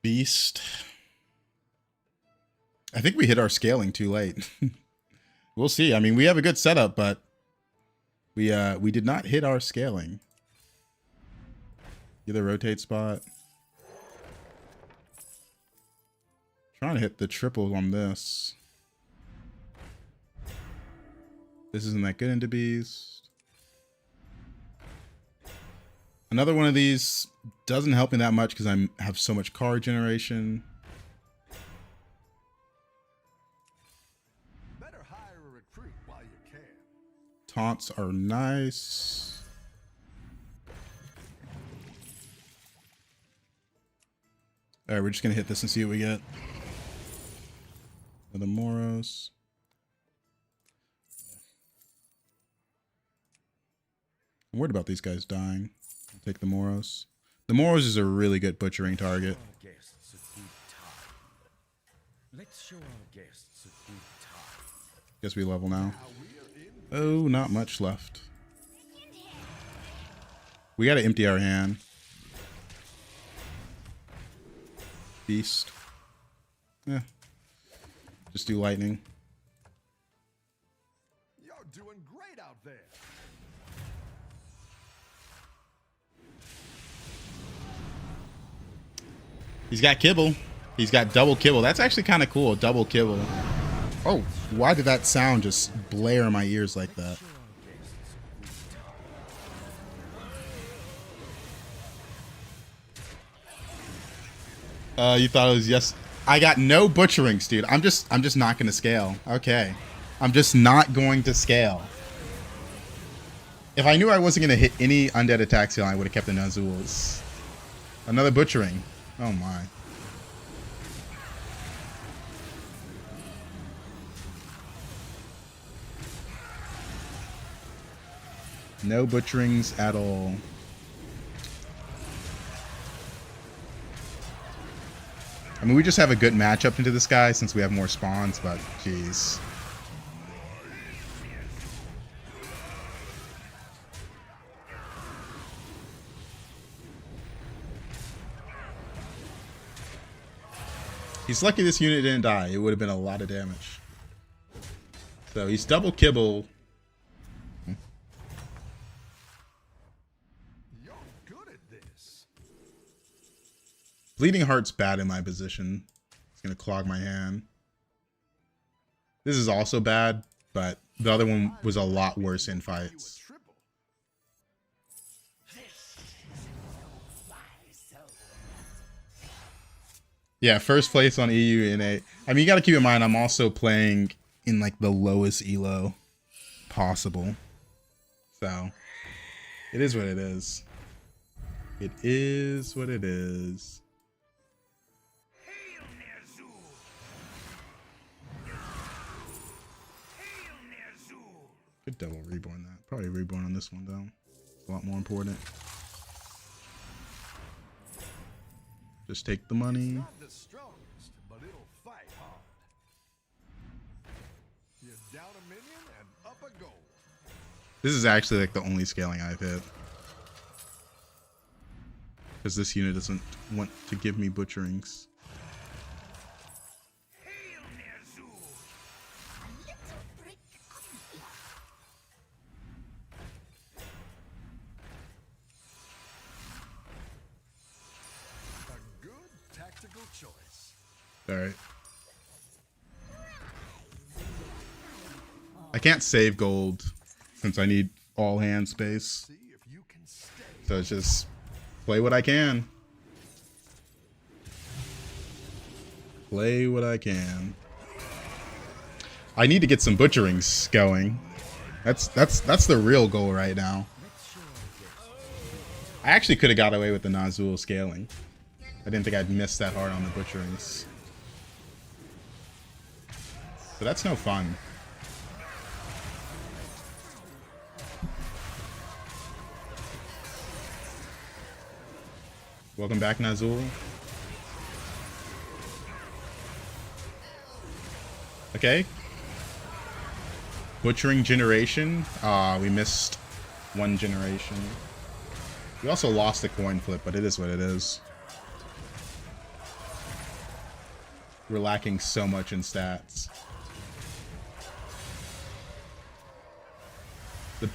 Beast. I think we hit our scaling too late. We'll see. I mean, we have a good setup, but we did not hit our scaling. Get the rotate spot. Trying to hit the triple on this. This isn't that good into Beast. Another one of these doesn't help me that much because I have so much card generation. Better hire a recruit while you can. Taunts are nice. All right, we're just gonna hit this and see what we get. Another Moros. I'm worried about these guys dying. I'll take the Moros. The Moros is a really good butchering target. Our guests a good time. Let's show our guests a good time. Guess we level now. Oh, not much left. We gotta empty our hand. Beast. Yeah. Just do lightning. You're doing great out there. He's got kibble. He's got double kibble. That's actually kind of cool. Double kibble. Oh, why did that sound just blare in my ears like that? You thought it was yes. I got no butcherings, dude. I'm just not gonna scale. Okay. I'm just not going to scale. If I knew I wasn't gonna hit any undead attack ceiling, I would have kept the Nazuls. Another butchering. Oh my. No butcherings at all. I mean, we just have a good matchup into this guy since we have more spawns, but jeez. He's lucky this unit didn't die. It would have been a lot of damage. So he's double kibble. You're good at this. Bleeding Heart's bad in my position. It's going to clog my hand. This is also bad, but the other one was a lot worse in fights. Triple. Yeah, first place on EU in a... I mean, you got to keep in mind, I'm also playing in, like, the lowest elo possible. So, it is what it is. It is what it is. Hail Ner'zhul! Hail Ner'zhul! Could double reborn that. Probably reborn on this one, though. It's a lot more important. Just take the money. Not the strongest, but it'll fight hard. You're down a minion and up a goal. This is actually like the only scaling I've hit. Because this unit doesn't want to give me butcherings. Hail Ner'zhul! A good tactical choice. Alright. I can't save gold since I need all hand space. See if you can stay. So it's just play what I can. Play what I can. I need to get some butcherings going. That's the real goal right now. I actually could have got away with the Nazul scaling. I didn't think I'd miss that hard on the butcherings. But that's no fun. Welcome back, Nazul. Okay. Butchering generation. We missed one generation. We also lost the coin flip, but it is what it is. We're lacking so much in stats.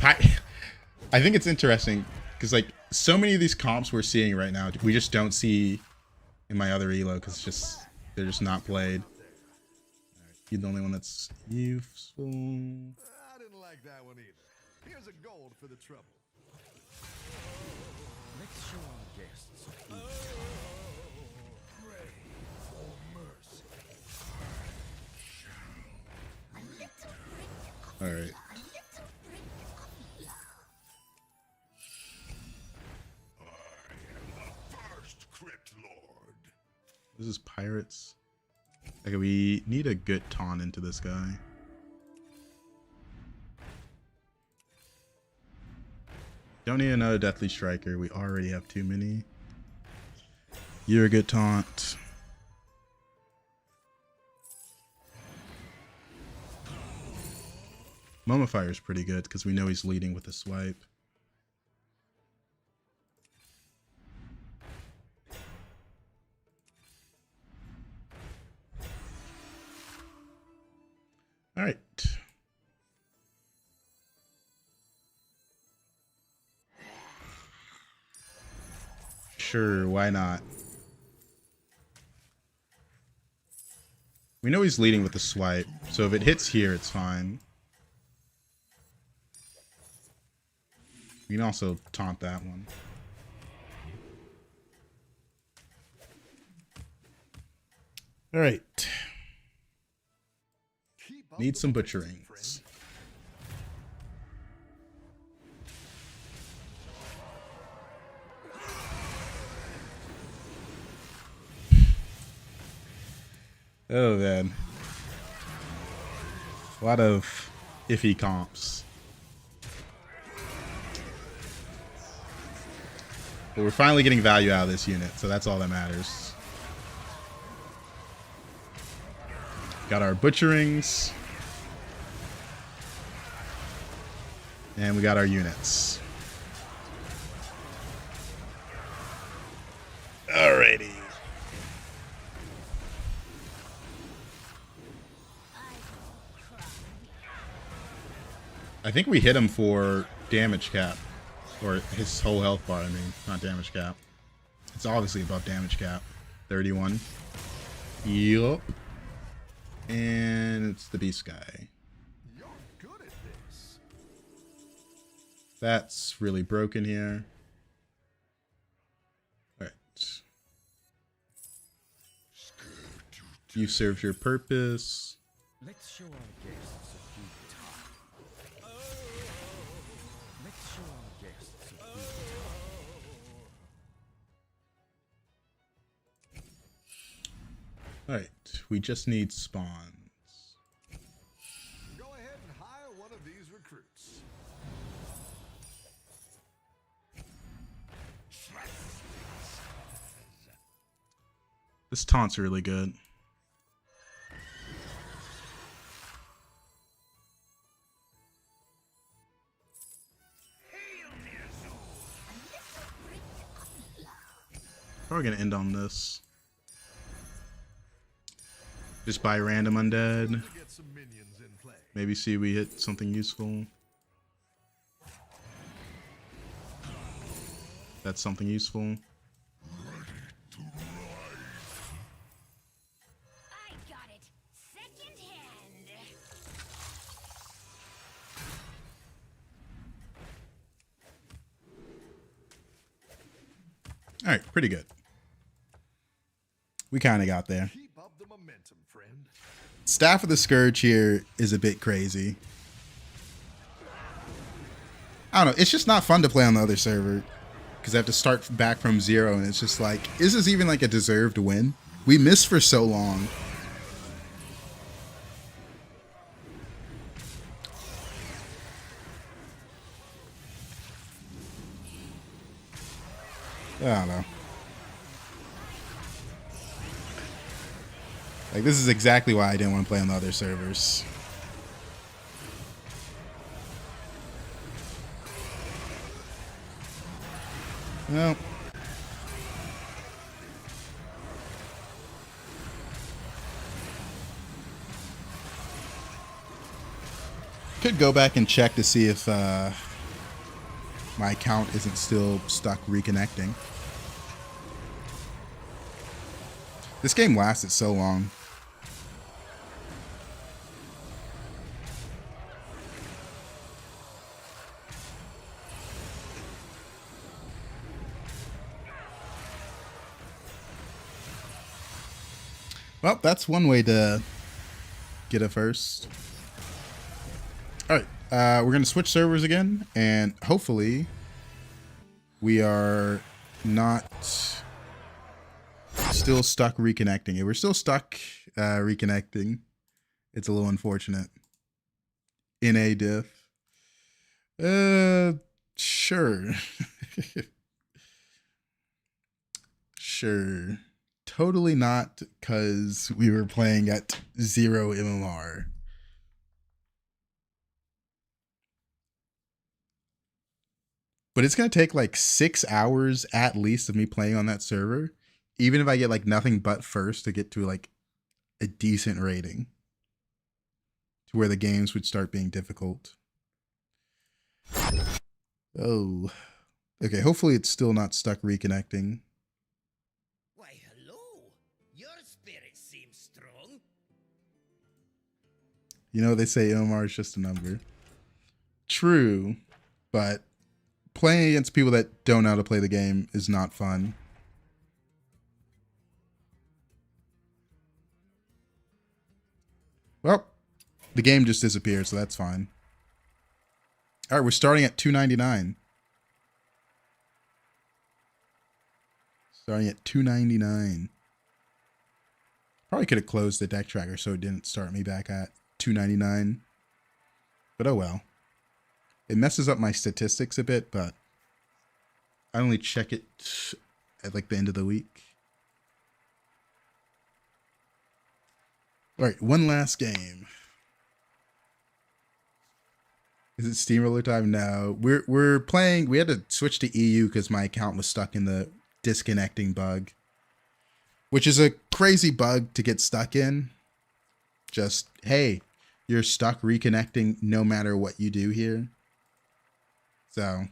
I think it's interesting because like so many of these comps we're seeing right now, we just don't see in my other elo because they're just not played. You're the only one that's useful. I didn't like that one either. Here's a gold for the trouble. Let's show our guests a few. Pray for mercy. All right. This is pirates. Okay, we need a good taunt into this guy. Don't need another Deathly Striker. We already have too many. You're a good taunt. Mummifier is pretty good because we know he's leading with a swipe. All right. Sure, why not? We know he's leading with the swipe, so if it hits here, it's fine. We can also taunt that one. All right. Need some butcherings. Oh man. A lot of iffy comps. But we're finally getting value out of this unit, so that's all that matters. Got our butcherings. And we got our units. Alrighty. I think we hit him for damage cap. Or his whole health bar, I mean. Not damage cap. It's obviously above damage cap. 31. Yup. And it's the beast guy. You're good at this. That's really broken here. Alright. You served your purpose. Let's show our guests a few time. Let's show our guests a few time. Alright. We just need spawns. Go ahead and hire one of these recruits. This taunt's really good. Probably gonna end on this. Just buy random undead. Get some minions in play. Maybe see we hit something useful. That's something useful. I got it secondhand. All right, pretty good. We kind of got there. Keep up the momentum, friend. Staff of the Scourge here is a bit crazy. I don't know. It's just not fun to play on the other server because I have to start back from zero, and it's just like, is this even like a deserved win? We missed for so long. I don't know. Like, this is exactly why I didn't want to play on the other servers. Well. Could go back and check to see if my account isn't still stuck reconnecting. This game lasted so long. Well, that's one way to get a first. All right, we're going to switch servers again, and hopefully we are not still stuck reconnecting. If we're still stuck reconnecting, it's a little unfortunate. NA diff. Sure. Sure. Totally not, because we were playing at 0 MMR. But it's going to take like 6 hours at least of me playing on that server, even if I get like nothing but first, to get to like a decent rating to where the games would start being difficult. Oh, okay. Hopefully it's still not stuck reconnecting. Why, hello. Your spirit seems strong. You know, they say MMR is just a number. True, but playing against people that don't know how to play the game is not fun. Well, the game just disappeared, so that's fine. All right, we're starting at 299. Starting at 299. Probably could have closed the deck tracker so it didn't start me back at 299. But oh well. It messes up my statistics a bit, but I only check it at like the end of the week. All right, one last game. Is it steamroller time? No, we're playing. We had to switch to EU because my account was stuck in the disconnecting bug, which is a crazy bug to get stuck in. Just, hey, you're stuck reconnecting no matter what you do here. So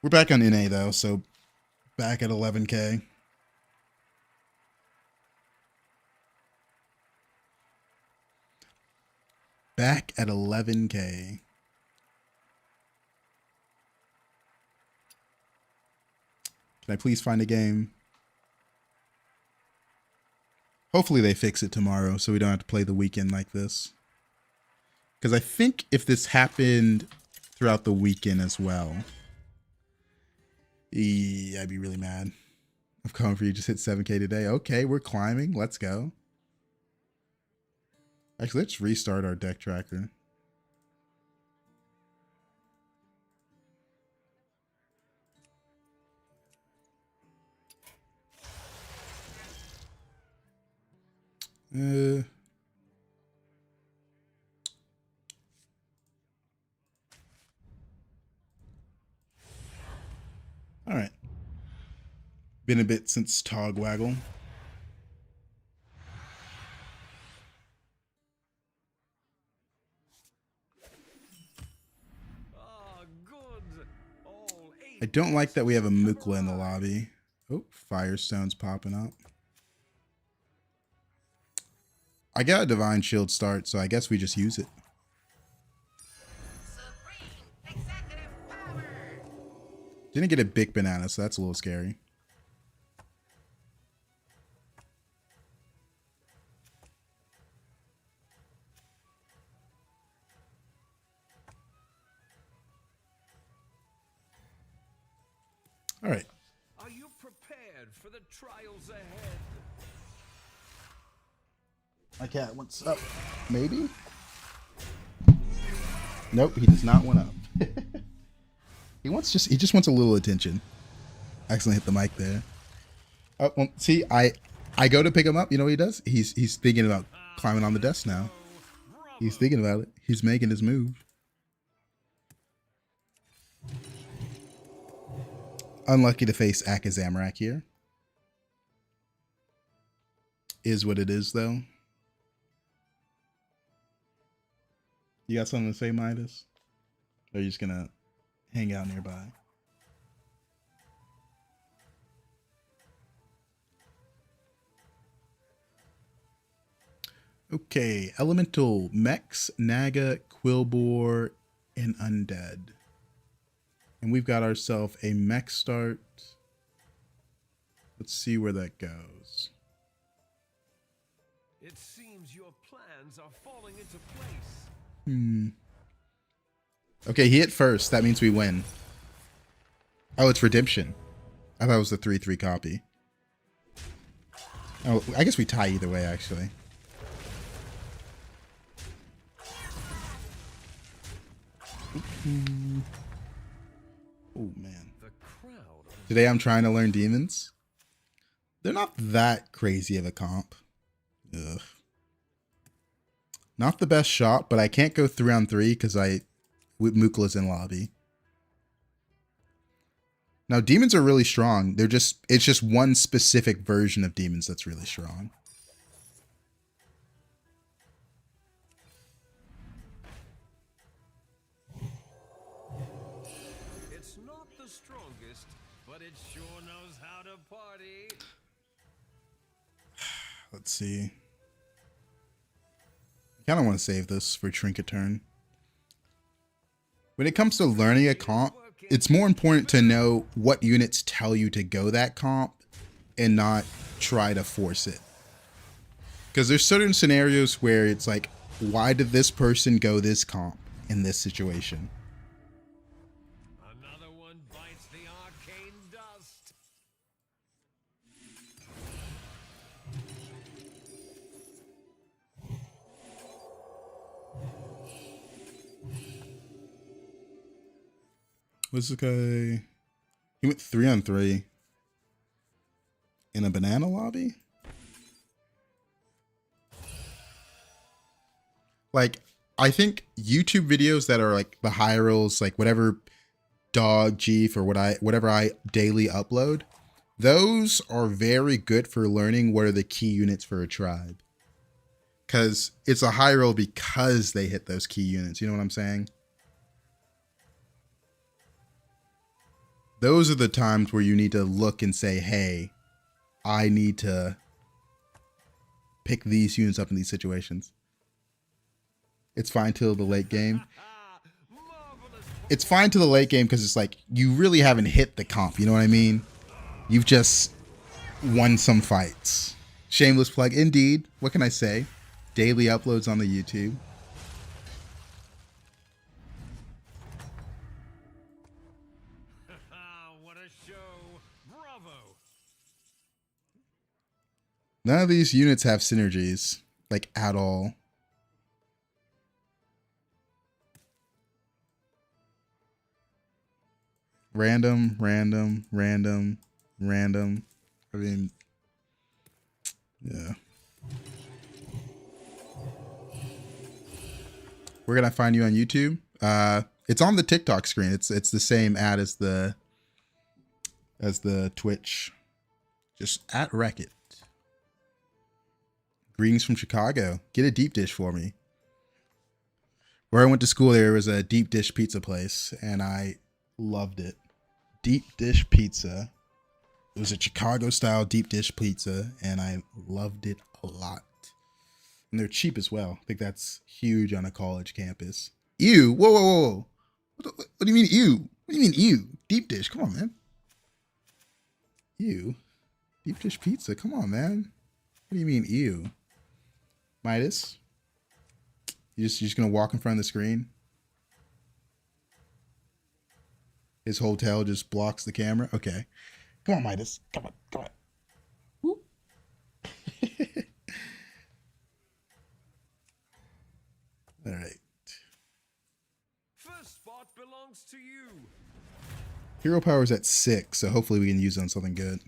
we're back on NA though, so back at 11K. Back at 11K. Can I please find a game? Hopefully they fix it tomorrow so we don't have to play the weekend like this. Because I think if this happened throughout the weekend as well, I'd be really mad. I'm coming for you. Just hit 7K today. Okay, we're climbing. Let's go. Actually, let's restart our deck tracker. All right. Been a bit since Togwaggle. I don't like that we have a Mukla in the lobby. Oh, Firestone's popping up. I got a Divine Shield start, so I guess we just use it. Supreme executive power. Didn't get a big banana, so that's a little scary. All right. Are you prepared for the trials ahead? My cat wants up. Maybe? Nope, he does not want up. He just wants a little attention. Accidentally hit the mic there. Oh, well, see, I go to pick him up. You know what he does? He's thinking about climbing on the desk now. He's thinking about it. He's making his move. Unlucky to face Akazamrak here. Is what it is, though. You got something to say, Midas? Or are you just gonna hang out nearby? Okay, Elemental, Mechs, Naga, Quilboar, and Undead. And we've got ourselves a mech start. Let's see where that goes. It seems your plans are falling into place. Okay, he hit first. That means we win. Oh, it's Redemption. I thought it was the 3/3 copy. Oh, I guess we tie either way, actually. Oh, man. The crowd. Today I'm trying to learn demons. They're not that crazy of a comp. Ugh. Not the best shot, but I can't go 3-on-3 because Mukla's in lobby. Now, demons are really strong. It's just one specific version of demons that's really strong. It's not the strongest, but it sure knows how to party. Let's see. I kind of want to save this for Trinket turn. When it comes to learning a comp, it's more important to know what units tell you to go that comp and not try to force it. Because there's certain scenarios where it's like, why did this person go this comp in this situation? Another one bites the arcane dust. What's this guy? He went 3-on-3 in a banana lobby? Like, I think YouTube videos that are like the high rolls, like whatever Dog, Chief, or whatever I daily upload, those are very good for learning what are the key units for a tribe. Because it's a high roll because they hit those key units. You know what I'm saying? Those are the times where you need to look and say, hey, I need to pick these units up in these situations. It's fine till the late game. It's fine till the late game because it's like you really haven't hit the comp. You know what I mean? You've just won some fights. Shameless plug. Indeed. What can I say? Daily uploads on the YouTube. What a show. Bravo. None of these units have synergies, like at all. Random. I mean, yeah. Where can I find you on YouTube? It's on the TikTok screen. It's the same ad as the Twitch. Just at Wreck-It. Greetings from Chicago. Get a deep dish for me. Where I went to school, there was a deep dish pizza place, and I loved it. Deep dish pizza. It was a Chicago style deep dish pizza, and I loved it a lot. And they're cheap as well. I think that's huge on a college campus. Ew, whoa. What What do you mean ew? What do you mean ew? Deep dish, come on, man. Ew. Deep dish pizza, come on, man. What do you mean ew? Midas? You're just gonna walk in front of the screen? His hotel just blocks the camera? Okay. Come on, Midas. Come on, come on. Woo. All right. First spot belongs to you. Hero power is at 6, so hopefully we can use it on something good.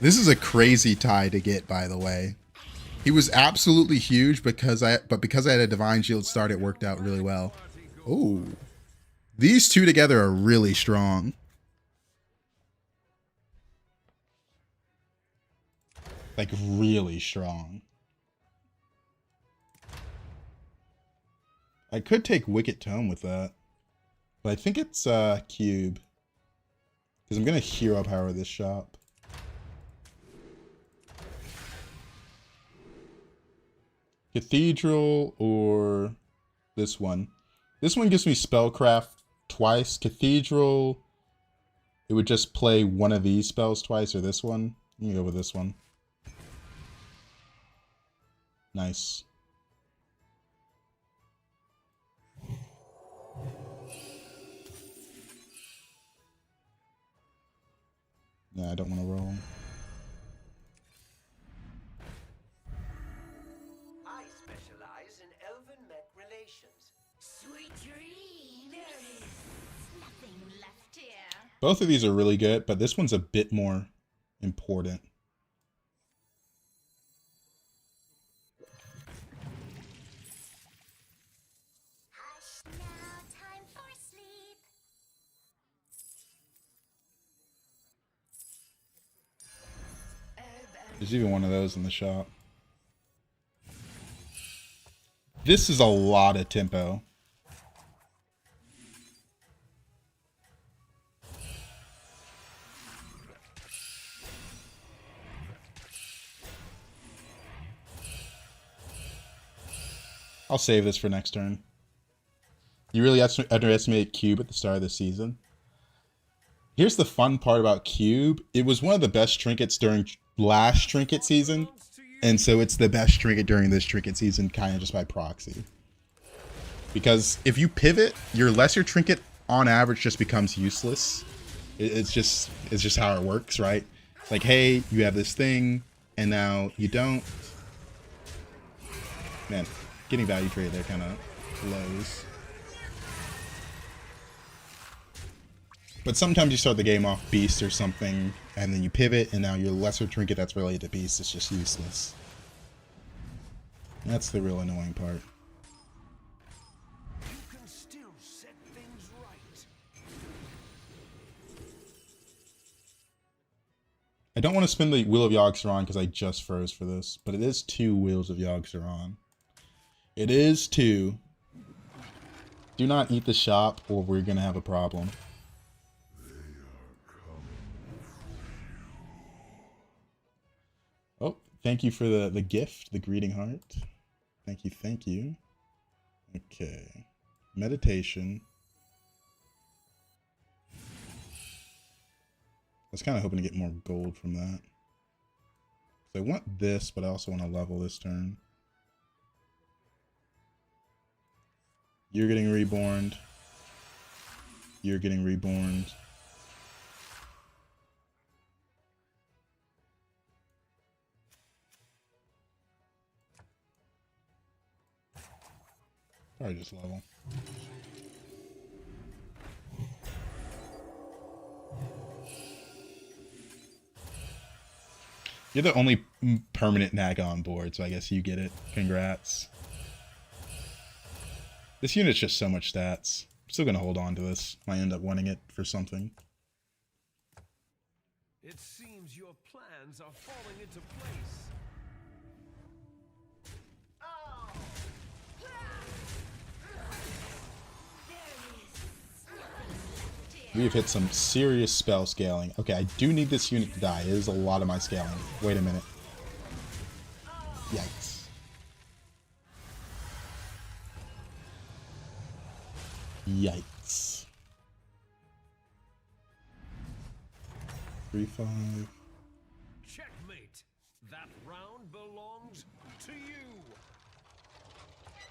This is a crazy tie to get, by the way. He was absolutely huge because I had a Divine Shield start, it worked out really well. Oh, these two together are really strong. Like really strong. I could take Wicked Tome with that, but I think it's Cube because I'm gonna hero power this shop. Cathedral or this one. This one gives me Spellcraft twice. Cathedral, it would just play one of these spells twice, or this one. I'm gonna go with this one. Nice. Nah, I don't want to roll. I specialize in elven mech relations. Sweet dream. There is nothing left here. Both of these are really good, but this one's a bit more important. Hush now, time for sleep. There's even one of those in the shop. This is a lot of tempo. I'll save this for next turn. You really underestimated Cube at the start of the season. Here's the fun part about Cube. It was one of the best trinkets during last trinket season, and so it's the best trinket during this trinket season, kind of just by proxy. Because if you pivot, your lesser trinket on average just becomes useless. It's just how it works, right? Like, hey, you have this thing, and now you don't. Man, getting value trade there kind of blows. But sometimes you start the game off Beast or something, and then you pivot, and now your lesser trinket that's related to Beast is just useless. That's the real annoying part. You can still set things right. I don't want to spend the Wheel of Yogg-Saron because I just froze for this, but it is 2 Wheels of Yogg-Saron. It is 2. Do not eat the shop or we're going to have a problem. Oh, thank you for the gift, the greeting heart. Thank you, thank you. Okay. Meditation. I was kind of hoping to get more gold from that. So I want this, but I also want to level this turn. You're getting reborn. You're getting reborn. Probably just level. You're the only permanent Naga on board, so I guess you get it. Congrats. This unit's just so much stats. I'm still gonna hold on to this. Might end up winning it for something. It seems your plans are falling into place. We have hit some serious spell scaling. Okay, I do need this unit to die. It is a lot of my scaling. Wait a minute. Yikes. Yikes. 3-5. Checkmate. That round belongs to you.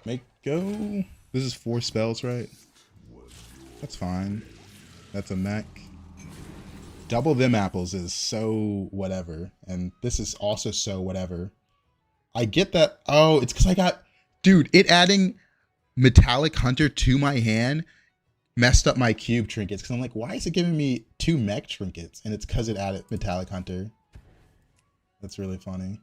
Make go. This is 4 spells, right? That's fine. That's a mech. Double them apples is so whatever. And this is also so whatever. I get that. Oh, it's because I got... Dude, it adding Metallic Hunter to my hand messed up my cube trinkets. Because I'm like, why is it giving me 2 mech trinkets? And it's because it added Metallic Hunter. That's really funny.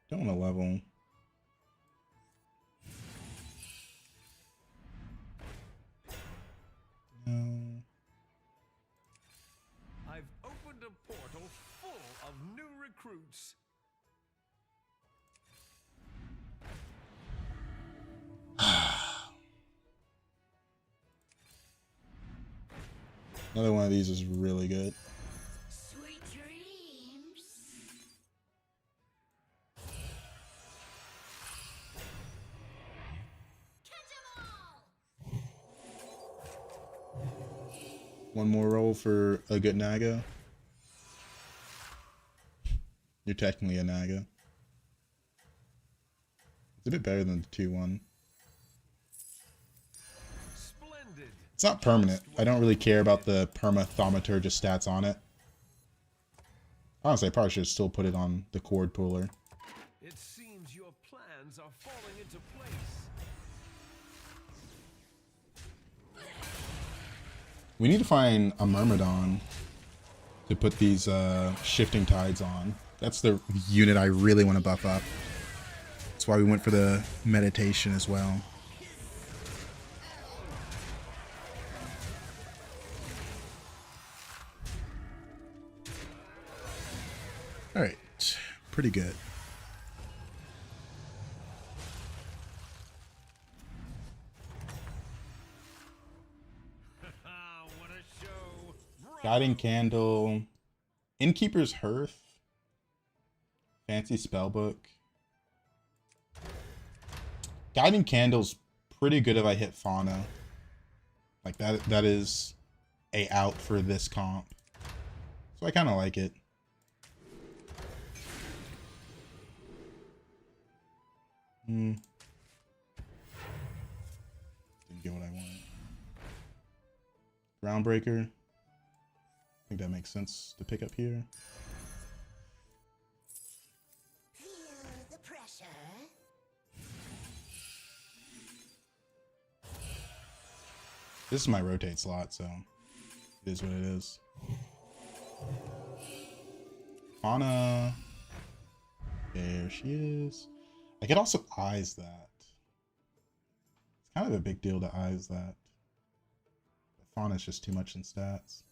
Don't want to level. No. I've opened a portal full of new recruits. Another one of these is really good. Sweet dreams. Catch 'em all. One more roll for a good Naga. You're technically a Naga. It's a bit better than the 2-1. Splendid. It's not permanent. I don't really care about the perma thaumaturgist stats on it. Honestly, I probably should still put it on the cord puller. It seems your plans are falling into place. We need to find a Myrmidon to put these shifting tides on. That's the unit I really want to buff up. That's why we went for the meditation as well. Alright, pretty good. What a show. Guiding Candle, Innkeeper's Hearth, Fancy Spellbook. Guiding Candle's pretty good if I hit Fauna. Like that is a out for this comp. So I kind of like it. Didn't get what I wanted. Groundbreaker. I think that makes sense to pick up here. Feel the pressure. This is my rotate slot, so it is what it is. Fauna. There she is. I could also eyes that. It's kind of a big deal to eyes that. Fauna's just too much in stats.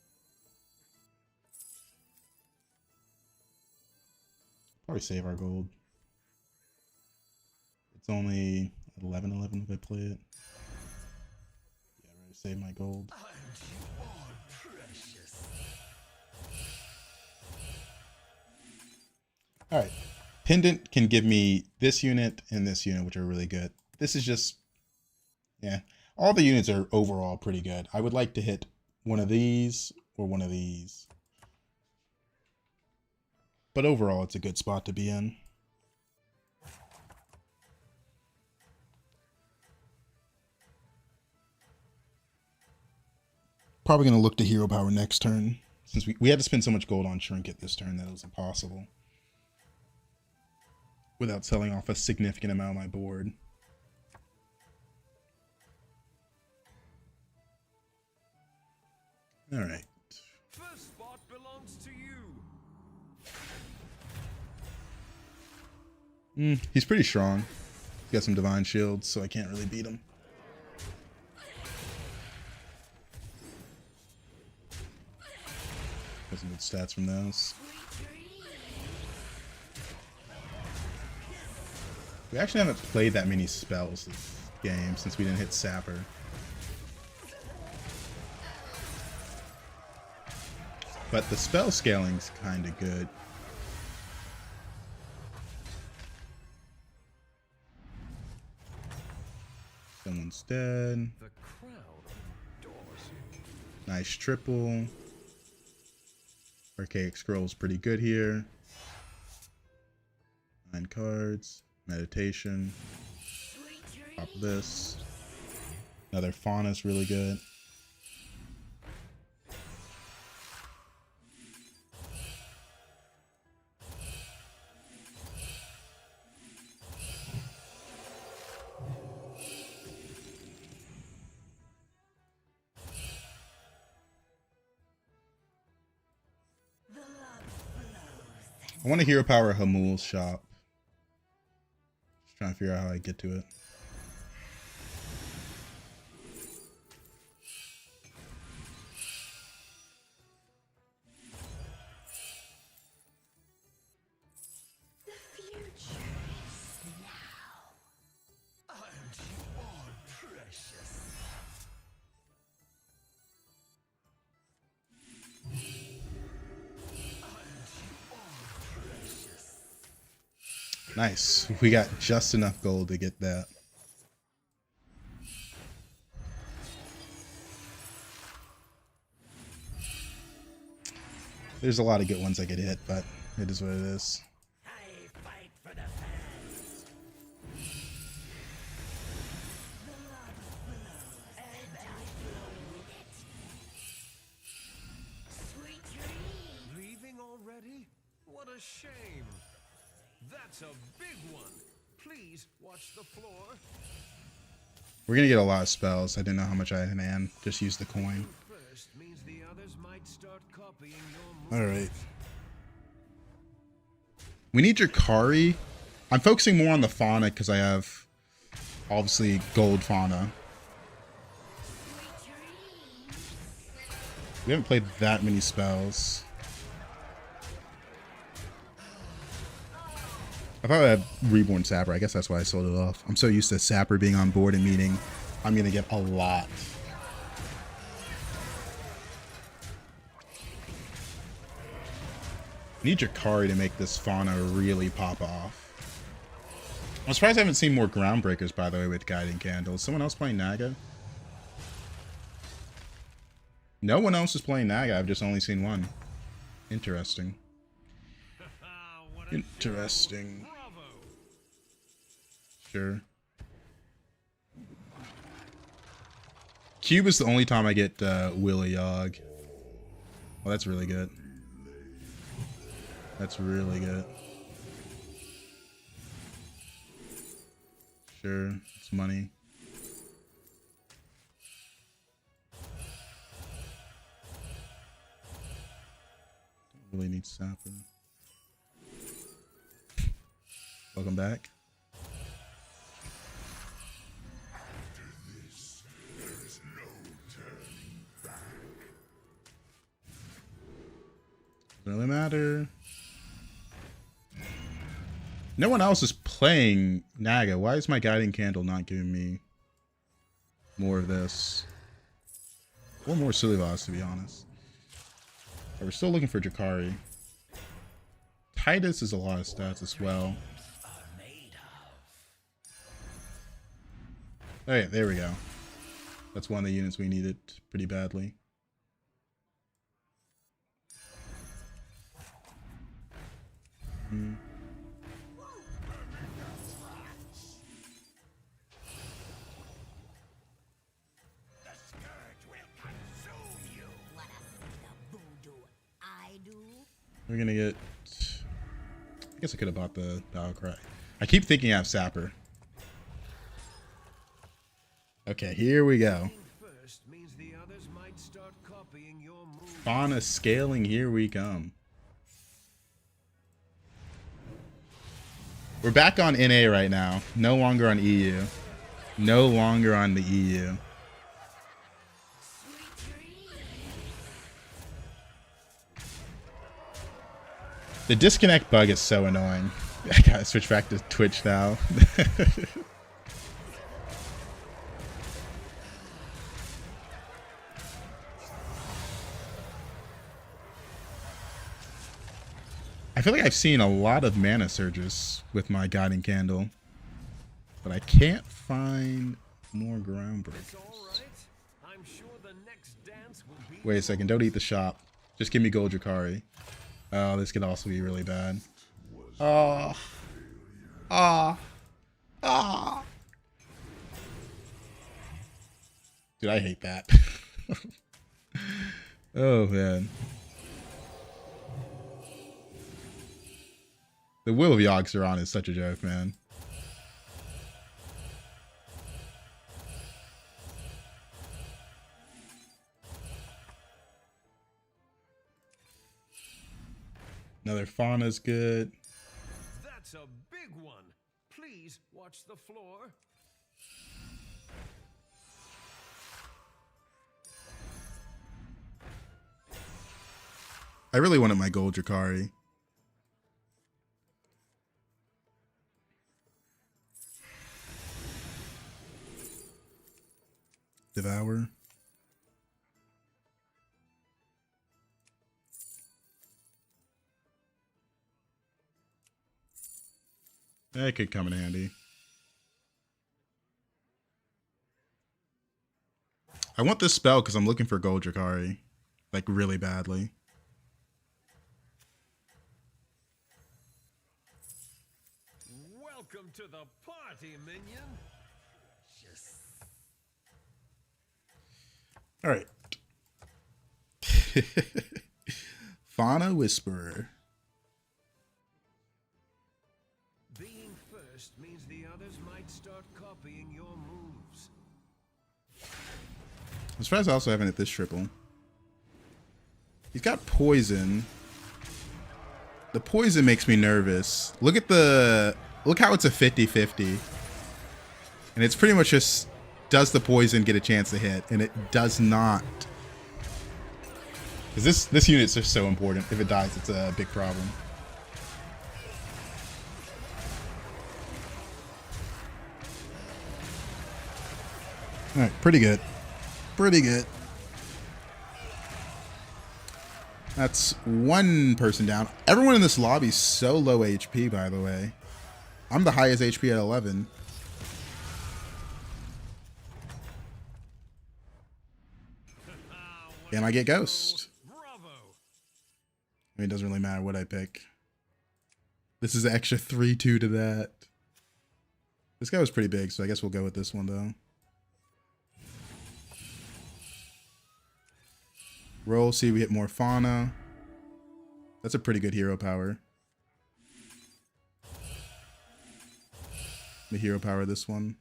Probably save our gold. It's only 11-11 if I play it. Yeah, I'm ready to save my gold. Alright. Pendant can give me this unit and this unit, which are really good. This is just, yeah. All the units are overall pretty good. I would like to hit one of these or one of these. But overall, it's a good spot to be in. Probably going to look to hero power next turn. Since we had to spend so much gold on Trinket this turn that it was impossible. Without selling off a significant amount of my board. Alright. First spot belongs to you. He's pretty strong. He's got some divine shields, so I can't really beat him. Got some good stats from those. We actually haven't played that many spells this game since we didn't hit Sapper. But the spell scaling's kind of good. It's dead. The crowd adores you. Nice triple. Archaic Scroll's pretty good here. 9 cards. Meditation. Pop this. Another Fauna's really good. I want to hero power Hamul's shop. Just trying to figure out how I get to it. The future is now. Aren't you all precious? Nice. We got just enough gold to get that. There's a lot of good ones I could hit, but it is what it is. I fight for the fans. Sweet dreams. Leaving already? What a shame. That's a big one. Please watch the floor. We're gonna get a lot of spells. I didn't know how much I had in hand. Just use the coin. First means the others might start copying your All moves. right. We need Drakari. I'm focusing more on the Fauna because I have obviously gold Fauna. We haven't played that many spells. I thought I had Reborn Sapper. I guess that's why I sold it off. I'm so used to Sapper being on board and meaning I'm going to get a lot. I need Drakari to make this Fauna really pop off. I'm surprised I haven't seen more Groundbreakers, by the way, with Guiding Candles. Someone else playing Naga? No one else is playing Naga. I've just only seen one. Interesting. What a Interesting. show. Bravo. Sure. Cube is the only time I get Willy Yogg. Well, that's really good. That's really good. Sure, it's money. Don't really need Sapper. Welcome back. Doesn't really matter. No one else is playing Naga. Why is my Guiding Candle not giving me more of this? Or more Slysssa, to be honest. But we're still looking for Drakari. Titus is a lot of stats as well. Oh yeah, there we go. That's one of the units we needed pretty badly. We're gonna get... I guess I could have bought the Battle Cry. I keep thinking I have Sapper. Okay, here we go. First means the others might start copying your moves. Fauna scaling, here we come. We're back on NA right now. No longer on EU. No longer on the EU. The disconnect bug is so annoying. I gotta switch back to Twitch now. I feel like I've seen a lot of mana surges with my Guiding Candle, but I can't find More ground breakers. It's all right. I'm sure the next dance will be. Wait a second, don't eat the shop. Just give me gold Drakari. Oh, this could also be really bad. Oh. Ah. Ah. Dude, I hate that. Oh, man. The Will of Yogg-Saron is such a joke, man. Another Fauna's good. That's a big one. Please watch the floor. I really wanted my gold Drakari. Devour. That could come in handy. I want this spell because I'm looking for gold Drakari. Like, really badly. Welcome to the party, minion. All right. Fauna Whisperer. Being first means the others might start copying your moves. I'm surprised I also haven't hit this triple. He's got poison. The poison makes me nervous. Look how it's a 50-50. And it's pretty much just, does the poison get a chance to hit? And it does not. Because this unit's just so important. If it dies, it's a big problem. Alright, pretty good. Pretty good. That's one person down. Everyone in this lobby is so low HP, by the way. I'm the highest HP at 11. And I get Ghost. Bravo. I mean, it doesn't really matter what I pick. This is an extra 3-2 to that. This guy was pretty big, so I guess we'll go with this one, though. Roll, see if we hit more Fauna. That's a pretty good hero power. The hero power this one.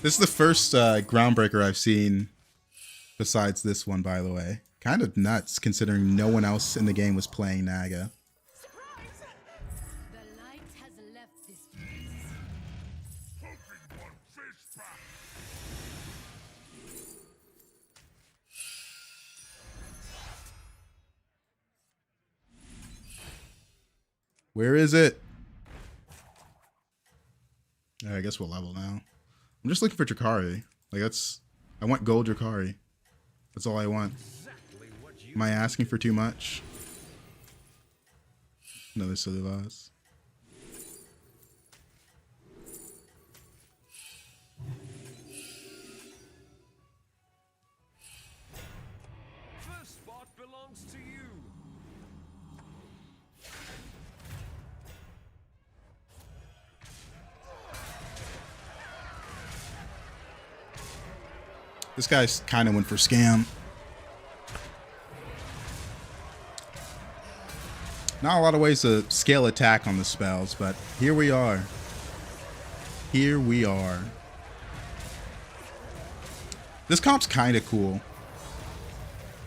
This is the first groundbreaker I've seen besides this one, by the way. Kind of nuts, considering no one else in the game was playing Naga. The light has left this place. Where is it? I guess we'll level now. I'm just looking for Drakari. Like, I want gold Drakari. That's all I want. Exactly what you Am I asking for too much? Another silly loss. First spot belongs to you. This guy's kind of went for scam. Not a lot of ways to scale attack on the spells, but here we are. Here we are. This comp's kind of cool.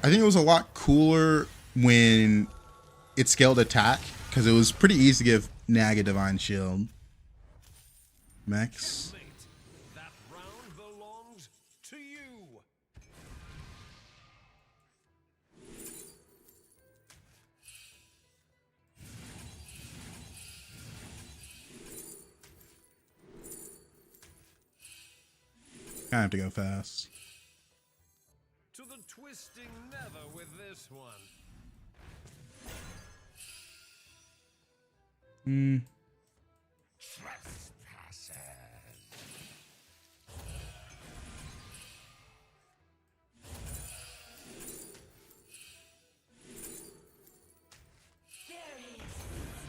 I think it was a lot cooler when it scaled attack, because it was pretty easy to give Naga Divine Shield. Max. Mate, that round belongs to you. Kind of have to go fast. To the twisting nether with this one. There is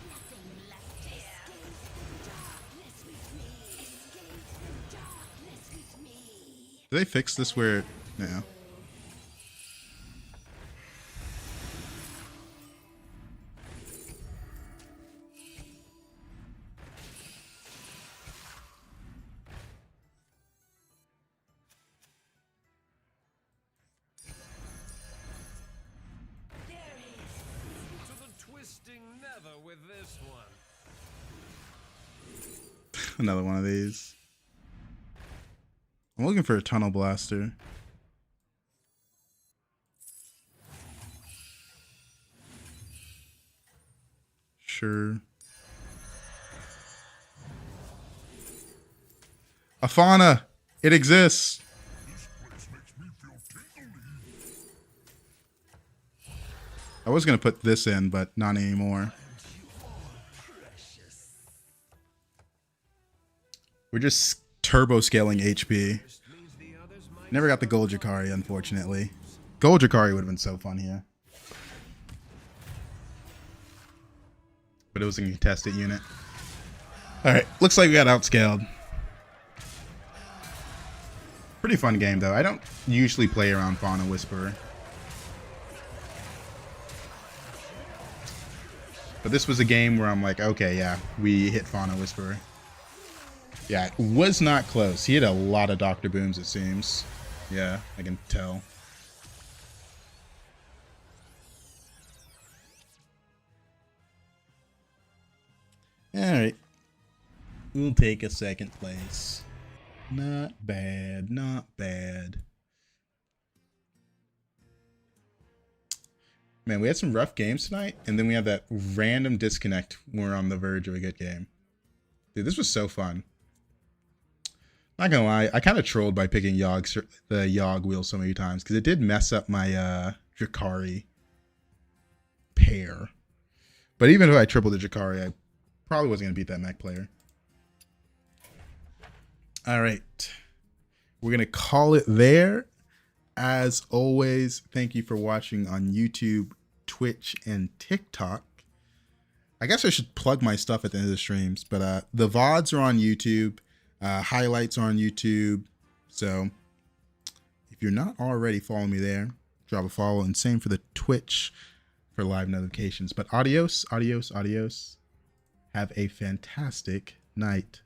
nothing left here. Escape the darkness with me. Escape the darkness with me. Did they fix this where... No. To the twisting nether with this one. Another one of these. I'm looking for a tunnel blaster. Sure. A fauna! It exists! I was gonna put this in, but not anymore. We're just turbo scaling HP. Never got the gold Jakari, unfortunately. Gold Jakari would have been so fun here. But it was a contested unit. Alright, looks like we got outscaled. Pretty fun game, though. I don't usually play around Fauna Whisperer. But this was a game where I'm like, okay, yeah, we hit Fauna Whisperer. Yeah, it was not close. He had a lot of Dr. Booms, it seems. Yeah, I can tell. Alright. We'll take a second place. Not bad, not bad. Man, we had some rough games tonight, and then we had that random disconnect when we're on the verge of a good game. Dude, this was so fun. Not gonna lie, I kind of trolled by picking the Yogg wheel so many times, because it did mess up my Jakari pair. But even if I tripled the Jakari, I probably wasn't gonna beat that mech player. Alright. We're gonna call it there. As always, thank you for watching on YouTube, Twitch, and TikTok. I guess I should plug my stuff at the end of the streams, but the VODs are on YouTube, highlights are on YouTube. So if you're not already following me there, drop a follow, and same for the Twitch for live notifications. But adios, adios, adios. Have a fantastic night.